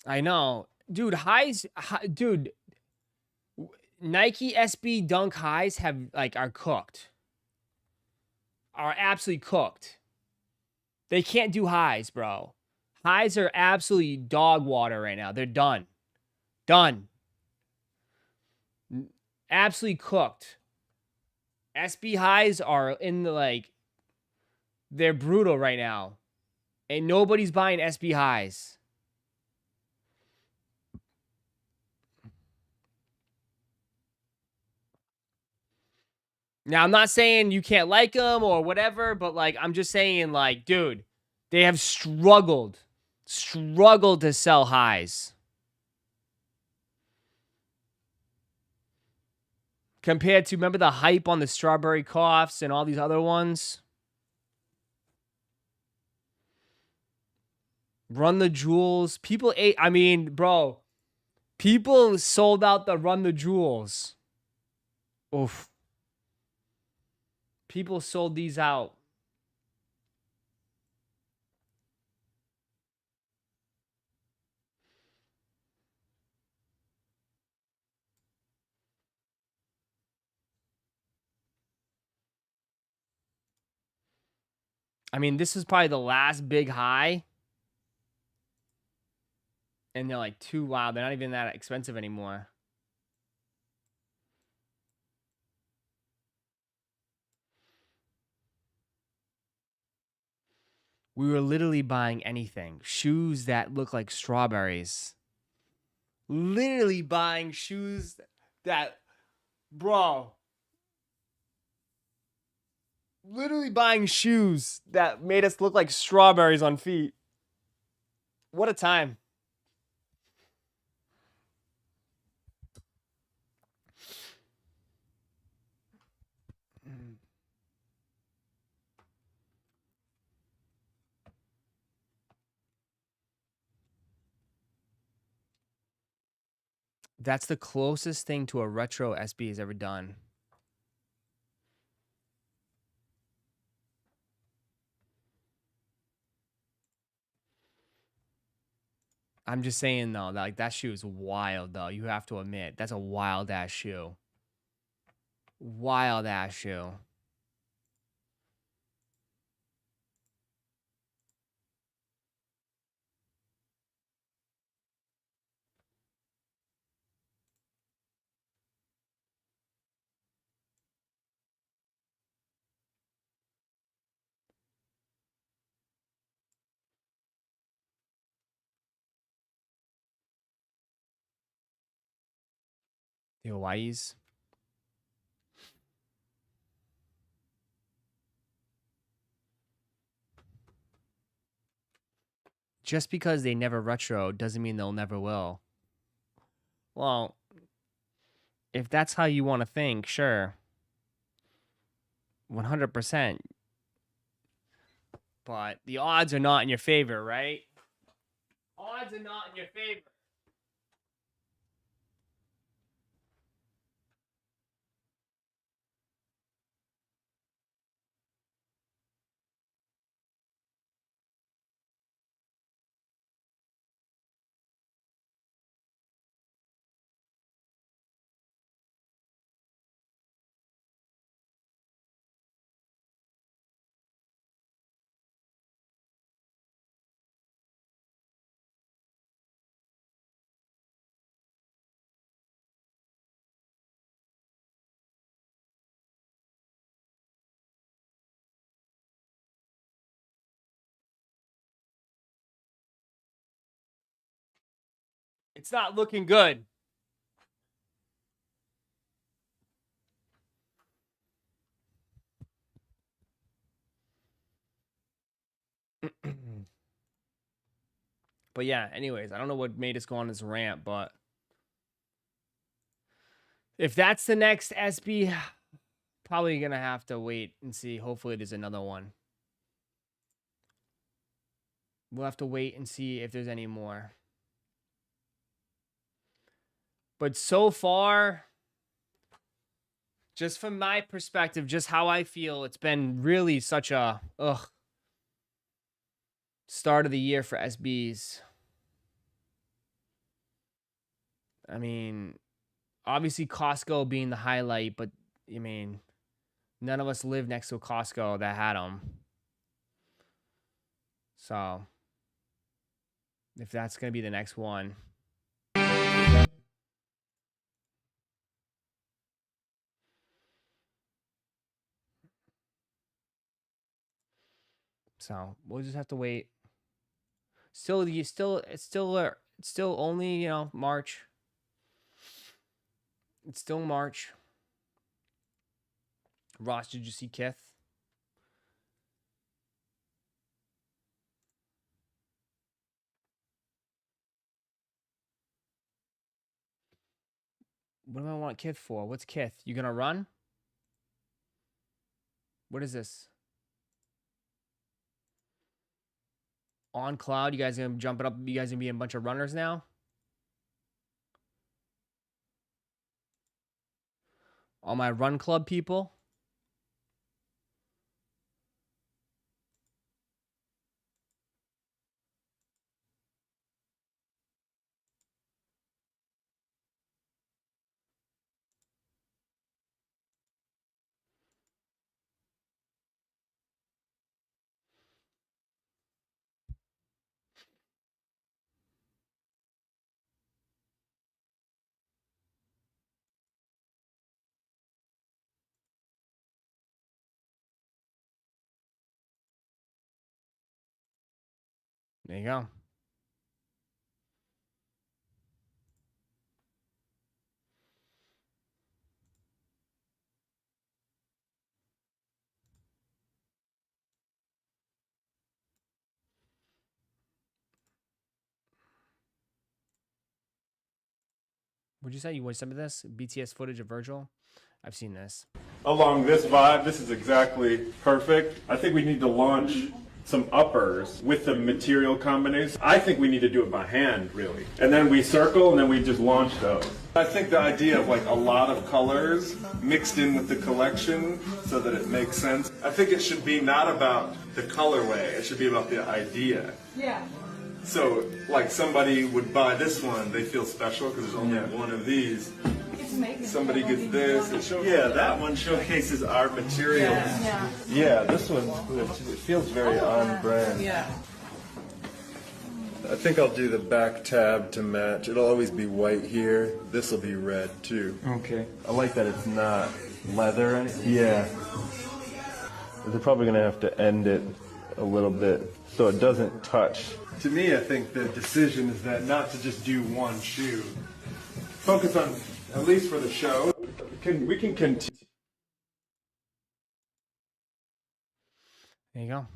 I know. Dude, dude, Nike SB Dunk highs are cooked. Are absolutely cooked. They can't do highs, bro. Highs are absolutely dog water right now. They're done. Done. Absolutely cooked. SB highs are in the they're brutal right now. And nobody's buying SB highs. Now, I'm not saying you can't like them or whatever, but, like, I'm just saying, like, dude, they have struggled to sell highs. Compared to, remember the hype on the strawberry coughs and all these other ones? Run the Jewels. People ate, I mean, bro, people sold out the Run the Jewels. Oof. People sold these out. I mean, this is probably the last big high. And they're like, wow, they're not even that expensive anymore. We were literally buying anything. Shoes that look like strawberries. Literally buying shoes that, bro. Literally buying shoes that made us look like strawberries on feet. What a time. That's the closest thing to a retro SB has ever done. I'm just saying, though, like, that shoe is wild, though. You have to admit, that's a wild-ass shoe. Wild-ass shoe. The Hawaiis. Just because they never retro doesn't mean they'll never will. Well, if that's how you want to think, sure. 100%. But the odds are not in your favor, right? Odds are not in your favor. It's not looking good. But yeah, anyways, I don't know what made us go on this rant, but if that's the next SB, probably gonna have to wait and see. Hopefully there's another one. We'll have to wait and see if there's any more. But so far, just from my perspective, just how I feel, it's been really such a start of the year for SBs. I mean, obviously Costco being the highlight, but I mean, none of us live next to a Costco that had them. So, if that's going to be the next one. So, we'll just have to wait. It's still only, you know, March. It's still March. Ross, did you see Kith? What do I want Kith for? What's Kith? You gonna run? What is this? On cloud, you guys gonna jump it up? You guys gonna be a bunch of runners now? All my run club people. There you go. What'd you say? You watched some of this? BTS footage of Virgil? I've seen this. Along this vibe, this is exactly perfect. I think we need to launch some uppers with the material combination. I think we need to do it by hand, really. And then we circle and then we just launch those. I think the idea of like a lot of colors mixed in with the collection so that it makes sense. I think it should be not about the colorway, it should be about the idea. Yeah. So, like somebody would buy this one, they feel special because there's only one of these. Somebody gets this. Yeah, that one showcases our materials. Yeah, this one, it feels very on brand. Yeah. I think I'll do the back tab to match. It'll always be white here. This will be red too. Okay. I like that it's not leather. Yeah. They're probably going to have to end it a little bit so it doesn't touch. To me, I think the decision is that not to just do one shoe. Focus on, at least for the show, we can continue. There you go.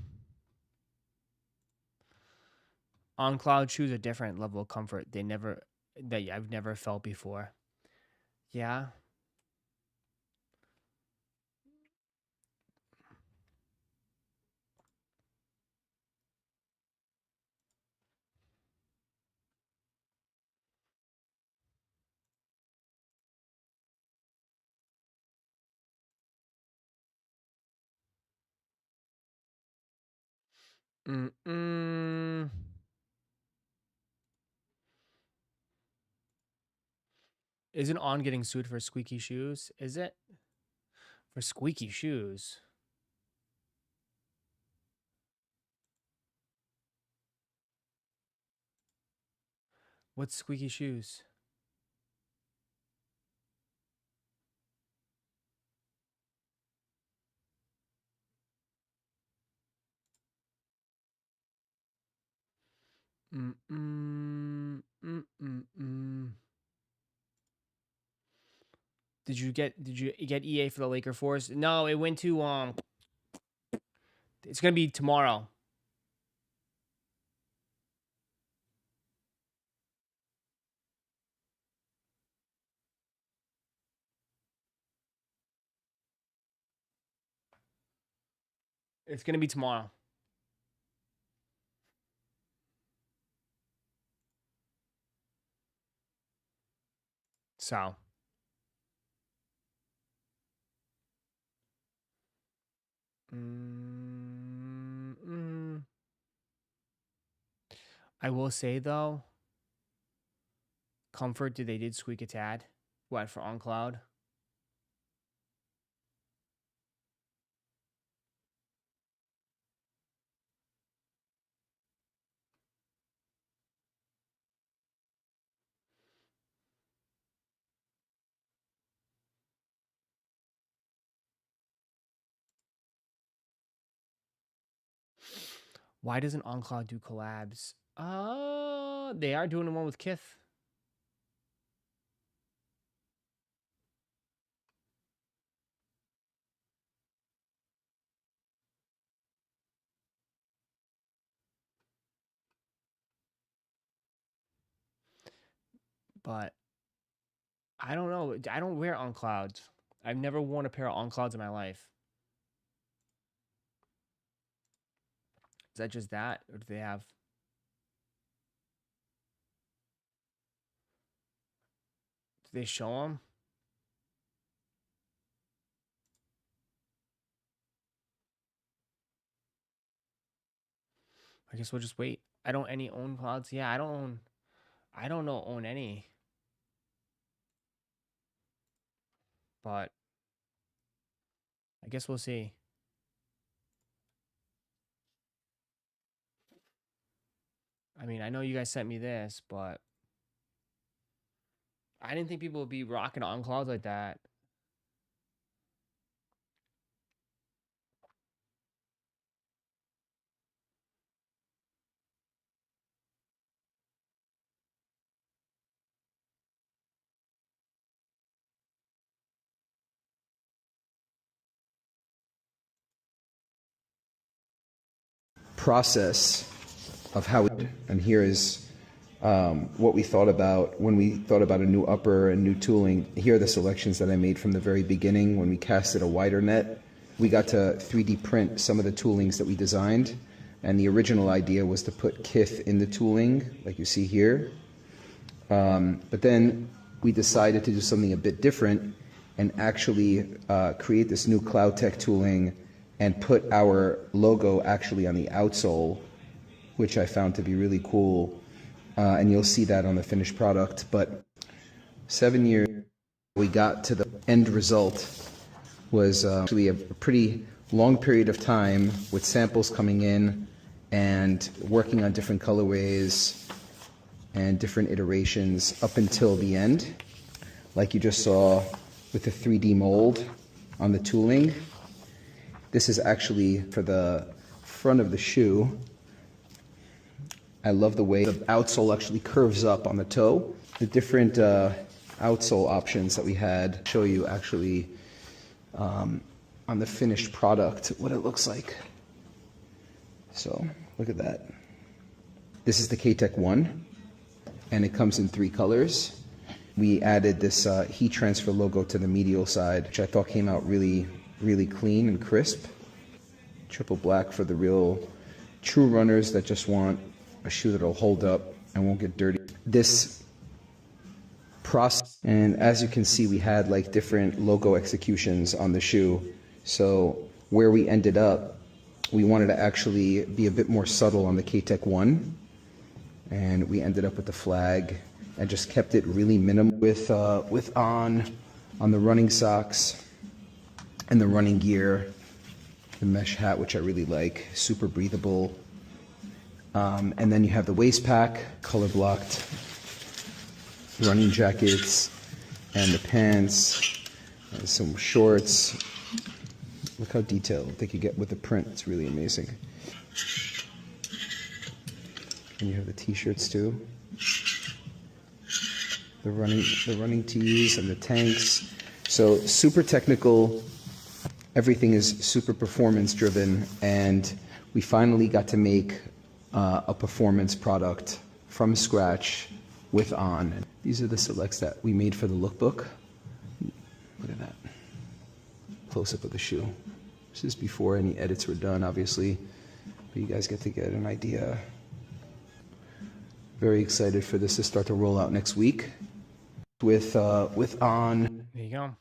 On cloud shoes are different level of comfort. That I've never felt before. Yeah. Mm-mm. Isn't On getting sued for squeaky shoes? Is it? For squeaky shoes? What's squeaky shoes? Mm-mm. Mm-mm-mm. Did you get EA for the Laker Force? No, it went to it's gonna be tomorrow. It's gonna be tomorrow. So I will say though, comfort, they did squeak a tad. What, for On Cloud? Why doesn't On Cloud do collabs? They are doing the one with Kith. But I don't know. I don't wear On Clouds. I've never worn a pair of On Clouds in my life. Is that just that? Or do they have... Do they show them? I guess we'll just wait. I don't any own Clouds. Yeah, I don't own any. But I guess we'll see. I mean, I know you guys sent me this, but I didn't think people would be rocking On Clouds like that. Process of how and here is what we thought about when we thought about a new upper and new tooling. Here are the selections that I made from the very beginning when we casted a wider net. We got to 3D print some of the toolings that we designed, and the original idea was to put Kith in the tooling like you see here, but then we decided to do something a bit different and actually create this new Cloud Tech tooling and put our logo actually on the outsole, which I found to be really cool. And you'll see that on the finished product. But 7 years, we got to the end result was actually a pretty long period of time with samples coming in and working on different colorways and different iterations up until the end, like you just saw with the 3D mold on the tooling. This is actually for the front of the shoe. I love the way the outsole actually curves up on the toe. The different outsole options that we had show you actually on the finished product what it looks like. So look at that. This is the K-Tech 1, and it comes in 3 colors. We added this heat transfer logo to the medial side, which I thought came out really clean and crisp. Triple black for the real true runners that just want a shoe that'll hold up and won't get dirty. This process, and as you can see, we had like different logo executions on the shoe. So where we ended up, we wanted to actually be a bit more subtle on the K-Tech 1, and we ended up with the flag and just kept it really minimal with on the running socks and the running gear, the mesh hat, which I really like, super breathable. And then you have the waist pack, color blocked, running jackets, and the pants, and some shorts. Look how detailed they could get with the print. It's really amazing. And you have the t-shirts too. The running tees and the tanks. So super technical. Everything is super performance driven, and we finally got to make a performance product from scratch with On. These are the selects that we made for the lookbook. Look at that. Close up of the shoe. This is before any edits were done, obviously, but you guys get to get an idea. Very excited for this to start to roll out next week with On. There you go.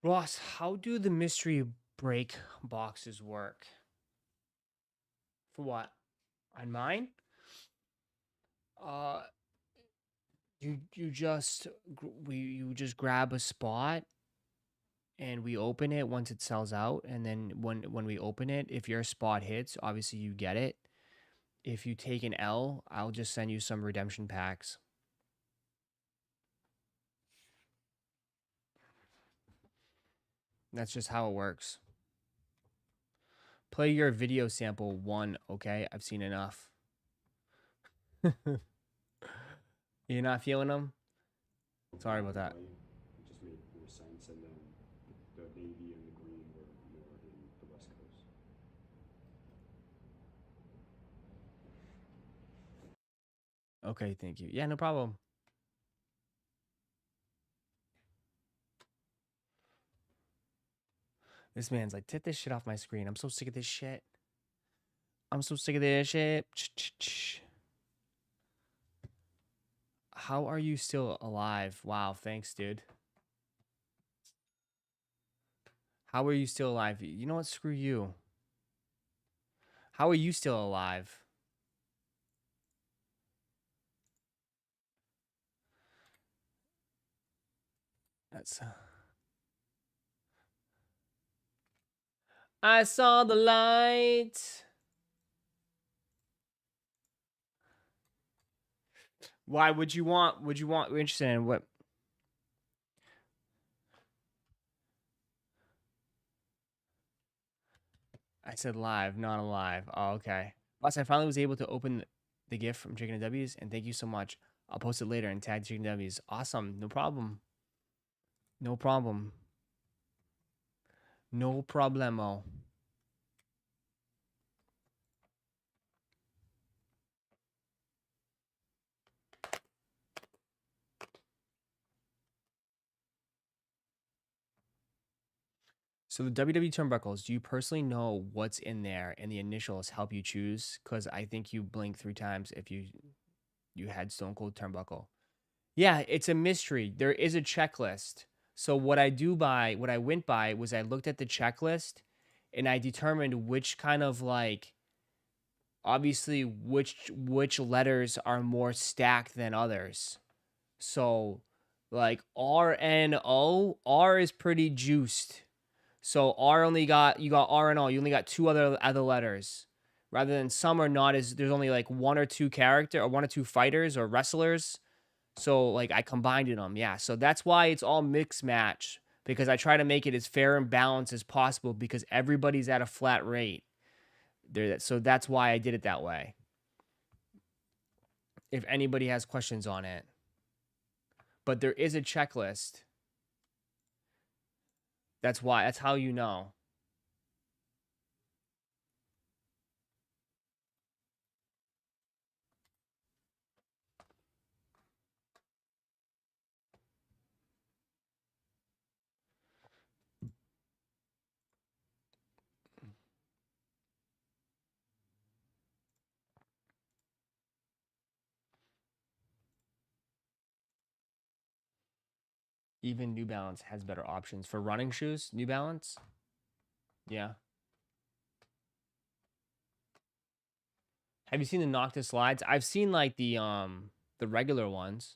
Ross, how do the mystery break boxes work? For what? On mine? You just grab a spot and we open it once it sells out, and then when we open it, if your spot hits, obviously you get it. If you take an L, I'll just send you some redemption packs. That's just how it works. Play your video sample 1, okay? I've seen enough. You're not feeling them? Sorry about that. It just made more sense, and then the navy and the green were more in the West Coast. Okay, thank you. Yeah, no problem. This man's like, take this shit off my screen. I'm so sick of this shit. I'm so sick of this shit. How are you still alive? Wow, thanks, dude. How are you still alive? You know what? Screw you. How are you still alive? That's... I saw the light. Why would you want, we're interested in what? I said live, not alive. Oh, okay. Plus, I finally was able to open the gift from Chicken and W's, and thank you so much. I'll post it later and tag Chicken and W's. Awesome. No problem. No problem. No problemo. So the WW turnbuckles, do you personally know what's in there and the initials help you choose? Because I think you blink 3 times if you had Stone Cold turnbuckle. Yeah, it's a mystery. There is a checklist. So what I went by was I looked at the checklist and I determined which kind of like, obviously which letters are more stacked than others. So like R, N, O, R is pretty juiced. So R you got R and O, you only got 2 other letters. Rather than some are not as, there's only like 1 or 2 character or 1 or 2 fighters or wrestlers. So like I combined them, yeah. So that's why it's all mix match, because I try to make it as fair and balanced as possible because everybody's at a flat rate. So that's why I did it that way. If anybody has questions on it. But there is a checklist. That's how you know. Even New Balance has better options for running shoes. New Balance, yeah. Have you seen the Noctis slides? I've seen like the regular ones.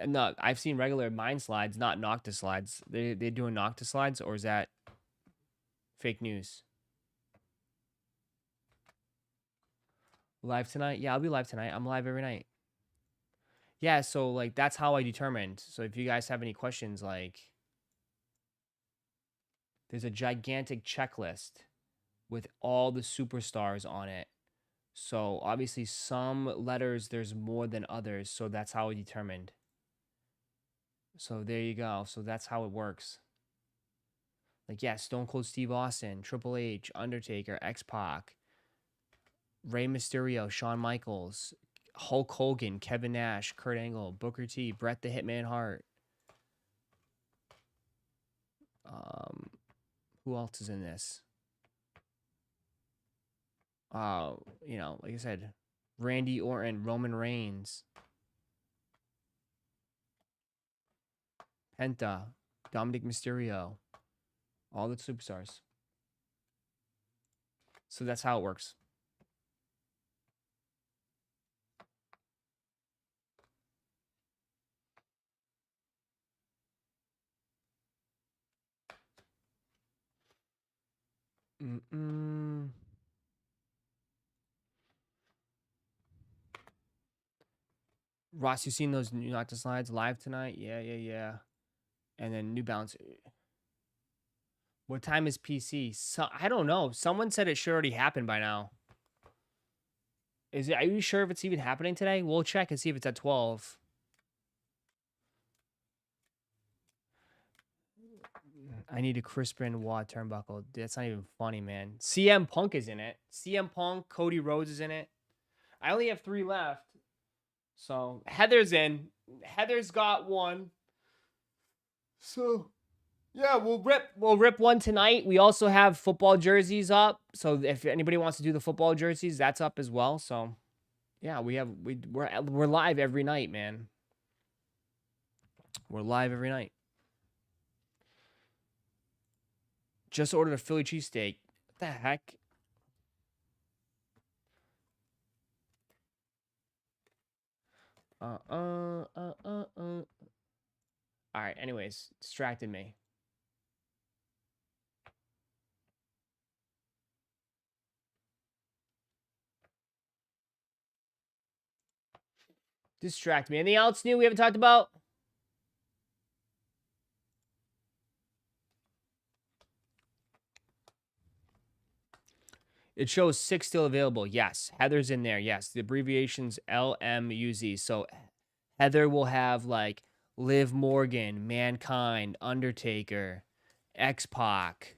No, I've seen regular mine slides, not Noctis slides. They're doing Noctis slides, or is that fake news? Live tonight? Yeah, I'll be live tonight. I'm live every night. Yeah, so like that's how I determined. So if you guys have any questions, like there's a gigantic checklist with all the superstars on it. So obviously some letters there's more than others, so that's how I determined. So there you go. So that's how it works. Like yeah, Stone Cold Steve Austin, Triple H, Undertaker, X-Pac, Rey Mysterio, Shawn Michaels, Hulk Hogan, Kevin Nash, Kurt Angle, Booker T, Bret the Hitman Hart. Who else is in this? You know, like I said, Randy Orton, Roman Reigns, Penta, Dominic Mysterio, all the superstars. So that's how it works. Ross, you seen those new Noctis slides live tonight? Yeah. And then New Balance. What time is PC? So, I don't know. Someone said it should already happen by now. Is it? Are you sure if it's even happening today? We'll check and see if it's at 12. I need a Chris Benoit turnbuckle. That's not even funny, man. CM Punk is in it. CM Punk, Cody Rhodes is in it. I only have 3 left. So Heather's in. Heather's got 1. So yeah, we'll rip one tonight. We also have football jerseys up. So if anybody wants to do the football jerseys, that's up as well. So yeah, we're live every night, man. We're live every night. Just ordered a Philly cheesesteak. What the heck? All right, anyways, distracted me. Distract me. Anything else new we haven't talked about? It shows 6 still available. Yes. Heather's in there. Yes. The abbreviation's LMUZ. So Heather will have like Liv Morgan, Mankind, Undertaker, X-Pac.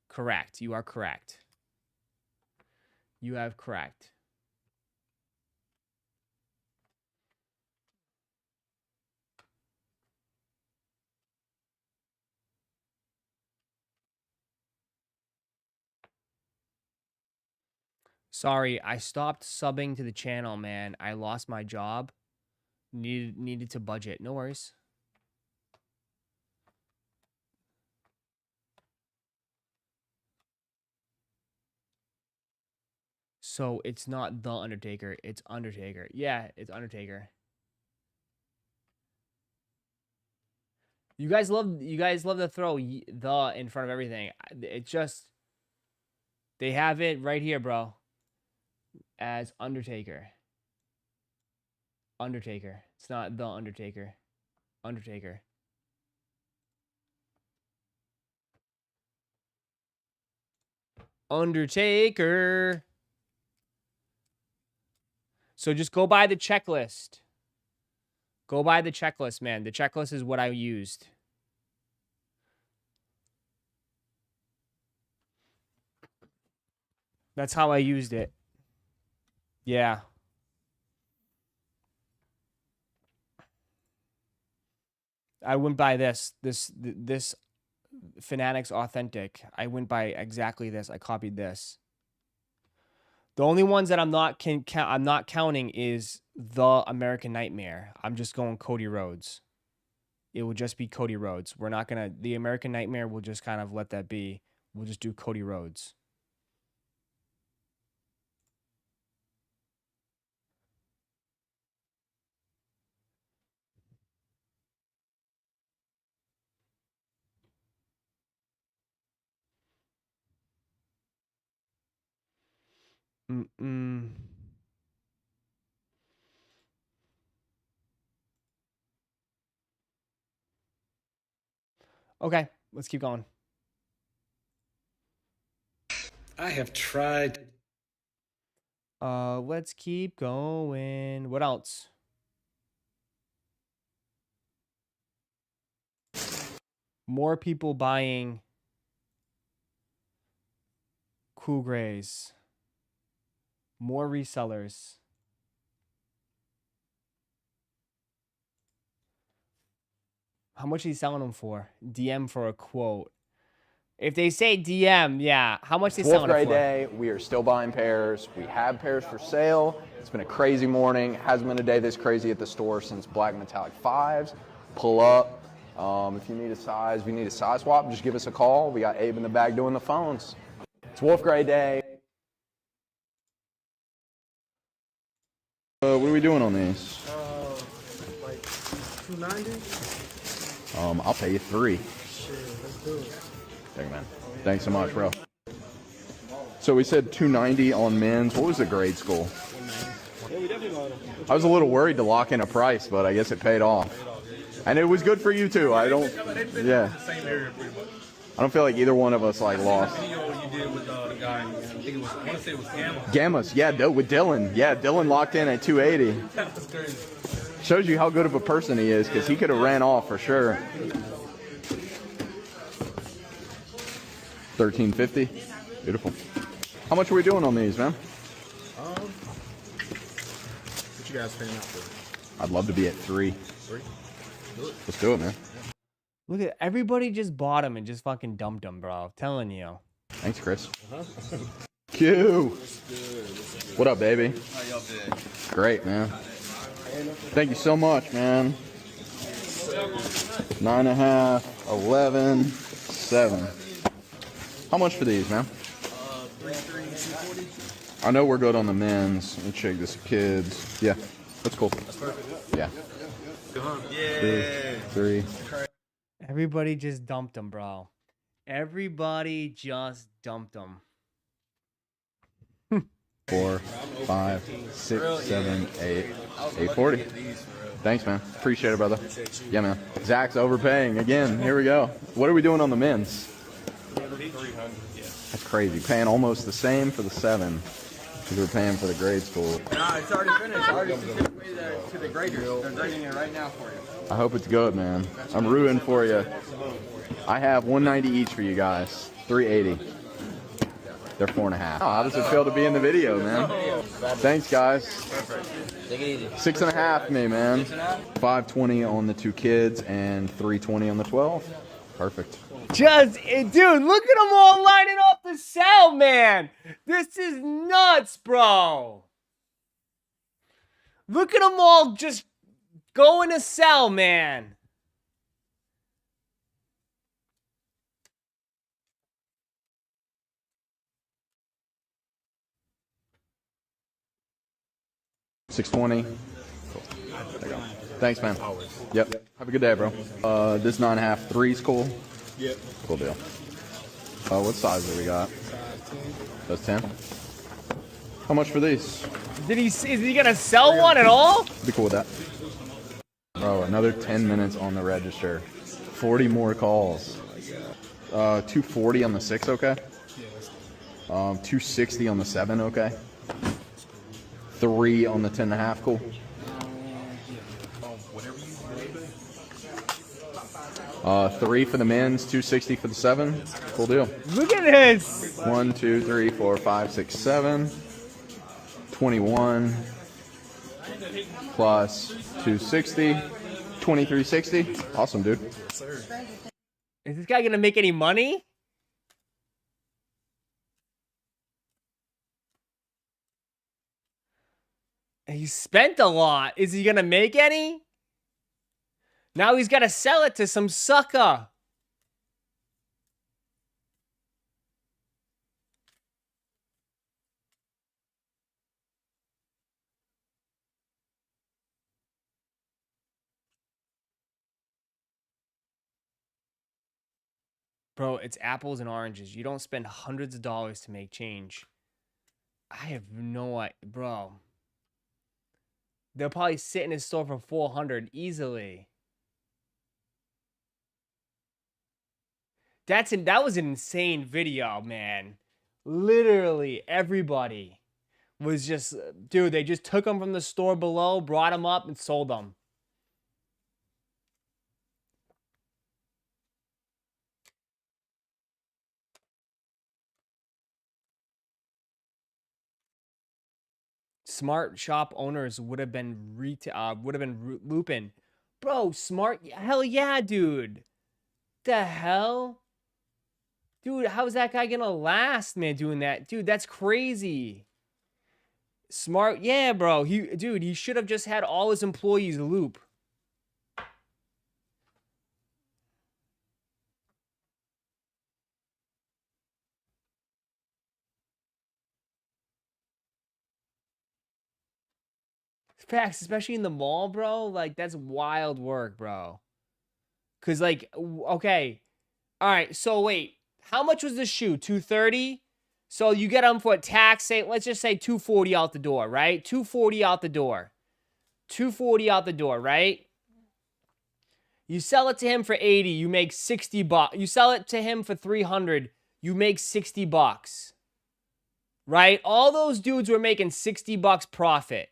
Correct. You are correct. You have correct. Sorry, I stopped subbing to the channel, man. I lost my job. Needed to budget. No worries. So it's not The Undertaker, it's Undertaker. Yeah, it's Undertaker. You guys love to throw the in front of everything. It just they have it right here, bro. As Undertaker. Undertaker. It's not The Undertaker. Undertaker. Undertaker. So just go by the checklist. Go by the checklist, man. The checklist is what I used. That's how I used it. Yeah. I went by this Fanatics Authentic. I went by exactly this. I copied this. The only ones that I'm not counting is the American Nightmare. I'm just going Cody Rhodes. It will just be Cody Rhodes. We're not gonna the American Nightmare. We'll just kind of let that be. We'll just do Cody Rhodes. Okay, let's keep going. I have tried. Let's keep going. What else? More people buying Cool Grays. More resellers. How much are you selling them for? DM for a quote. If they say DM, yeah. How much are they selling it for? Day, we are still buying pairs. We have pairs for sale. It's been a crazy morning. Hasn't been a day this crazy at the store since Black Metallic 5s. Pull up. If you need a size, if you need a size swap, just give us a call. We got Abe in the back doing the phones. It's Wolf Gray Day. What are we doing on these? Like $290. I'll pay you 3. Shit, let's do it. Thank you, man. Thanks so much, bro. So we said $290 on men's. What was the grade school? I was a little worried to lock in a price, but I guess it paid off. And it was good for you too. I don't. Yeah. I don't feel like either one of us like lost. Video you did with the guy, I think it was, I want to say it was Gamma. Gammas, yeah, with Dylan. Yeah, Dylan locked in at 280. That was crazy. Shows you how good of a person he is, because he could have ran off for sure. 1350. Beautiful. How much are we doing on these, man? What you guys paying out for? I'd love to be at 3. 3? Do it. Let's do it, man. Look at everybody just bought them and just fucking dumped them, bro. I'm telling you. Thanks, Chris. Q. What up, baby? How y'all been? Great, man. Thank you so much, man. 9.5, 11, 7. How much for these, man? 240. I know we're good on the men's. Let me check this kids. Yeah, that's cool. That's perfect. Yeah. Yeah. 3. Everybody just dumped them, bro. Everybody just dumped them. 4, 5, 6, 7, 8. 840. Thanks, man. Appreciate it, brother. Yeah, man. Zach's overpaying again. Here we go. What are we doing on the men's? 300. Yeah. That's crazy. Paying almost the same for the 7 because we're paying for the grade school. Nah, it's already finished. I already sent it away to the graders. They're grading it right now for you. I hope it's good, man. I'm rooting for you. I have 190 each for you guys. 380. They're 4.5. Oh, how does it feel to be in the video, man? Thanks, guys. Take it easy. 6.5 me, man. 520 on the 2 kids and 320 on the 12. Perfect. Just, dude, look at them all lining up to sell, man. This is nuts, bro. Look at them all just going to sell, man. $620. Cool. There you go. Thanks, man. Yep. Have a good day, bro. This 9.5 3's cool. Yep. Cool deal. What size do we got? That's 10. How much for these? Is he gonna sell one at all? Be cool with that. Bro, another 10 minutes on the register. 40 more calls. 240 on the 6, okay? 260 on the 7, okay? 3 on the 10.5, cool. 3 for the men's, 260 for the 7. Cool deal. Look at this. 1, 2, 3, 4, 5, 6, 7. 21 plus 260. 2360. Awesome, dude. Is this guy gonna make any money? He spent a lot. Is he gonna make any? Now he's gotta sell it to some sucker. Bro, it's apples and oranges. You don't spend hundreds of dollars to make change. I have no idea, bro. They'll probably sit in his store for 400 easily. That was an insane video, man. Literally everybody was just, dude, they just took them from the store below, brought them up, and sold them. Smart shop owners would have been looping. Bro, smart, hell yeah, dude. The hell? Dude, how's that guy gonna last, man, doing that? Dude, that's crazy. Smart, yeah, bro. He should have just had all his employees loop. Facts, especially in the mall, bro. Like, that's wild work, bro. Cause, like, okay. All right, so wait. How much was the shoe? $230? So you get them for a tax, say, let's just say $240 out the door, right? $240 out the door. $240 out the door, right? You sell it to him for 80, you make 60 bucks. You sell it to him for 300, you make 60 bucks. Right? All those dudes were making 60 bucks profit.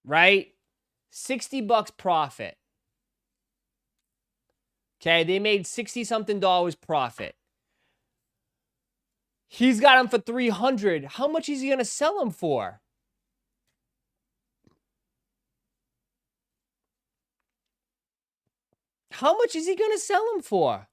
Right? 60 bucks profit. Okay, they made 60 something dollars profit. He's got them for 300. How much is he going to sell them for? How much is he going to sell them for?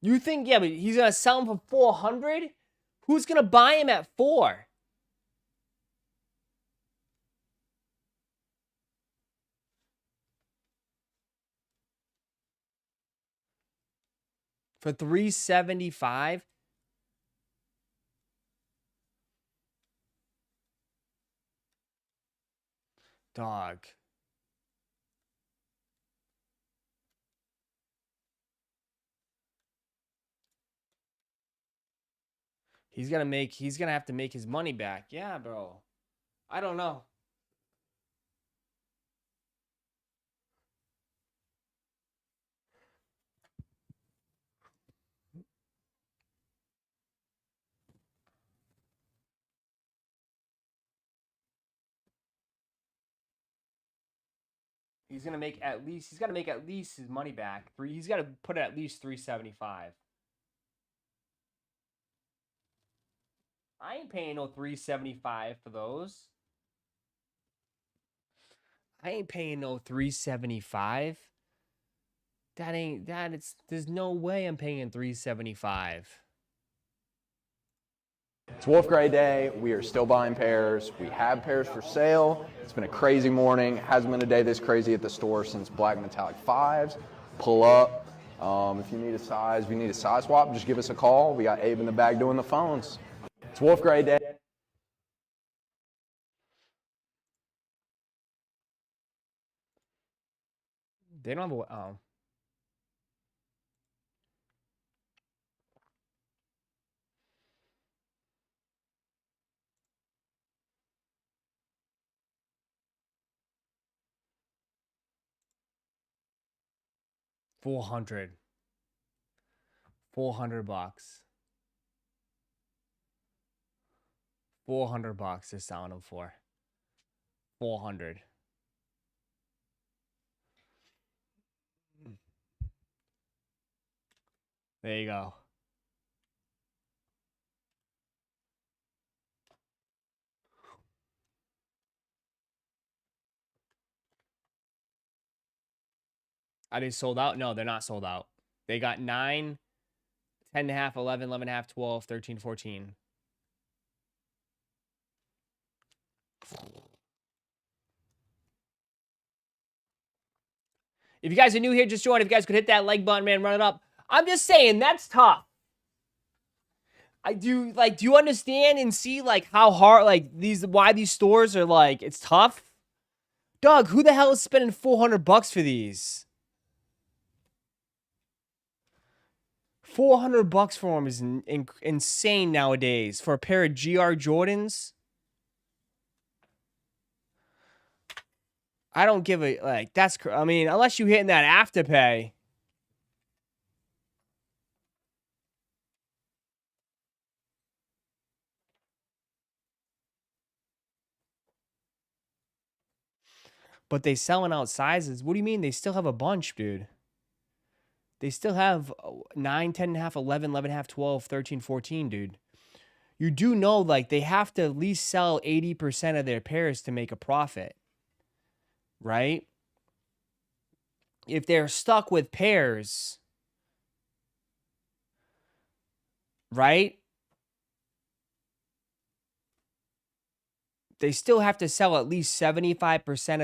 You think, yeah, but he's going to sell them for 400? Who's going to buy him at 4? For 375? Dog. He's gonna have to make his money back. Yeah, bro. I don't know. He's got to make at least his money back. He's got to put at least 375. I ain't paying no 375 for those. I ain't paying no 375. There's no way I'm paying 375. It's Wolf Gray Day. We are still buying pairs. We have pairs for sale. It's been a crazy morning. Hasn't been a day this crazy at the store since Black Metallic 5s. Pull up. If you need a size, if you need a size swap, just give us a call. We got Abe in the back doing the phones. It's Wolf Gray Day. They don't have a... Oh. $400 bucks. $400 they're selling them for. 400. There you go. Are they sold out? No, they're not sold out. They got 9, 10.5, 11, 11.5, 12, 13, 14. If you guys are new here, just join. If you guys could hit that like button, man, run it up. I'm just saying, that's tough. Do you understand and see, like, how hard, like, why these stores are, like, it's tough? Doug, who the hell is spending $400 for these? $400 for them is insane nowadays. For a pair of GR Jordans. I don't give a, like, that's, I mean, unless you hitting that Afterpay. But they selling out sizes. What do you mean? They still have a bunch, dude. They still have 9, 10.5, 11, 11.5, 12, 13, 14, dude. You do know, like, they have to at least sell 80% of their pairs to make a profit. Right? If they're stuck with pairs, right? They still have to sell at least 75%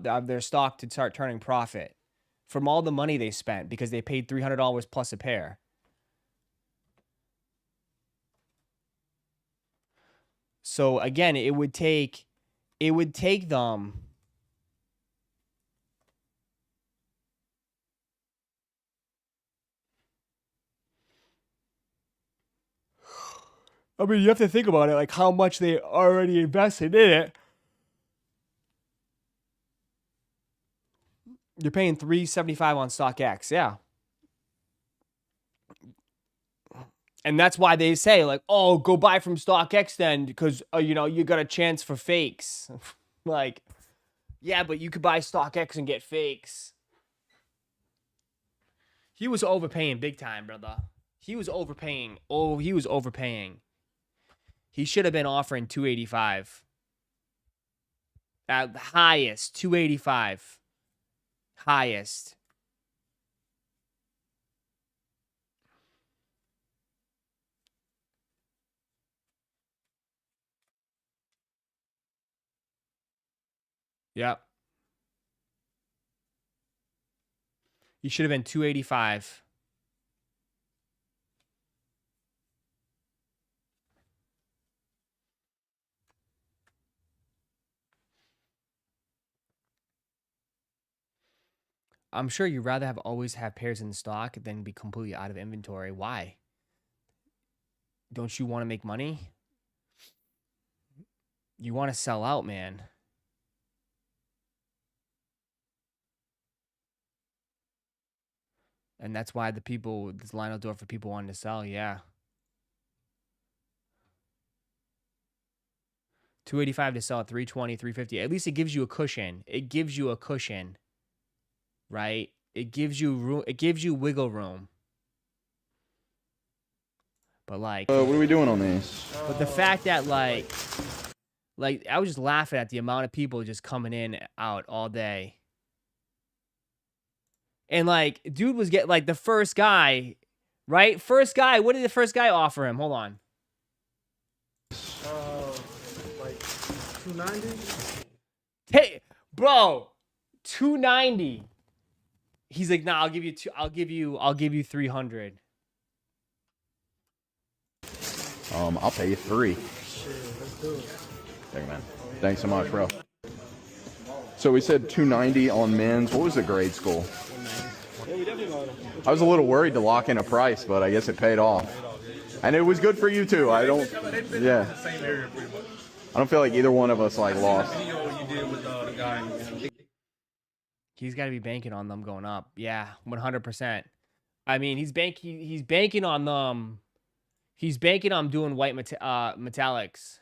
of their stock to start turning profit from all the money they spent because they paid $300 plus a pair. So again, it would take them I mean, you have to think about it, like how much they already invested in it. You're paying $375 on StockX, yeah. And that's why they say, like, oh, go buy from StockX then, because, you know, you got a chance for fakes. Like, yeah, but you could buy StockX and get fakes. He was overpaying big time, brother. He was overpaying. Oh, he was overpaying. He should have been offering $285. At the highest, $285. Highest. Yep. He should have been $285. I'm sure you'd rather always have pairs in stock than be completely out of inventory. Why? Don't you want to make money? You want to sell out, man. And that's why this line out door for people wanting to sell, yeah. $285 to sell at $320, $350. At least it gives you a cushion. It gives you a cushion, right? It gives you room. It gives you wiggle room. But like, what are we doing on these? But the fact that like I was just laughing at the amount of people just coming in and out all day. And like, dude was getting like the first guy, right? First guy. What did the first guy offer him? Hold on. Like 290. Hey, bro, 290. He's like, nah, I'll give you 300. I'll pay you $3. Shit, let's do it. Thank you, man. Thanks so much, bro. So we said 290 on men's. What was the grade school? I was a little worried to lock in a price, but I guess it paid off. And it was good for you too. I don't feel like either one of us like lost. He's got to be banking on them going up. Yeah, 100%. I mean, he's banking on them. He's banking on doing white metallics.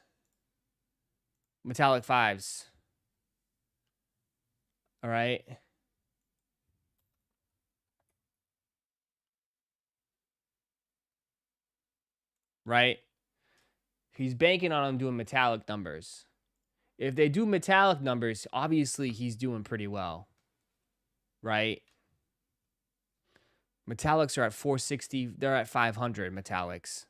Metallic 5s. All right. Right? He's banking on them doing metallic numbers. If they do metallic numbers, obviously he's doing pretty well. Right? Metallics are at 460. They're at 500 metallics.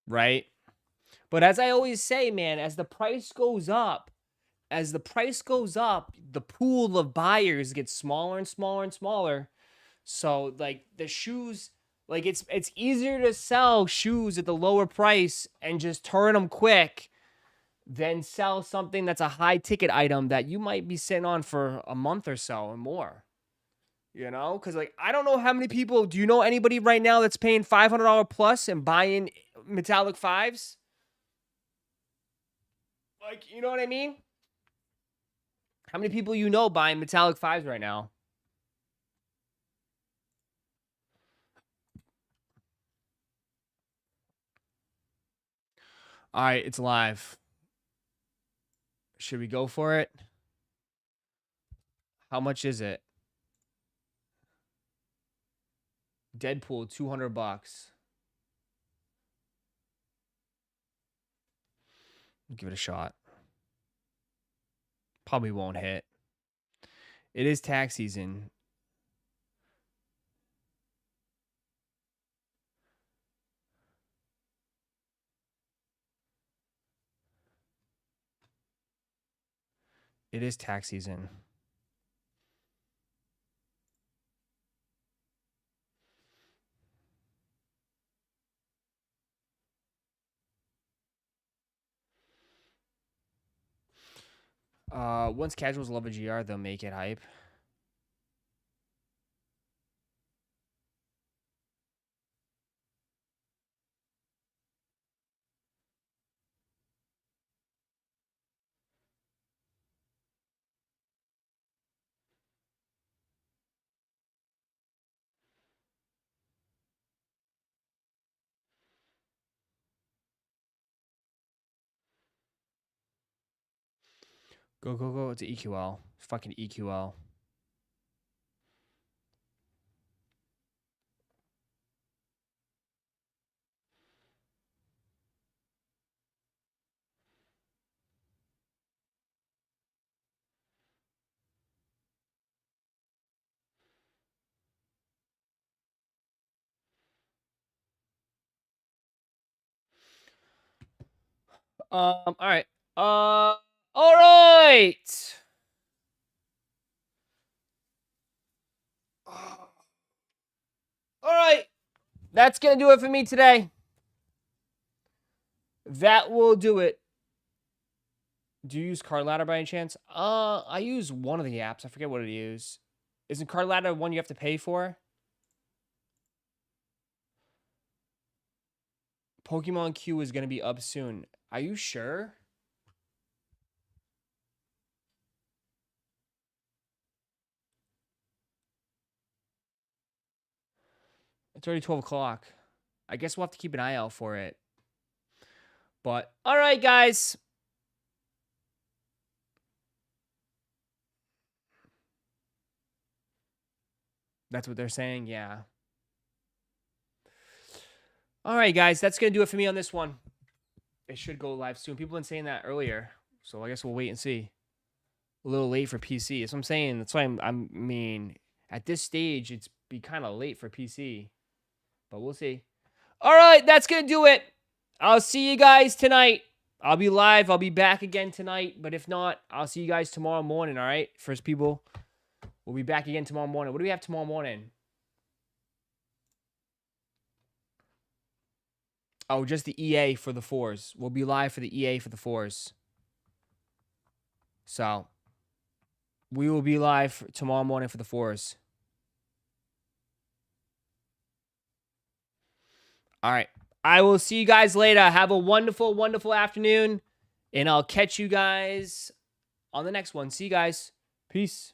Right? But as I always say, man, as the price goes up, the pool of buyers gets smaller and smaller and smaller. So like the shoes, like it's easier to sell shoes at the lower price and just turn them quick than sell something that's a high ticket item that you might be sitting on for a month or so or more. You know, because like I don't know how many people. Do you know anybody right now that's paying $500 plus and buying metallic 5s? Like, you know what I mean? How many people you know buying metallic 5s right now? All right, it's live. Should we go for it? How much is it? Deadpool, $200. Give it a shot. Probably won't hit. It is tax season. It is tax season. Once casuals love a GR, they'll make it hype. Go, go, go. It's an EQL. It's fucking EQL. All right. All right. All right. That's going to do it for me today. That will do it. Do you use Card Ladder by any chance? I use one of the apps. I forget what it is. Isn't Card Ladder one you have to pay for? Pokemon Q is going to be up soon. Are you sure? It's already 12 o'clock. I guess we'll have to keep an eye out for it. But, all right, guys. That's what they're saying? Yeah. All right, guys. That's going to do it for me on this one. It should go live soon. People have been saying that earlier. So I guess we'll wait and see. A little late for PC. That's what I'm saying. That's why I mean, at this stage, it's be kind of late for PC. But we'll see. All right, that's going to do it. I'll see you guys tonight. I'll be live. I'll be back again tonight. But if not, I'll see you guys tomorrow morning, all right? First people, we'll be back again tomorrow morning. What do we have tomorrow morning? Oh, just the EA for the 4s. We'll be live for the EA for the 4s. So, we will be live tomorrow morning for the 4s. All right. I will see you guys later. Have a wonderful, wonderful afternoon. And I'll catch you guys on the next one. See you guys. Peace.